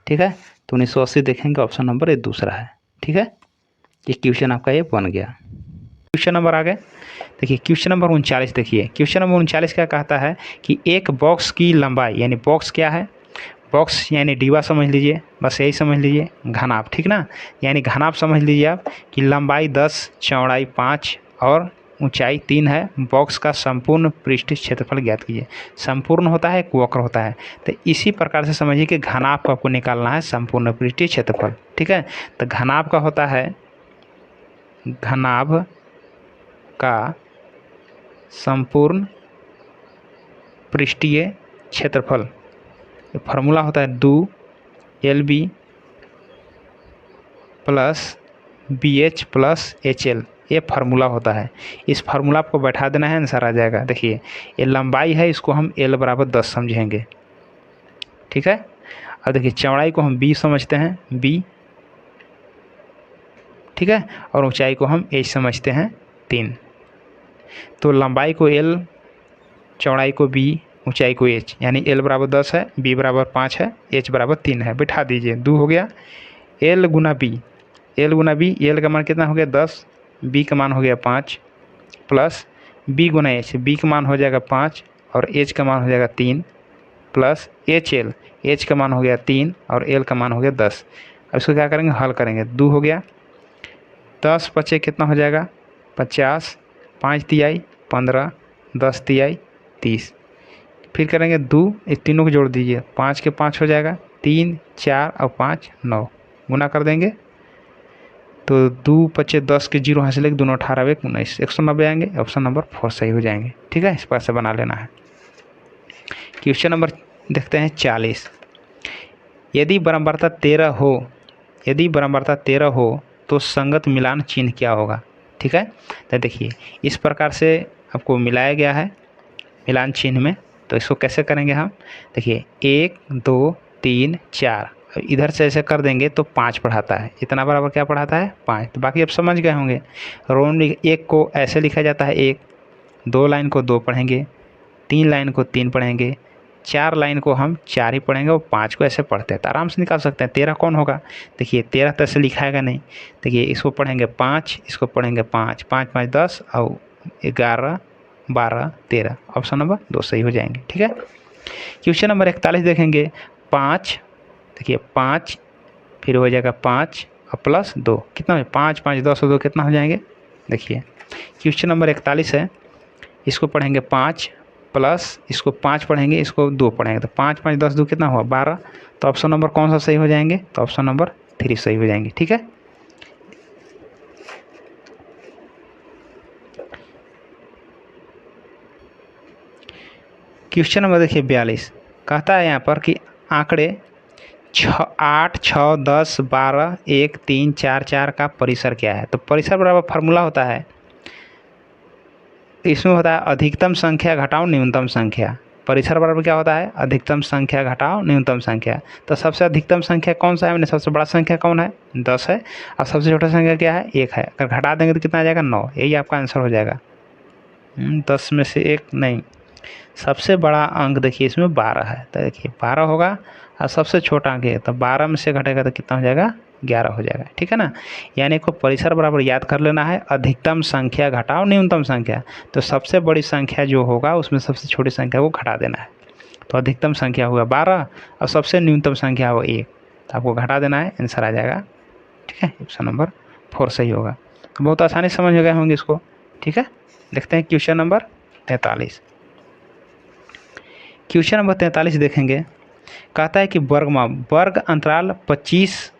ठीक है। तो 1980 देखेंगे, ऑप्शन नंबर ये दूसरा है, ठीक है। ये क्वेश्चन आपका ये बन गया। क्वेश्चन नंबर आगे देखिए, क्वेश्चन नंबर 39 देखिए। क्वेश्चन नंबर 39 क्या कहता है कि एक बॉक्स की लंबाई, यानी बॉक्स क्या है, बॉक्स यानी डिब्बा समझ लीजिए, बस यही समझ लीजिए, घनाभ, ठीक ना। यानी घनाभ समझ लीजिए आप कि लंबाई 10, चौड़ाई 5 और ऊंचाई 3 है। बॉक्स का संपूर्ण पृष्ठीय क्षेत्रफल ज्ञात कीजिए। संपूर्ण होता है, एक वक्र होता है। तो इसी प्रकार से समझिए कि घनाभ को आपको निकालना है, संपूर्ण पृष्ठीय क्षेत्रफल, ठीक है। तो घनाभ का होता है, घनाभ का संपूर्ण पृष्ठीय क्षेत्रफल, फार्मूला होता है 2LB plus BH plus HL, ये फार्मूला होता है। इस फार्मूला आपको बैठा देना है, आंसर आ जाएगा। देखिए ये लंबाई है, इसको हम L बराबर 10 समझेंगे, ठीक है। अब देखिए चौड़ाई को हम B समझते हैं, B, ठीक है, और ऊंचाई को हम H समझते हैं 3। तो लंबाई को L, चौड़ाई को B, ऊंचाई को H, यानी L बराबर 10 है, B बराबर 5 है, H बराबर 3 है। बिठा दीजिए, 2 हो गया L गुना B, L गुना B, L का मान कितना हो गया 10, B का मान हो गया 5, प्लस B गुना H, B का मान हो जाएगा 5 और H का मान हो जाएगा 3, प्लस HL, H का मान हो गया 3 और L का मान हो गया 10। अब इसको क्या करेंगे, हल करेंगे। 2 हो गया, 10 पचे कितना हो जाएगा 50, 5 तिहाई 15, 10 तिहाई 30। फिर करेंगे 2, इस तीनों को जोड़ दीजिए, 5 के 5 हो जाएगा, 3 4 और 5 9, गुना कर देंगे तो 2 पचे 10 के 0 हासिल, 2 18 1 19, 190 आएंगे। ऑप्शन नंबर 4 सही हो जाएंगे, ठीक है। इस पर से बना लेना है। क्वेश्चन नंबर देखते हैं 40। यदि बराबरता 13 हो, यदि बराबरता 13 हो तो संगत मिलान चिन्ह क्या होगा, ठीक है। तो देखिए इस प्रकार से आपको मिलाया गया है मिलान चिन्ह में। तो इसको कैसे करेंगे हम, देखिए 1 2 3 4, इधर से ऐसे कर देंगे तो 5 पढ़ाता है, इतना बराबर क्या पढ़ाता है 5। तो बाकी अब समझ गए होंगे। रोम 1 को ऐसे लिखा जाता है 1, 2 लाइन को 2 पढ़ेंगे, 3 लाइन को 3 पढ़ेंगे, 4 लाइन को हम 4 ही पढ़ेंगे और 5 को ऐसे पढ़ते हैं। तो आराम से निकाल सकते हैं। 13 कौन होगा, देखिए 13 तो ऐसे लिखाएगा नहीं। देखिए इसको पढ़ेंगे 5, इसको पढ़ेंगे 5, 5 5 10 और 11 12 13, ऑप्शन नंबर 2 सही हो जाएंगे, ठीक है। क्वेश्चन नंबर 41 देखेंगे। 5, देखिए 5 फिर हो जाएगा 5 और प्लस 2, कितना है 5 5 10 और 2 कितना हो जाएंगे। देखिए क्वेश्चन नंबर 41 है, इसको पढ़ेंगे 5 प्लस इसको 5 पढ़ेंगे, इसको 2 पढ़ेंगे, तो 5 5 10 2 कितना हुआ 12। तो ऑप्शन नंबर कौन सा सही हो जाएंगे, तो ऑप्शन नंबर 3 सही हो जाएंगे, ठीक है। क्वेश्चन नंबर देखिए 42, कहता है यहाँ पर कि आंकड़े 8, 6, 10, 12, 1, 3, 4, 4 का परिसर क्या है। तो परिसर बराबर फार्मूला होता है, इसमें होता है अधिकतम संख्या घटाओ न्यूनतम संख्या। परिसर बराबर क्या होता है, अधिकतम संख्या घटाओ न्यूनतम संख्या। तो सबसे अधिकतम संख्या कौन सा है, मैंने सबसे बड़ा संख्या कौन है, 10 है, और सबसे छोटा संख्या क्या है, 1 है। अगर घटा देंगे तो कितना आ जाएगा, 9। यही आपका आंसर हो जाएगा। 10 में से 1 नहीं, सबसे बड़ा अंक देखिए इसमें 12 है, तो देखिए 12 होगा, और सबसे छोटा अंक है, तो 12 में से घटेगा तो कितना हो जाएगा, 11 हो जाएगा। ठीक है ना, यानी को परिसर बराबर याद कर लेना है, अधिकतम संख्या घटाओ न्यूनतम संख्या। तो सबसे बड़ी संख्या जो होगा उसमें सबसे छोटी संख्या को घटा देना है। तो अधिकतम संख्या हुआ 12 और सबसे न्यूनतम संख्या हो 1, तो आपको घटा देना है, आंसर आ जाएगा। ठीक है, ऑप्शन नंबर 4 सही होगा। तो बहुत आसानी से समझ गए होंगे इसको। ठीक है, देखते हैं क्वेश्चन नंबर 43। क्वेश्चन नंबर 43 देखेंगे, कहता है कि वर्ग अंतराल 25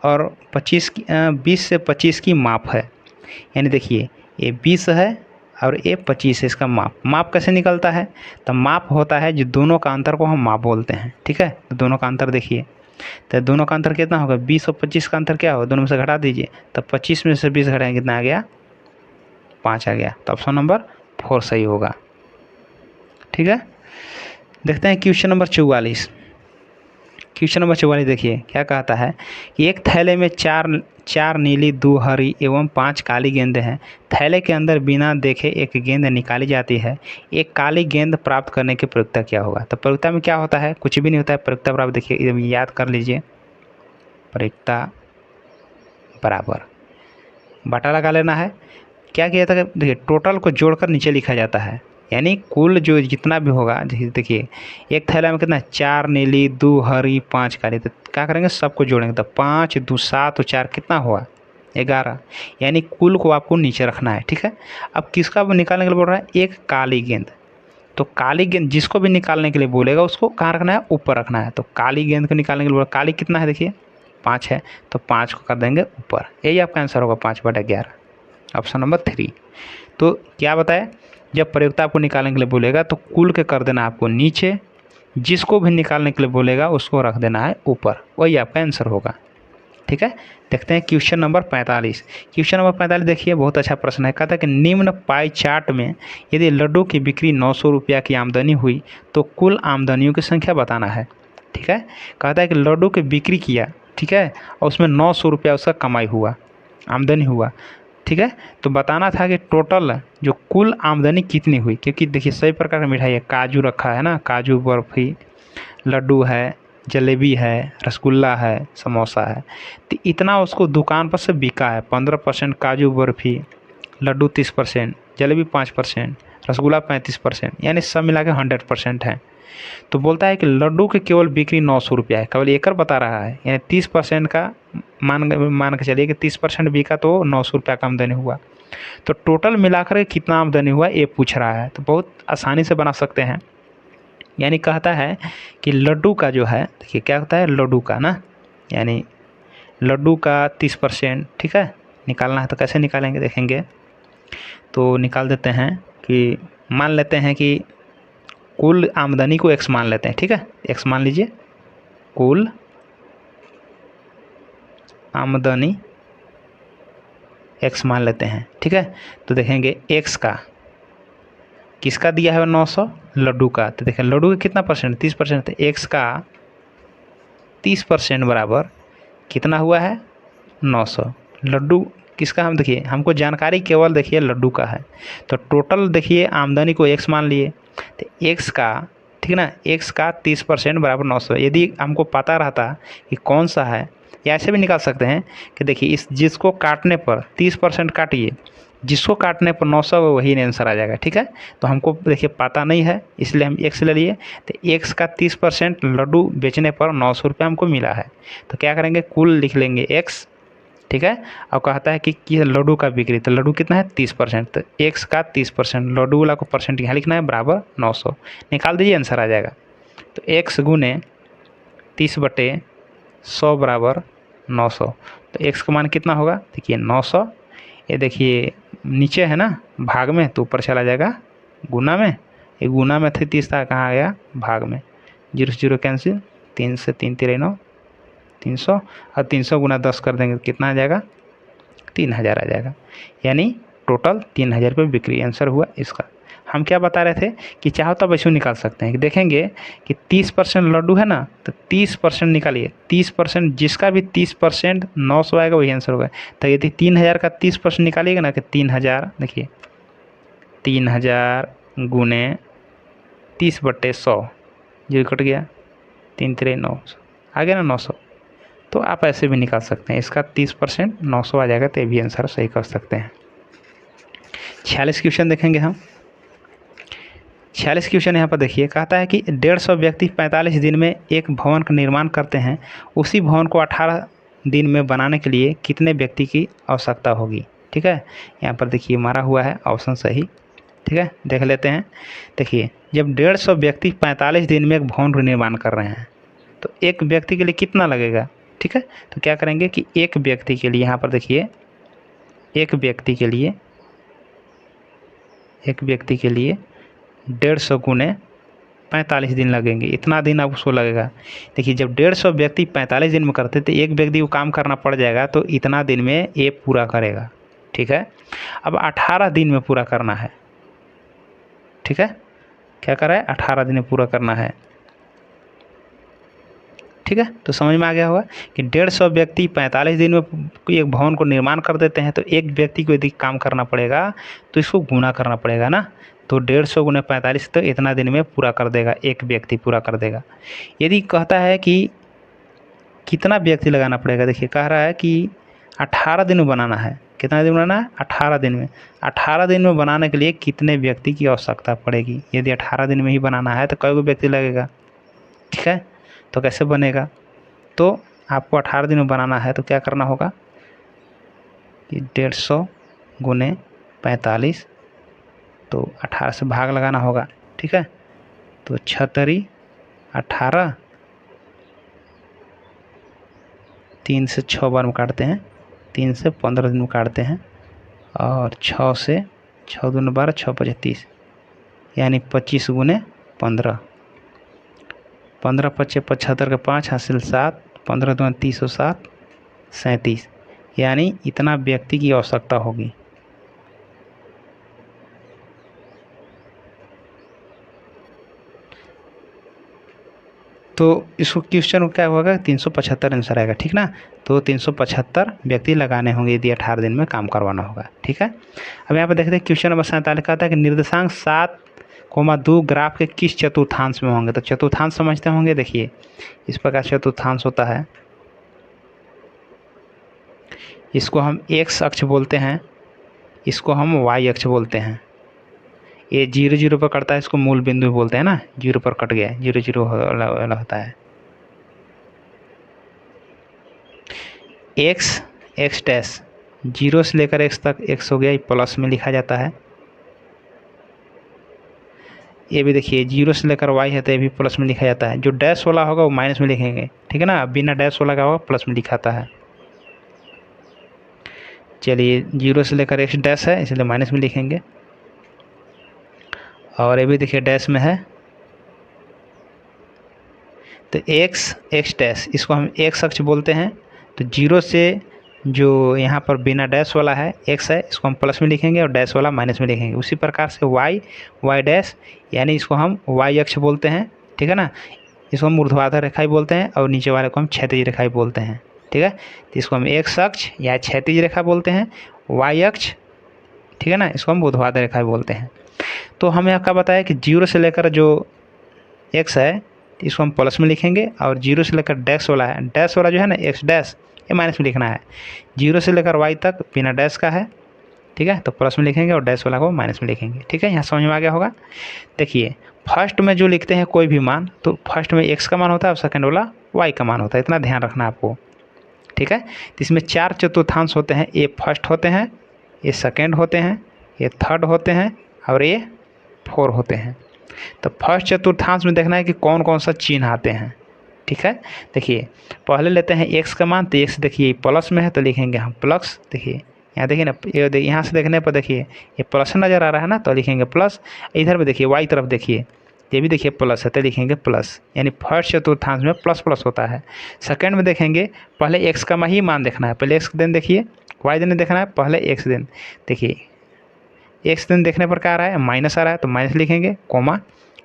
और 20 से 25 की माप है। यानी देखिए ये 20 है और ये 25 है, इसका माप कैसे निकलता है, तो माप होता है जो दोनों का अंतर को हम माप बोलते हैं। ठीक है, तो दोनों का अंतर देखिए, तो दोनों का अंतर कितना होगा, 20 और 25 का अंतर क्या होगा, दोनों में से घटा दीजिए, तो 25 में से 20 घटाएंगे कितना आ गया, 5 आ गया। तो ऑप्शन नंबर 4 सही होगा। ठीक है, देखते हैं क्वेश्चन नंबर 44। क्वेश्चन नंबर 44 देखिए क्या कहता है कि एक थैले में चार नीली, 2 हरी एवं 5 काली गेंदें हैं। थैले के अंदर बिना देखे एक गेंद निकाली जाती है। एक काली गेंद प्राप्त करने की प्रयोक्ता क्या होगा। तो प्रयोक्ता में क्या होता है, कुछ भी नहीं होता है। प्रयोक्ता बराबर देखिए याद कर लीजिए, प्रयोक्ता बराबर बटा लगा लेना है। क्या किया था, देखिए टोटल को जोड़कर नीचे लिखा जाता है, यानी कुल जो जितना भी होगा। देखिए एक थैला में कितना, 4 नीली, 2 हरी, 5 काली, तो क्या करेंगे सबको जोड़ेंगे, तो 5, 2, 7 और 4 कितना हुआ, 11। यानी कुल को आपको नीचे रखना है। ठीक है, अब किसका निकालने के लिए बोल रहा है, एक काली गेंद। तो काली गेंद जिसको भी निकालने के लिए बोलेगा उसको कहाँ रखना है, ऊपर रखना है। तो काली गेंद को निकालने के लिए बोला, काली कितना है देखिए 5 है, तो 5 को कर देंगे ऊपर। यही आपका आंसर होगा 5/11, ऑप्शन नंबर 3। तो क्या बताया, जब प्रयोक्ता आपको निकालने के लिए बोलेगा तो कुल के कर देना आपको नीचे, जिसको भी निकालने के लिए बोलेगा उसको रख देना है ऊपर, वही आपका आंसर होगा। ठीक है, देखते हैं क्वेश्चन नंबर 45। क्वेश्चन नंबर 45 देखिए बहुत अच्छा प्रश्न है। कहता है कि निम्न पाई चार्ट में यदि लड्डू की बिक्री 900 रुपया की आमदनी हुई तो कुल आमदनियों की संख्या बताना है। ठीक है, कहता है कि लड्डू की बिक्री किया, ठीक है, और उसमें 900 रुपया उसका कमाई हुआ, आमदनी हुआ। ठीक है, तो बताना था कि टोटल जो कुल आमदनी कितनी हुई, क्योंकि देखिए सभी प्रकार का मिठाई है, काजू रखा है ना, काजू बर्फी, लड्डू है, जलेबी है, रसगुल्ला है, समोसा है। तो इतना उसको दुकान पर से बिका है। 15% काजू बर्फी, लड्डू 30%, जलेबी 5%, रसगुल्ला 35%, यानी सब मिला के 100% है। तो बोलता है कि लड्डू की केवल बिक्री 900 रुपया है, केवल एकड़ बता रहा है, यानी 30% का मान के चलिए कि 30% बिका तो 900 रुपया का आमदनी हुआ। तो टोटल मिलाकर के कितना आमदनी हुआ ये पूछ रहा है। तो बहुत आसानी से बना सकते हैं। यानी कहता है कि लड्डू का जो है, देखिए क्या होता है लड्डू का ना, यानी लड्डू का 30%। ठीक है, निकालना है तो कैसे निकालेंगे देखेंगे। तो निकाल देते हैं कि मान लेते हैं कि कुल आमदनी को x मान लेते हैं। ठीक है, x मान लीजिए, कुल आमदनी x मान लेते हैं। ठीक है, तो देखेंगे x का किसका दिया है 900, लड्डू का। तो देखें लड्डू का कितना परसेंट, 30%, तो x का 30% बराबर कितना हुआ है 900। लड्डू किसका, हम देखिए हमको जानकारी केवल देखिए लड्डू का है। तो टोटल देखिए आमदनी को x मान लिए, तो x का, ठीक है ना, x का 30% बराबर 900। यदि हमको पता रहता कि कौन सा है, या ऐसे भी निकाल सकते हैं कि देखिए इस जिसको काटने पर 30% काटिए, जिसको काटने पर 900 वही आंसर आ जाएगा। ठीक है, तो हमको देखिए पता नहीं है इसलिए हम x ले लिए। तो x का 30% लड्डू बेचने पर 900 रुपये हमको मिला है। तो क्या करेंगे, कुल लिख लेंगे x। ठीक है, और कहता है कि लड्डू का बिक्री, तो लड्डू कितना है 30%, तो x का 30%, लड्डू वाला को परसेंट यहाँ लिखना है बराबर 900, निकाल दीजिए आंसर आ जाएगा। तो x गुने 30/100 बराबर 900। तो x का मान कितना होगा, देखिए 900, ये देखिए नीचे है ना भाग में, तो ऊपर चला जाएगा गुना में, ये गुना में थे 30 था, कहाँ आ गया भाग में, 0 से 0 कैंसिल, 3 से 3 तिरे 9, 300, और 300 गुना 10 कर देंगे तो कितना आ जाएगा, 3000 आ जाएगा। यानी टोटल 3000 रुपये बिक्री आंसर हुआ इसका। हम क्या बता रहे थे कि चाहो तो वैसे निकाल सकते हैं कि देखेंगे कि 30% लड्डू है ना, तो 30% निकालिए, 30% जिसका भी 30% 900 आएगा वही आंसर होगा। तो यदि 3000 का 30% निकालिएगा ना कि 3000, देखिए 3000 गुने 30/100, जो कट गया, 3 तिरे 9, आ गया ना 900। तो आप ऐसे भी निकाल सकते हैं, इसका 30% 900 आ जाएगा, तो ये भी आंसर सही कर सकते हैं। 46 क्वेश्चन देखेंगे हम। 46 क्वेश्चन यहाँ पर देखिए, कहता है कि 150 व्यक्ति 45 दिन में एक भवन का निर्माण करते हैं, उसी भवन को 18 दिन में बनाने के लिए कितने व्यक्ति की आवश्यकता होगी। ठीक है, यहाँ पर देखिए मारा हुआ है ऑप्शन सही। ठीक है, देख लेते हैं। देखिए, जब 150 व्यक्ति 45 दिन में एक भवन का निर्माण कर रहे हैं तो एक व्यक्ति के लिए कितना लगेगा। ठीक है, तो क्या करेंगे कि एक व्यक्ति के लिए, यहाँ पर देखिए एक व्यक्ति के लिए 150 गुने 45 दिन लगेंगे, इतना दिन अब उसको लगेगा। देखिए, जब 150 व्यक्ति 45 दिन में करते तो एक व्यक्ति को काम करना पड़ जाएगा, तो इतना दिन में ये पूरा करेगा। ठीक है, अब 18 दिन में पूरा करना है। ठीक है, क्या कर रहा है, 18 दिन में पूरा करना है। ठीक है, तो समझ में आ गया होगा कि 150 व्यक्ति 45 दिन में एक भवन को निर्माण कर देते हैं, तो एक व्यक्ति को यदि काम करना पड़ेगा तो इसको गुना करना पड़ेगा ना, तो 150 गुना 45 तो इतना दिन में पूरा कर देगा, एक व्यक्ति पूरा कर देगा। यदि कहता है कि कितना व्यक्ति लगाना पड़ेगा, देखिए कह रहा है कि 18 दिन में बनाना है, कितना दिन बनाना है, 18 दिन में। 18 दिन में बनाने के लिए कितने व्यक्ति की आवश्यकता पड़ेगी। यदि 18 दिन में ही बनाना है तो कई गो व्यक्ति लगेगा। ठीक है, तो कैसे बनेगा, तो आपको 18 दिन में बनाना है तो क्या करना होगा कि 150 गुने 45, तो 18 से भाग लगाना होगा। ठीक है, तो 6 18, 3 से 6 बार में काटते हैं, 3 से 15 दिन में काटते हैं, और 6 से 6 दूनी 12, 6 5 30, यानी 25 गुने 15, 15 5 75 के 5 हासिल 7, 15 दूनी 30 और 7 37, यानी इतना व्यक्ति की आवश्यकता होगी। तो इसको क्वेश्चन क्या होगा, 375 आंसर आएगा। ठीक ना, तो 375 व्यक्ति लगाने होंगे यदि 18 दिन में काम करवाना होगा। ठीक है, अब यहाँ पर देखते हैं क्वेश्चन नंबर 47 कहता है कि निर्देशांक 7,2 ग्राफ के किस चतुर्थांश में होंगे। तो चतुर्थांश समझते होंगे, देखिए इस प्रकार चतुर्थांश होता है, इसको हम x अक्ष बोलते हैं, इसको हम y अक्ष बोलते हैं। ये 0 0 पर कटता है, इसको मूल बिंदु बोलते हैं ना, 0 पर कट गया, 0 0 वाला होता है। x डैश 0 से लेकर x तक x हो गया, ये प्लस में लिखा जाता है। ये भी देखिए 0 से लेकर y है तो ये भी प्लस में लिखा जाता है। जो डैश वाला होगा वो माइनस में लिखेंगे। ठीक है ना, बिना डैश वाला का होगा प्लस में लिखाता है। चलिए 0 से लेकर x डैश है इसलिए माइनस में लिखेंगे, और ये भी देखिए डैश में है, तो x डैश इसको हम x अक्ष बोलते हैं। तो 0 से जो यहाँ पर बिना डैश वाला है x है, इसको हम प्लस में लिखेंगे और डैश वाला माइनस में लिखेंगे। उसी प्रकार से y डैश, यानी इसको हम y अक्ष बोलते हैं। ठीक है ना, इसको हम ऊर्ध्वाधर रेखा ही बोलते हैं, और नीचे वाले को हम क्षैतिज रेखा ही बोलते हैं। ठीक है, तो इसको हम x अक्ष या क्षैतिज रेखा बोलते हैं, y अक्ष, ठीक है ना, इसको हम ऊर्ध्वाधर रेखा बोलते हैं। तो हमें क्या बताया कि 0 से लेकर जो x है इसको हम प्लस में लिखेंगे, और 0 से लेकर डैश वाला है, डैश वाला जो है ना x डैश, ये माइनस में लिखना है। 0 से लेकर y तक बिना डैश का है, ठीक है, तो प्लस में लिखेंगे और डैश वाला को माइनस में लिखेंगे। ठीक है, यहाँ समझ में आ गया होगा। देखिए फर्स्ट में जो लिखते हैं कोई भी मान, तो फर्स्ट में x का मान होता है और सेकंड वाला y का मान होता है, इतना ध्यान रखना आपको। ठीक है, तो इसमें 4 चतुर्थांश होते हैं, ये फर्स्ट होते हैं, ये सेकेंड होते हैं, ये थर्ड होते हैं, और ये 4 होते हैं। तो फर्स्ट चतुर्थांश में देखना है कि कौन कौन सा चिन्ह आते हैं। ठीक है, देखिए पहले लेते हैं x का मान, तो x देखिए प्लस में है तो लिखेंगे हम प्लस, देखिए यहाँ देखिए ना, ये यहाँ से देखने पर देखिए ये प्लस नज़र आ रहा है ना, तो लिखेंगे प्लस। इधर भी देखिए वाई तरफ देखिए, ये भी देखिए प्लस है, तो लिखेंगे प्लस, यानी फर्स्ट चतुर्थांश में प्लस प्लस होता है। सेकंड में देखेंगे, पहले एक्स का ही मान देखना है, पहले एक्स दिन देखिए, वाई दिन देखना है, पहले एक्स दिन देखिए। एक्स दिन देखने पर क्या आ रहा है, माइनस आ रहा है, तो माइनस लिखेंगे, कोमा।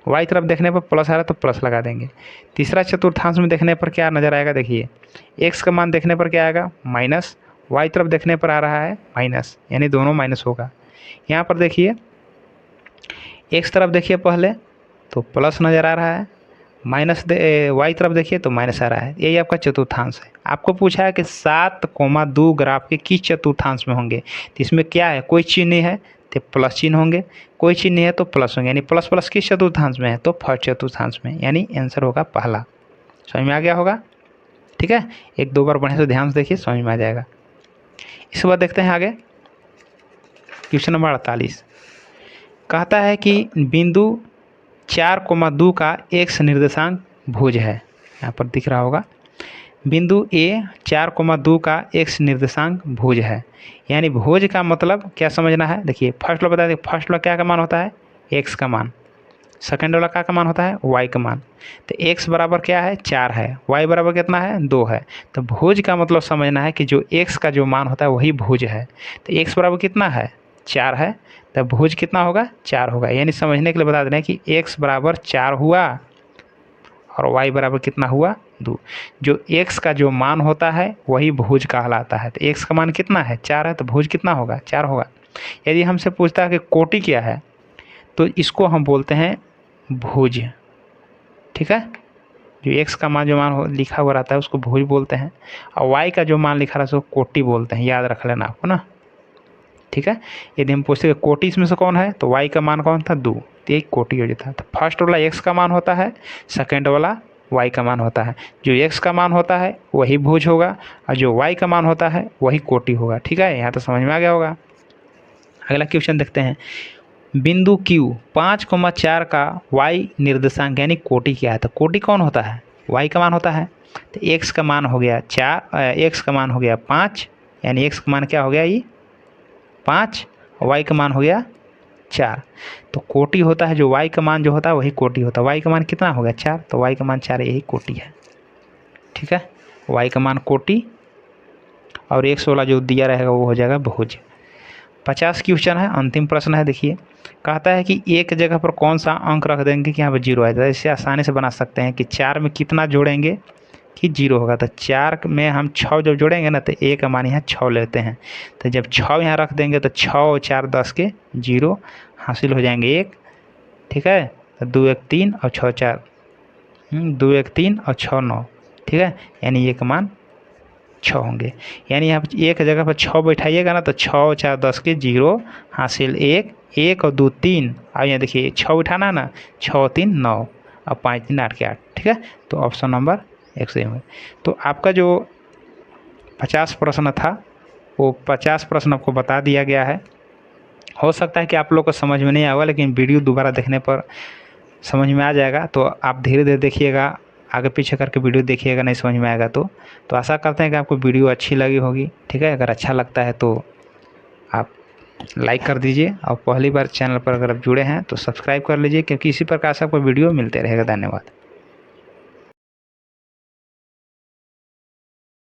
वाई तरफ देखने पर प्लस आ रहा है, तो प्लस लगा देंगे। तीसरा चतुर्थांश में देखने पर क्या नज़र आएगा, देखिए एक्स का मान देखने पर क्या आएगा, माइनस। वाई तरफ देखने पर आ रहा है माइनस, यानी दोनों माइनस होगा। यहाँ पर देखिए एक्स तरफ देखिए पहले, तो प्लस नज़र आ रहा है, माइनस वाई तरफ देखिए तो माइनस आ रहा है। यही आपका चतुर्थांश है। आपको पूछा है कि 7,2 ग्राफ के किस चतुर्थांश में होंगे, तो इसमें क्या है, कोई चिन्ह नहीं है तो प्लस चिन्ह होंगे, कोई चिन्ह नहीं है तो प्लस होंगे, यानी प्लस प्लस किस चतुर्थांश में है, तो फर्स्ट चतुर्थांश में, यानी आंसर होगा पहला। समझ में आ गया होगा, ठीक है। एक दो बार बढ़िया से ध्यान से देखिए, समझ में आ जाएगा। इसके बाद देखते हैं आगे, क्वेश्चन नंबर 48 कहता है कि बिंदु 4,2 का एक्स निर्देशांक भुज है। यहाँ पर दिख रहा होगा, बिंदु ए 4,2 का एक्स निर्देशांक भुज है, यानी भुज का मतलब क्या समझना है। देखिए फर्स्ट वाला बता दें, फर्स्ट वाला क्या का मान होता है, एक्स का मान। सेकंड वाला क्या का मान होता है, वाई का मान। तो एक्स बराबर क्या है, 4 है, वाई बराबर कितना है, 2 है। तो भुज का मतलब समझना है कि जो एक्स का जो मान होता है वही भुज है। तो एक्स बराबर कितना है, 4 है, तो भुज कितना होगा, 4 होगा। यानी समझने के लिए बता दे रहे हैं कि एक्स बराबर 4 हुआ और वाई बराबर कितना हुआ, 2। जो एक्स का जो मान होता है वही भुज कहलाता है। तो एक्स का मान कितना है, 4 है, तो भुज कितना होगा, 4 होगा। यदि हमसे पूछता है कि कोटि क्या है, तो इसको हम बोलते हैं भुज, ठीक है। जो एक्स का मान जो मान लिखा हुआ रहता है उसको भुज बोलते हैं, और वाई का जो मान लिखा रहता है उसको कोटि बोलते हैं, याद रख लेना आपको ना, ठीक है। यदि हम पूछते हैं कोटि इसमें से कौन है, तो वाई का मान कौन था, 2, तो एक कोटि हो जाता है। तो फर्स्ट वाला एक्स का मान होता है, सेकंड वाला वाई का मान होता है। जो एक्स का मान होता है वही भुज होगा, और जो वाई का मान होता है वही कोटि होगा, ठीक है। यहाँ तो समझ में आ गया होगा। अगला क्वेश्चन देखते हैं, बिंदु Q 5,4 का वाई निर्देशांक यानी कोटि क्या है। तो कोटि कौन होता है, वाई का मान होता है। तो एक्स का मान हो गया 4, एक्स का मान हो गया 5, यानी एक्स का मान क्या हो गया, ये 5, और वाई का मान हो गया 4। तो कोटि होता है जो वाई का मान जो होता है वही कोटि होता है। वाई का मान कितना हो गया, 4, तो वाई का मान 4, यही कोटि है, ठीक है। वाई का मान कोटि और एक्स वाला जो दिया रहेगा वो हो जाएगा भुज। 50 क्वेश्चन है, अंतिम प्रश्न है। देखिए कहता है कि एक जगह पर कौन सा अंक रख देंगे कि यहाँ पर 0 आ जाए। इसे आसानी से बना सकते हैं कि 4 में कितना जोड़ेंगे कि 0 होगा। तो 4 में हम 6 जब जोड़ेंगे ना, तो ए का मान यहाँ 6 लेते हैं। तो जब 6 यहाँ रख देंगे तो 6 और 4 10 के 0 हासिल हो जाएंगे 1, ठीक है। तो 2 1 3 और 6 4, 2 1 3 और 6 9, ठीक है। यानी 1 मान 6 होंगे। यानी यहाँ पर एक जगह पर 6 बैठाइएगा ना, तो 6 और 4 10 के 0 हासिल 1, 1 और 2 3, और यहाँ देखिए 6 उठाना ना, 6 और 3 9 और 5 3 8 के 8, ठीक है। तो ऑप्शन नंबर 1 सही होगा। तो आपका जो 50 प्रश्न था वो 50 प्रश्न आपको बता दिया गया है। हो सकता है कि आप लोग को समझ में नहीं आएगा, लेकिन वीडियो दोबारा देखने पर समझ में आ जाएगा। तो आप धीरे धीरे देखिएगा, आगे पीछे करके वीडियो देखिएगा, नहीं समझ में आएगा तो आशा करते हैं कि आपको वीडियो अच्छी लगी होगी, ठीक है। अगर अच्छा लगता है तो आप लाइक कर दीजिए, और पहली बार चैनल पर अगर आप जुड़े हैं तो सब्सक्राइब कर लीजिए, क्योंकि इसी प्रकार से आपको वीडियो मिलते रहेगा। धन्यवाद।